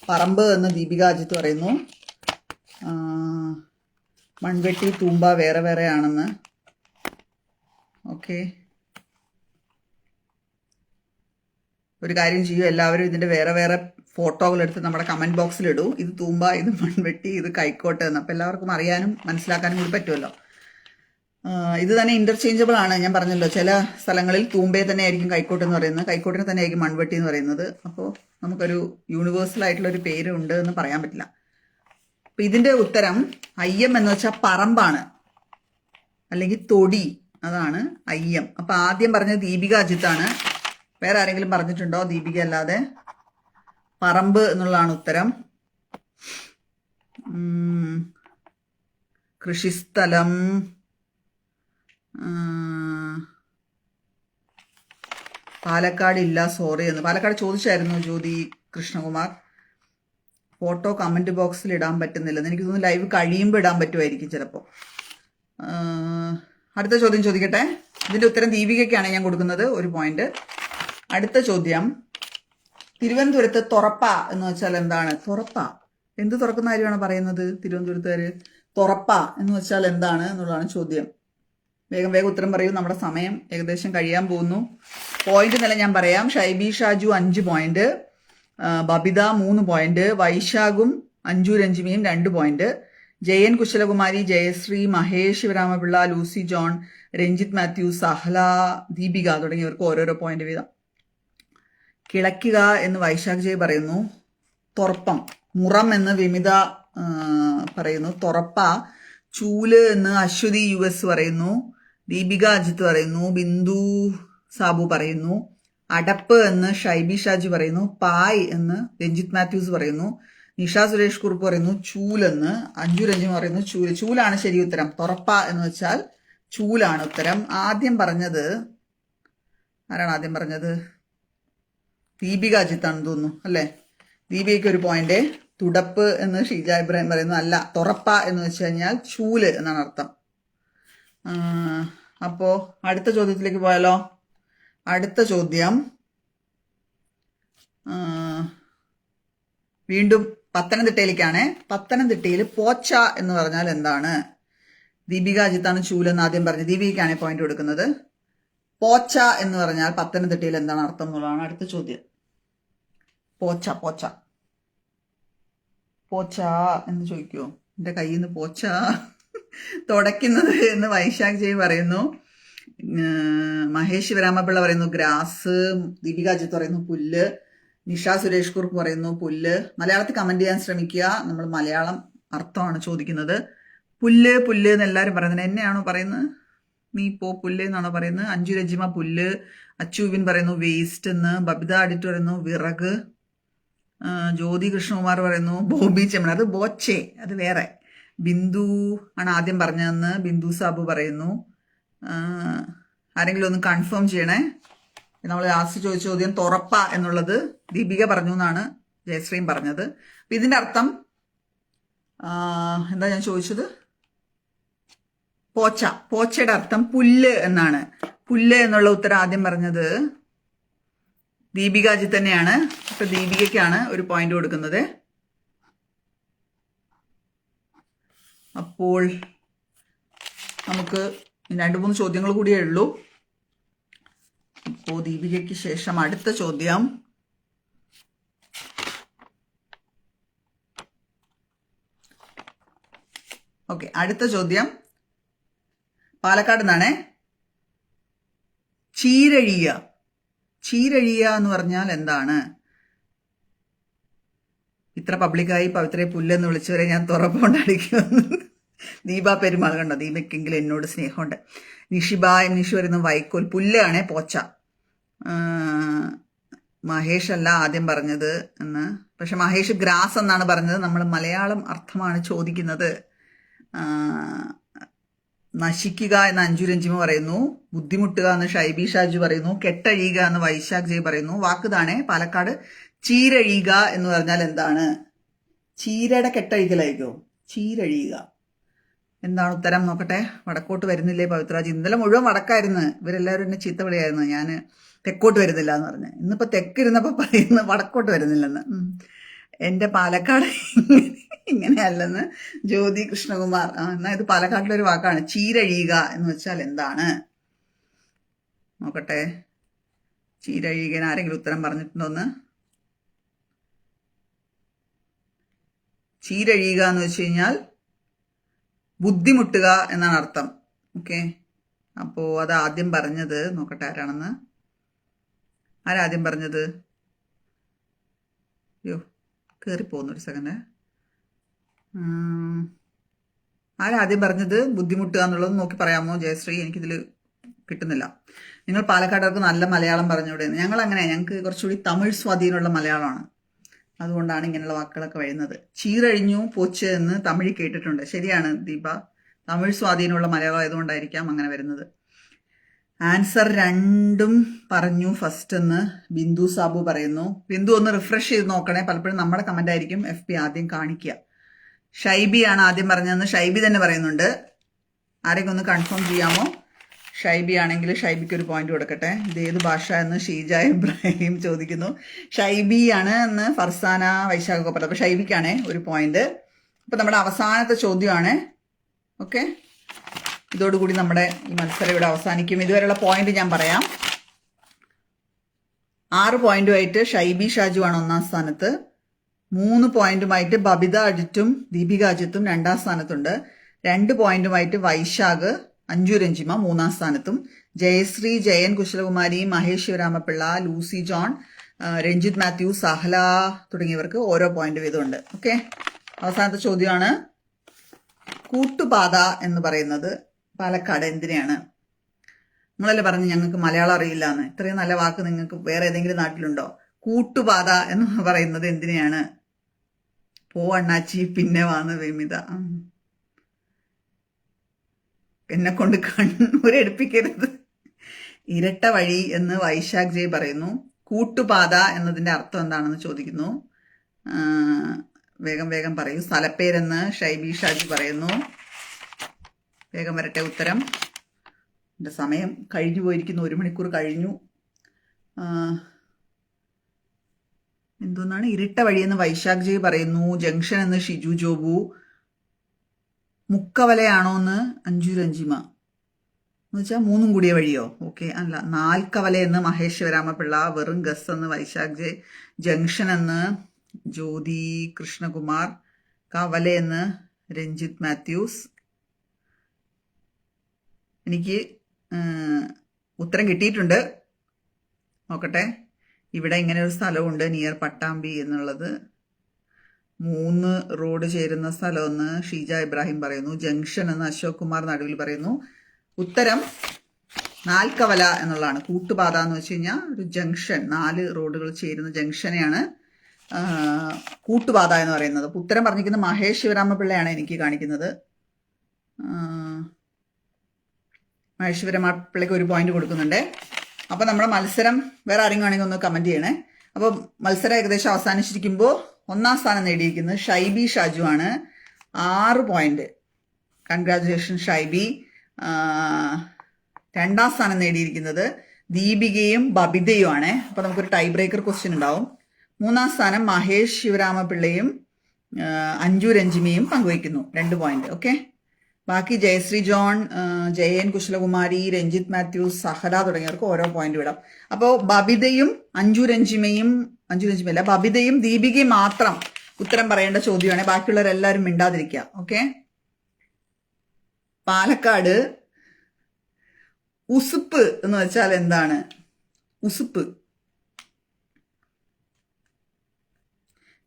പറമ്പ് എന്ന് ദീപിക അജിത്ത് പറയുന്നു. മൺവെട്ടി തൂമ്പ വേറെ വേറെ ആണെന്ന്. ഓക്കെ, ഒരു കാര്യം ചെയ്യൂ, എല്ലാവരും ഇതിൻ്റെ വേറെ വേറെ ഫോട്ടോകൾ എടുത്ത് നമ്മുടെ കമൻറ്റ് ബോക്സിൽ ഇടൂ. ഇത് തൂമ്പ, ഇത് മൺവെട്ടി, ഇത് കൈക്കോട്ട് എന്ന്. അപ്പോൾ എല്ലാവർക്കും അറിയാനും മനസ്സിലാക്കാനും കൂടി പറ്റുമല്ലോ. ഇത് തന്നെ ഇൻ്റർചേഞ്ചബിൾ ആണ്. ഞാൻ പറഞ്ഞല്ലോ, ചില സ്ഥലങ്ങളിൽ തൂമ്പയെ തന്നെ ആയിരിക്കും കൈക്കോട്ട് എന്ന് പറയുന്നത്, കൈക്കോട്ടിനെ തന്നെ ആയിരിക്കും മൺവെട്ടി എന്ന് പറയുന്നത്. അപ്പോൾ നമുക്കൊരു യൂണിവേഴ്സൽ ആയിട്ടുള്ളൊരു പേര് ഉണ്ട് എന്ന് പറയാൻ പറ്റില്ല. അപ്പം ഇതിൻ്റെ ഉത്തരം അയ്യം എന്ന് വെച്ചാൽ പറമ്പാണ്, അല്ലെങ്കിൽ തൊടി, അതാണ് അയ്യം. അപ്പം ആദ്യം പറഞ്ഞത് ദീപിക അജിത്താണ്. വേറെ ആരെങ്കിലും പറഞ്ഞിട്ടുണ്ടോ ദീപിക അല്ലാതെ? പറമ്പ് എന്നുള്ളതാണ് ഉത്തരം. കൃഷിസ്ഥലം, പാലക്കാട് ഇല്ല, സോറി എന്ന്. പാലക്കാട് ചോദിച്ചായിരുന്നു ജ്യോതി കൃഷ്ണകുമാർ. ഫോട്ടോ കമൻറ്റ് ബോക്സിൽ ഇടാൻ പറ്റുന്നില്ലെന്ന് എനിക്ക് തോന്നുന്നു. ലൈവ് കഴിയുമ്പോൾ ഇടാൻ പറ്റുമായിരിക്കും ചിലപ്പോൾ. അടുത്ത ചോദ്യം ചോദിക്കട്ടെ. ഇതിൻ്റെ ഉത്തരം ദീപികയ്ക്കാണ് ഞാൻ കൊടുക്കുന്നത്, 1 പോയിന്റ്. അടുത്ത ചോദ്യം, തിരുവനന്തപുരത്ത് തുറപ്പ എന്ന് വെച്ചാൽ എന്താണ്? തുറപ്പ എന്ത് തുറക്കുന്ന കാര്യമാണ് പറയുന്നത് തിരുവനന്തപുരത്തുകാർ? തുറപ്പ എന്ന് വെച്ചാൽ എന്താണ് എന്നുള്ളതാണ് ചോദ്യം. വേഗം വേഗം ഉത്തരം പറയൂ, നമ്മുടെ സമയം ഏകദേശം കഴിയാൻ പോകുന്നു. പോയിന്റ് നില ഞാൻ പറയാം. ഷൈബി ഷാജു 5 പോയിന്റ്, ബബിത 3 പോയിന്റ്, വൈശാഖും അഞ്ജു രഞ്ജിമിയും 2 point, Jayan Kusalakumari, Jayasree, Mahesh Sivaramapillai, Lucy John, Ranjith Mathew, Sahala, Deepika തുടങ്ങിയവർക്ക് ഓരോരോ പോയിന്റ് വീതം. കിളയ്ക്കുക എന്ന് വൈശാഖ് ജയ് പറയുന്നു. തുറപ്പം, മുറം എന്ന് വിമിത പറയുന്നു. തുറപ്പ, ചൂല് എന്ന് അശ്വതി US പറയുന്നു. ദീപിക അജിത്ത് പറയുന്നു. ബിന്ദു സാബു പറയുന്നു. അടപ്പ് എന്ന് ഷൈബി ഷാജി പറയുന്നു. പായ് എന്ന് രഞ്ജിത്ത് മാത്യൂസ് പറയുന്നു. നിഷ സുരേഷ് കുറുപ്പ് പറയുന്നു ചൂലെന്ന്. അഞ്ജു രഞ്ജിമ പറയുന്നു ചൂല്. ചൂലാണ് ശരി ഉത്തരം. തുറപ്പ എന്ന് വെച്ചാൽ ചൂലാണ് ഉത്തരം. ആദ്യം പറഞ്ഞത് ആരാണ്? ആദ്യം പറഞ്ഞത് ദീപിക അജിത്താണെന്ന് തോന്നുന്നു അല്ലേ? ദീപികയ്ക്ക് 1 പോയിന്റ്. തുടപ്പ് എന്ന് ഷീജ ഇബ്രാഹിം പറയുന്നു. അല്ല, തുറപ്പ എന്ന് വെച്ച് കഴിഞ്ഞാൽ ചൂല് എന്നാണ് അർത്ഥം. അപ്പോൾ അടുത്ത ചോദ്യത്തിലേക്ക് പോയാലോ? അടുത്ത ചോദ്യം വീണ്ടും പത്തനംതിട്ടയിലേക്കാണ്. പത്തനംതിട്ടയിൽ പോച്ച എന്ന് പറഞ്ഞാൽ എന്താണ്? ദീപിക അജിത്താണ് ചൂലെന്ന് ആദ്യം പറഞ്ഞത്. ദീപികയ്ക്കാണ് പോയിന്റ് കൊടുക്കുന്നത്. പോച്ച എന്ന് പറഞ്ഞാൽ പത്തനംതിട്ടയിൽ എന്താണ് അർത്ഥം എന്നുള്ളതാണ് അടുത്ത ചോദ്യം. പോച്ച പോച്ച പോച്ച എന്ന് ചോദിക്കുമോ? എൻ്റെ കയ്യിൽ നിന്ന് പോച്ച തുടയ്ക്കുന്നത് എന്ന് വൈശാഖ് ജയ് പറയുന്നു. മഹേഷ് ശിവരാമപിള്ള പറയുന്നു ഗ്രാസ്. ദീപിക അജിത്ത് പറയുന്നു പുല്ല്. നിഷ സുരേഷ് കുറുപ്പ് പറയുന്നു പുല്ല്. മലയാളത്തിൽ കമൻറ്റ് ചെയ്യാൻ ശ്രമിക്കുക. നമ്മൾ മലയാളം അർത്ഥമാണ് ചോദിക്കുന്നത്. പുല്ല് പുല്ല് എന്ന് എല്ലാവരും പറയുന്നത്. എന്നെയാണോ പറയുന്നത്? നീ പോ പുല്ല് എന്നാണോ പറയുന്നത്? അഞ്ജു രജിമ പുല്ല്. അച്ചുവിൻ പറയുന്നു വേസ്റ്റ് എന്ന്. ബബിത അഡിറ്റ് പറയുന്നു വിറക്. ജ്യോതി കൃഷ്ണകുമാർ പറയുന്നു ബോബി ചെമ്മൺ. അത് ബോച്ചെ, അത് വേറെ. ബിന്ദു ആണ് ആദ്യം പറഞ്ഞതെന്ന് ബിന്ദു സാബു പറയുന്നു. ആരെങ്കിലും ഒന്ന് കൺഫേം ചെയ്യണേ. നമ്മൾ ലാസ്റ്റ് ചോദിച്ച ചോദ്യം തുറപ്പ എന്നുള്ളത് ദീപിക പറഞ്ഞു എന്നാണ് ജയശ്രീം പറഞ്ഞത്. അപ്പം ഇതിൻ്റെ അർത്ഥം എന്താ ഞാൻ ചോദിച്ചത്? പോച്ച. പോച്ചയുടെ അർത്ഥം പുല്ല് എന്നാണ്. പുല്ല് എന്നുള്ള ഉത്തരം ആദ്യം പറഞ്ഞത് ദീപിക അജിത്ത് തന്നെയാണ്. അപ്പൊ ദീപികയ്ക്കാണ് 1 പോയിന്റ് കൊടുക്കുന്നത്. അപ്പോൾ നമുക്ക് 2-3 ചോദ്യങ്ങൾ കൂടിയേ ഉള്ളൂ. ഇപ്പോൾ ദീപികയ്ക്ക് ശേഷം അടുത്ത ചോദ്യം. ഓക്കെ, അടുത്ത ചോദ്യം പാലക്കാട് നിന്നാണ്. ചീരഴിയ. ചീരഴിയ എന്ന് പറഞ്ഞാൽ എന്താണ്? ഇത്ര പബ്ലിക്കായി പവിത്രയെ പുല്ലെന്ന് വിളിച്ചവരെ ഞാൻ തുറപ്പുകൊണ്ടടിക്കുമെന്ന് ദീപ പെരുമാൾ. കണ്ടോ, ദീപക്കെങ്കിലും എന്നോട് സ്നേഹമുണ്ട്. നിഷിബ നിഷു വരുന്ന വൈക്കോൽ. പുല്ലാണ് പോച്ച. മഹേഷ് അല്ല ആദ്യം പറഞ്ഞത് എന്ന്. പക്ഷെ മഹേഷ് ഗ്രാസ് എന്നാണ് പറഞ്ഞത്. നമ്മൾ മലയാളം അർത്ഥമാണ് ചോദിക്കുന്നത്. നശിക്കുക എന്ന് അഞ്ജു രഞ്ജിമ പറയുന്നു. ബുദ്ധിമുട്ടുക എന്ന് ഷൈബി ഷാജു പറയുന്നു. കെട്ടഴിയുക എന്ന് വൈശാഖ് ജയ് പറയുന്നു. വാക്കുതാണ് പാലക്കാട്. ചീരഴിയുക എന്ന് പറഞ്ഞാൽ എന്താണ്? ചീരയുടെ കെട്ടഴിക്കലായിരിക്കോ? ചീരഴിയുക എന്താണ് ഉത്തരം? നോക്കട്ടെ. വടക്കോട്ട് വരുന്നില്ലേ പവിത്രാജി? ഇന്നലെ മുഴുവൻ വടക്കായിരുന്നു. ഇവരെല്ലാവരും എന്നെ ചീത്ത വിളിയായിരുന്നു ഞാൻ തെക്കോട്ട് വരുന്നില്ല എന്ന് പറഞ്ഞ്. ഇന്നിപ്പോൾ തെക്കിരുന്നപ്പോൾ പറയുന്നു വടക്കോട്ട് വരുന്നില്ലെന്ന്. എൻ്റെ പാലക്കാട് ഇങ്ങനെയല്ലെന്ന് ജ്യോതി കൃഷ്ണകുമാർ. എന്നാൽ ഇത് പാലക്കാട്ടിലെ ഒരു വാക്കാണ്. ചീരഴിയുക എന്ന് വെച്ചാൽ എന്താണ്? നോക്കട്ടെ, ചീരഴിയുക ആരെങ്കിലും ഉത്തരം പറഞ്ഞിട്ടുണ്ടോന്ന്? ചീരഴിയുക എന്ന് വെച്ച് കഴിഞ്ഞാൽ ബുദ്ധിമുട്ടുക എന്നാണ് അർത്ഥം. ഓക്കെ, അപ്പോൾ അത് ആദ്യം പറഞ്ഞത് നോക്കട്ടെ ആരാണെന്ന്. ആരാദ്യം പറഞ്ഞത്? അയ്യോ, കയറിപ്പോകുന്നു ഒരു സെക്കൻഡ്. ആരാദ്യം പറഞ്ഞത് ബുദ്ധിമുട്ടുക എന്നുള്ളത് നോക്കി പറയാമോ ജയശ്രീ? എനിക്കിതിൽ കിട്ടുന്നില്ല. നിങ്ങൾ പാലക്കാട്ടുകാർക്ക് നല്ല മലയാളം പറഞ്ഞുകൂടെ? ഞങ്ങൾ അങ്ങനെ, ഞങ്ങൾക്ക് കുറച്ചുകൂടി തമിഴ് സ്വാധീനമുള്ള മലയാളമാണ്. അതുകൊണ്ടാണ് ഇങ്ങനെയുള്ള വാക്കുകളൊക്കെ വരുന്നത്. ചീരഴിഞ്ഞു പോച്ച് എന്ന് തമിഴ് കേട്ടിട്ടുണ്ട്. ശരിയാണ് ദീപ, തമിഴ് സ്വാധീനമുള്ള മലയാളം ആയതുകൊണ്ടായിരിക്കാം അങ്ങനെ വരുന്നത്. ആൻസർ രണ്ടും പറഞ്ഞു ഫസ്റ്റ് എന്ന് ബിന്ദു സാബു പറയുന്നു. ബിന്ദു ഒന്ന് റിഫ്രഷ് ചെയ്ത് നോക്കണേ, പലപ്പോഴും നമ്മുടെ കമന്റ് ആയിരിക്കും FB ആദ്യം കാണിക്കുക. ഷൈബി ആണ് ആദ്യം പറഞ്ഞതെന്ന് ഷൈബി തന്നെ പറയുന്നുണ്ട്. ആരെങ്കിലും ഒന്ന് കൺഫേം ചെയ്യാമോ? ഷൈബി ആണെങ്കിൽ ഷൈബിക്ക് ഒരു പോയിന്റ് കൊടുക്കട്ടെ. ഇത് ഏത് ഭാഷ എന്ന് ഷീജ ഇബ്രാഹിം ചോദിക്കുന്നു. ഷൈബി ആണ് എന്ന് ഫർസാന വൈശാഖൊക്കെ പറഞ്ഞു. അപ്പോൾ ഷൈബിക്കാണേ ഒരു പോയിന്റ്. അപ്പോൾ നമ്മുടെ അവസാനത്തെ ചോദ്യമാണ്. ഓക്കെ, ഇതോടുകൂടി നമ്മുടെ ഈ മത്സരം ഇവിടെ അവസാനിക്കും. ഇതുവരെയുള്ള പോയിന്റ് ഞാൻ പറയാം. 6 പോയിന്റുമായിട്ട് ഷൈബി ഷാജു ആണ് ഒന്നാം സ്ഥാനത്ത്. 3 പോയിന്റുമായിട്ട് ബബിത അജിത്തും ദീപിക അജിത്തും രണ്ടാം സ്ഥാനത്തുണ്ട്. 2 പോയിന്റുമായിട്ട് വൈശാഖ്, അഞ്ജു രഞ്ജിമ മൂന്നാം സ്ഥാനത്തും. Jayashree, Jayan, Kushalakumari, Mahesh Sivaramapillai, Lucy John, Ranjith Mathew, Sahala തുടങ്ങിയവർക്ക് ഓരോ പോയിന്റ് വീതമുണ്ട്. ഓക്കെ, അവസാനത്തെ ചോദ്യമാണ്. കൂട്ടുപാത എന്ന് പറയുന്നത് പാലക്കാട് എന്തിനെയാണ്? നിങ്ങളല്ലേ പറഞ്ഞു ഞങ്ങൾക്ക് മലയാളം അറിയില്ല എന്ന്. ഇത്രയും നല്ല വാക്ക് നിങ്ങൾക്ക് വേറെ ഏതെങ്കിലും നാട്ടിലുണ്ടോ? കൂട്ടുപാത എന്ന് പറയുന്നത് എന്തിനെയാണ്? അണ്ണാച്ചി, പിന്നെ വാന്ന് വിമിത. എന്നെ കൊണ്ട് കണ്ണൂരെടുപ്പിക്കരുത്. ഇരട്ട വഴി എന്ന് വൈശാഖ് ജയ് പറയുന്നു. കൂട്ടുപാത എന്നതിന്റെ അർത്ഥം എന്താണെന്ന് ചോദിക്കുന്നു. വേഗം വേഗം പറയൂ. സ്ഥലപ്പേരെന്ന് ഷൈബി ഷാജി പറയുന്നു. വേഗം വരട്ടെ ഉത്തരം. എൻ്റെ സമയം കഴിഞ്ഞു പോയിരിക്കുന്നു. 1 മണിക്കൂർ കഴിഞ്ഞു. എന്തോന്നാണ് ഇരട്ട വഴിയെന്ന് വൈശാഖ് ജയ് പറയുന്നു. ജംഗ്ഷൻ എന്ന് ഷിജു ജോബു. മുക്കവലയാണോ എന്ന് അഞ്ജു രഞ്ജിമ. എന്ന് വെച്ചാൽ 3 കൂടിയ വഴിയോ? ഓക്കെ, അല്ല. 4 കവല എന്ന് മഹേഷ് ശിവരാമപിള്ള. വെറും ഗസ് എന്ന് വൈശാഖ് ജയ്. ജംഗ്ഷൻ എന്ന് ജ്യോതി കൃഷ്ണകുമാർ. കവല എന്ന് രഞ്ജിത്ത് മാത്യൂസ്. എനിക്ക് ഉത്തരം കിട്ടിയിട്ടുണ്ട്. നോക്കട്ടെ. ഇവിടെ ഇങ്ങനെ ഒരു സ്ഥലമുണ്ട് നിയർ പട്ടാമ്പി എന്നുള്ളത്. 3 റോഡ് ചേരുന്ന സ്ഥലമെന്ന് ഷീജ ഇബ്രാഹിം പറയുന്നു. ജംഗ്ഷൻ എന്ന് അശോക് കുമാർ നടുവിൽ പറയുന്നു. ഉത്തരം 4 കവല എന്നുള്ളതാണ്. കൂട്ടുപാത എന്ന് വെച്ച് കഴിഞ്ഞാൽ ഒരു ജംഗ്ഷൻ, 4 റോഡുകൾ ചേരുന്ന ജംഗ്ഷനെയാണ് കൂട്ടുപാത എന്ന് പറയുന്നത്. അപ്പോൾ ഉത്തരം പറഞ്ഞിരിക്കുന്നത് മഹേഷ് ശിവരാമപിള്ളയാണ് എനിക്ക് കാണിക്കുന്നത്. മഹേഷ് ശിവരാമപിള്ളയ്ക്ക് ഒരു പോയിന്റ് കൊടുക്കുന്നുണ്ട്. അപ്പോൾ നമ്മുടെ മത്സരം വേറെ ആരെങ്കിലും ആണെങ്കിൽ ഒന്ന് കമന്റ് ചെയ്യണേ. അപ്പോൾ മത്സരം ഏകദേശം അവസാനിച്ചിരിക്കുമ്പോൾ 1ാം സ്ഥാനം നേടിയിരിക്കുന്നത് ഷൈബി ഷാജു ആണ്. 6 പോയിന്റ്. കൺഗ്രാജുലേഷൻ ഷൈബി. 2ാം സ്ഥാനം നേടിയിരിക്കുന്നത് ദീപികയും ബബിതയും ആണ്. അപ്പോൾ നമുക്കൊരു ടൈ ബ്രേക്കർ ക്വസ്റ്റ്യൻ ഉണ്ടാവും. 3ാം സ്ഥാനം മഹേഷ് ശിവരാമപിള്ളയും അഞ്ജു രഞ്ജിമയും പങ്കുവയ്ക്കുന്നു 2 പോയിന്റ്. ഓക്കെ, ബാക്കി ജയശ്രീ ജോൺ, ജയൻ, കുശലകുമാരി, രഞ്ജിത്ത് മാത്യൂസ്, സഹല തുടങ്ങിയവർക്ക് ഓരോ പോയിന്റ് വിടാം. അപ്പോൾ ബബിതയും ബബിതയും ദീപികയും മാത്രം ഉത്തരം പറയേണ്ട ചോദ്യമാണ്. ബാക്കിയുള്ളവരെല്ലാവരും മിണ്ടാതിരിക്കുക. ഓക്കെ, പാലക്കാട് ഉസുപ്പ് എന്ന് വെച്ചാൽ എന്താണ്? ഉസുപ്പ്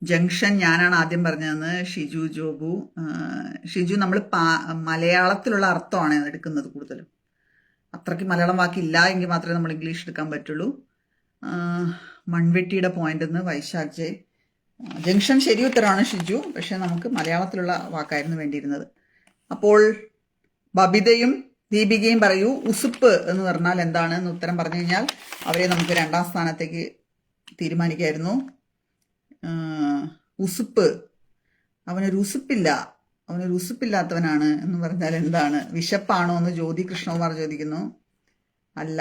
ജംഗ്ഷൻ ഞാനാണ് ആദ്യം പറഞ്ഞതെന്ന് ഷിജു ജോബു. ഷിജു, നമ്മൾ മലയാളത്തിലുള്ള അർത്ഥമാണ് എടുക്കുന്നത് കൂടുതലും. അത്രയ്ക്ക് മലയാളം വാക്കില്ല എങ്കിൽ മാത്രമേ നമ്മൾ ഇംഗ്ലീഷ് എടുക്കാൻ പറ്റുള്ളൂ. മൺവെട്ടിയുടെ പോയിന്റ് എന്ന് വൈശാഖ് ജയ്. ജംഗ്ഷൻ ശരി ഉത്തരമാണ് ഷിജു, പക്ഷെ നമുക്ക് മലയാളത്തിലുള്ള വാക്കായിരുന്നു വേണ്ടിയിരുന്നത്. അപ്പോൾ ബബിതയും ദീപികയും പറയൂ. ഉസുപ്പ് എന്ന് പറഞ്ഞാൽ എന്താണ് എന്ന് ഉത്തരം പറഞ്ഞു കഴിഞ്ഞാൽ അവരെ നമുക്ക് 2ാം സ്ഥാനത്തേക്ക് തീരുമാനിക്കായിരുന്നു. ഉസുപ്പ്, അവനൊരു ഉസുപ്പില്ലാത്തവനാണ് എന്ന് പറഞ്ഞാൽ എന്താണ്? വിശപ്പാണോ എന്ന് ജ്യോതി കൃഷ്ണകുമാർ ചോദിക്കുന്നു. അല്ല.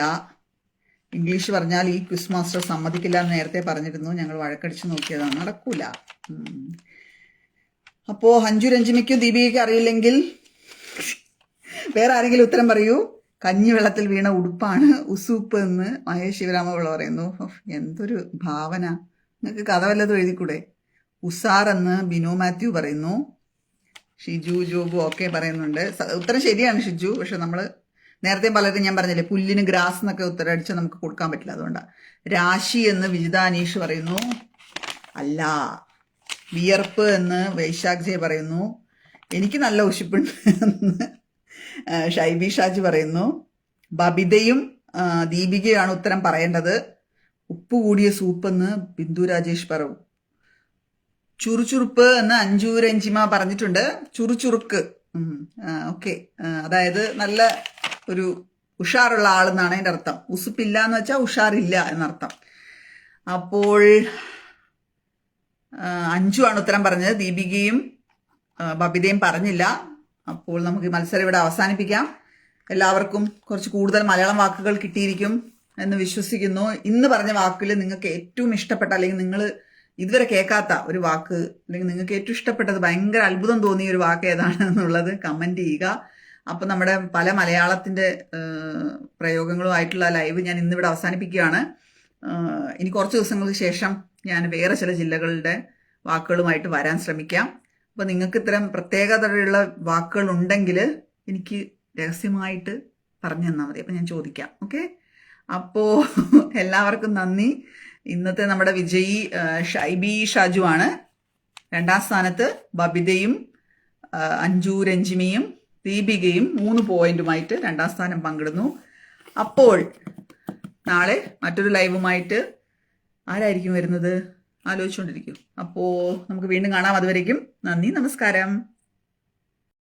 ഇംഗ്ലീഷ് പറഞ്ഞാൽ ഈ ക്വിസ് മാസ്റ്റർ സമ്മതിക്കില്ല എന്ന് നേരത്തെ പറഞ്ഞിരുന്നു. ഞങ്ങൾ വഴക്കടിച്ച് നോക്കിയതാണ്, നടക്കൂല. അപ്പോൾ അഞ്ജു രഞ്ജിനിക്കും ദീപികയ്ക്കും അറിയില്ലെങ്കിൽ വേറെ ആരെങ്കിലും ഉത്തരം പറയൂ. കഞ്ഞിവെള്ളത്തിൽ വീണ ഉടുപ്പാണ് ഉസൂപ്പ് എന്ന് മഹേഷ് ശിവരാമപിള്ള പറയുന്നു. എന്തൊരു ഭാവന! നിങ്ങൾക്ക് കഥ വല്ലതും എഴുതിക്കൂടെ? ഉസാർ എന്ന് ബിനു മാത്യു പറയുന്നു. ഷിജു ജോബു ഒക്കെ പറയുന്നുണ്ട്. ഉത്തരം ശരിയാണ് ഷിജു. പക്ഷെ നമ്മൾ നേരത്തെ പലരും ഞാൻ പറഞ്ഞില്ലേ, പുല്ലിന് ഗ്രാസ് എന്നൊക്കെ ഉത്തരം അടിച്ചാൽ നമുക്ക് കൊടുക്കാൻ പറ്റില്ല, അതുകൊണ്ടാണ്. രാശി എന്ന് വിജിത അനീഷ് പറയുന്നു. അല്ല. വിയർപ്പ് എന്ന് വൈശാഖ് ജെ പറയുന്നു. എനിക്ക് നല്ല ഉശിപ്പുണ്ട് എന്ന് ഷൈബി ഷാജി പറയുന്നു. ബബിതയും ദീപികയാണ് ഉത്തരം പറയേണ്ടത്. ഉപ്പ് കൂടിയ സൂപ്പ് എന്ന് ബിന്ദു രാജേഷ് പറയും. ചുറുചുറുപ്പ് എന്ന് അഞ്ജു രഞ്ജിമ പറഞ്ഞിട്ടുണ്ട്. ചുറുചുറുക്ക്, ഓക്കെ. അതായത് നല്ല ഒരു ഉഷാറുള്ള ആളെന്നാണ് അതിൻ്റെ അർത്ഥം. ഉസുപ്പില്ല എന്ന് വെച്ചാൽ ഉഷാറില്ല എന്നർത്ഥം. അപ്പോൾ അഞ്ജു ആണ് ഉത്തരം പറഞ്ഞത്. ദീപികയും ബബിതയും പറഞ്ഞില്ല. അപ്പോൾ നമുക്ക് മത്സരം ഇവിടെ അവസാനിപ്പിക്കാം. എല്ലാവർക്കും കുറച്ച് കൂടുതൽ മലയാളം വാക്കുകൾ കിട്ടിയിരിക്കും എന്ന് വിശ്വസിക്കുന്നു. ഇന്ന് പറഞ്ഞ വാക്കിൽ നിങ്ങൾക്ക് ഏറ്റവും ഇഷ്ടപ്പെട്ട, അല്ലെങ്കിൽ നിങ്ങൾ ഇതുവരെ കേൾക്കാത്ത ഒരു വാക്ക്, അല്ലെങ്കിൽ നിങ്ങൾക്ക് ഏറ്റവും ഇഷ്ടപ്പെട്ടത്, ഭയങ്കര അത്ഭുതം തോന്നിയ ഒരു വാക്ക് ഏതാണ് എന്നുള്ളത് കമൻറ്റ് ചെയ്യുക. അപ്പം നമ്മുടെ പല മലയാളത്തിൻ്റെ പ്രയോഗങ്ങളുമായിട്ടുള്ള ലൈവ് ഞാൻ ഇന്നിവിടെ അവസാനിപ്പിക്കുകയാണ്. ഇനി കുറച്ച് ദിവസങ്ങൾക്ക് ശേഷം ഞാൻ വേറെ ചില ജില്ലകളുടെ വാക്കുകളുമായിട്ട് വരാൻ ശ്രമിക്കാം. അപ്പോൾ നിങ്ങൾക്ക് ഇത്തരം പ്രത്യേകതയുള്ള വാക്കുകൾ ഉണ്ടെങ്കിൽ എനിക്ക് രഹസ്യമായിട്ട് പറഞ്ഞു തന്നാൽ മതി, അപ്പം ഞാൻ ചോദിക്കാം. ഓക്കെ, അപ്പോൾ എല്ലാവർക്കും നന്ദി. ഇന്നത്തെ നമ്മുടെ വിജയി ഷൈബി ഷാജു ആണ്. 2ാം സ്ഥാനത്ത് ബബിതയും അഞ്ജു രഞ്ജിമിയും ദീപികയും 3 പോയിന്റുമായിട്ട് 2ാം സ്ഥാനം പങ്കിടുന്നു. അപ്പോൾ നാളെ മറ്റൊരു ലൈവുമായിട്ട് ആരായിരിക്കും വരുന്നത് ആലോചിച്ചുകൊണ്ടിരിക്കും. അപ്പോൾ നമുക്ക് വീണ്ടും കാണാം. അതുവരേക്കും നന്ദി, നമസ്കാരം.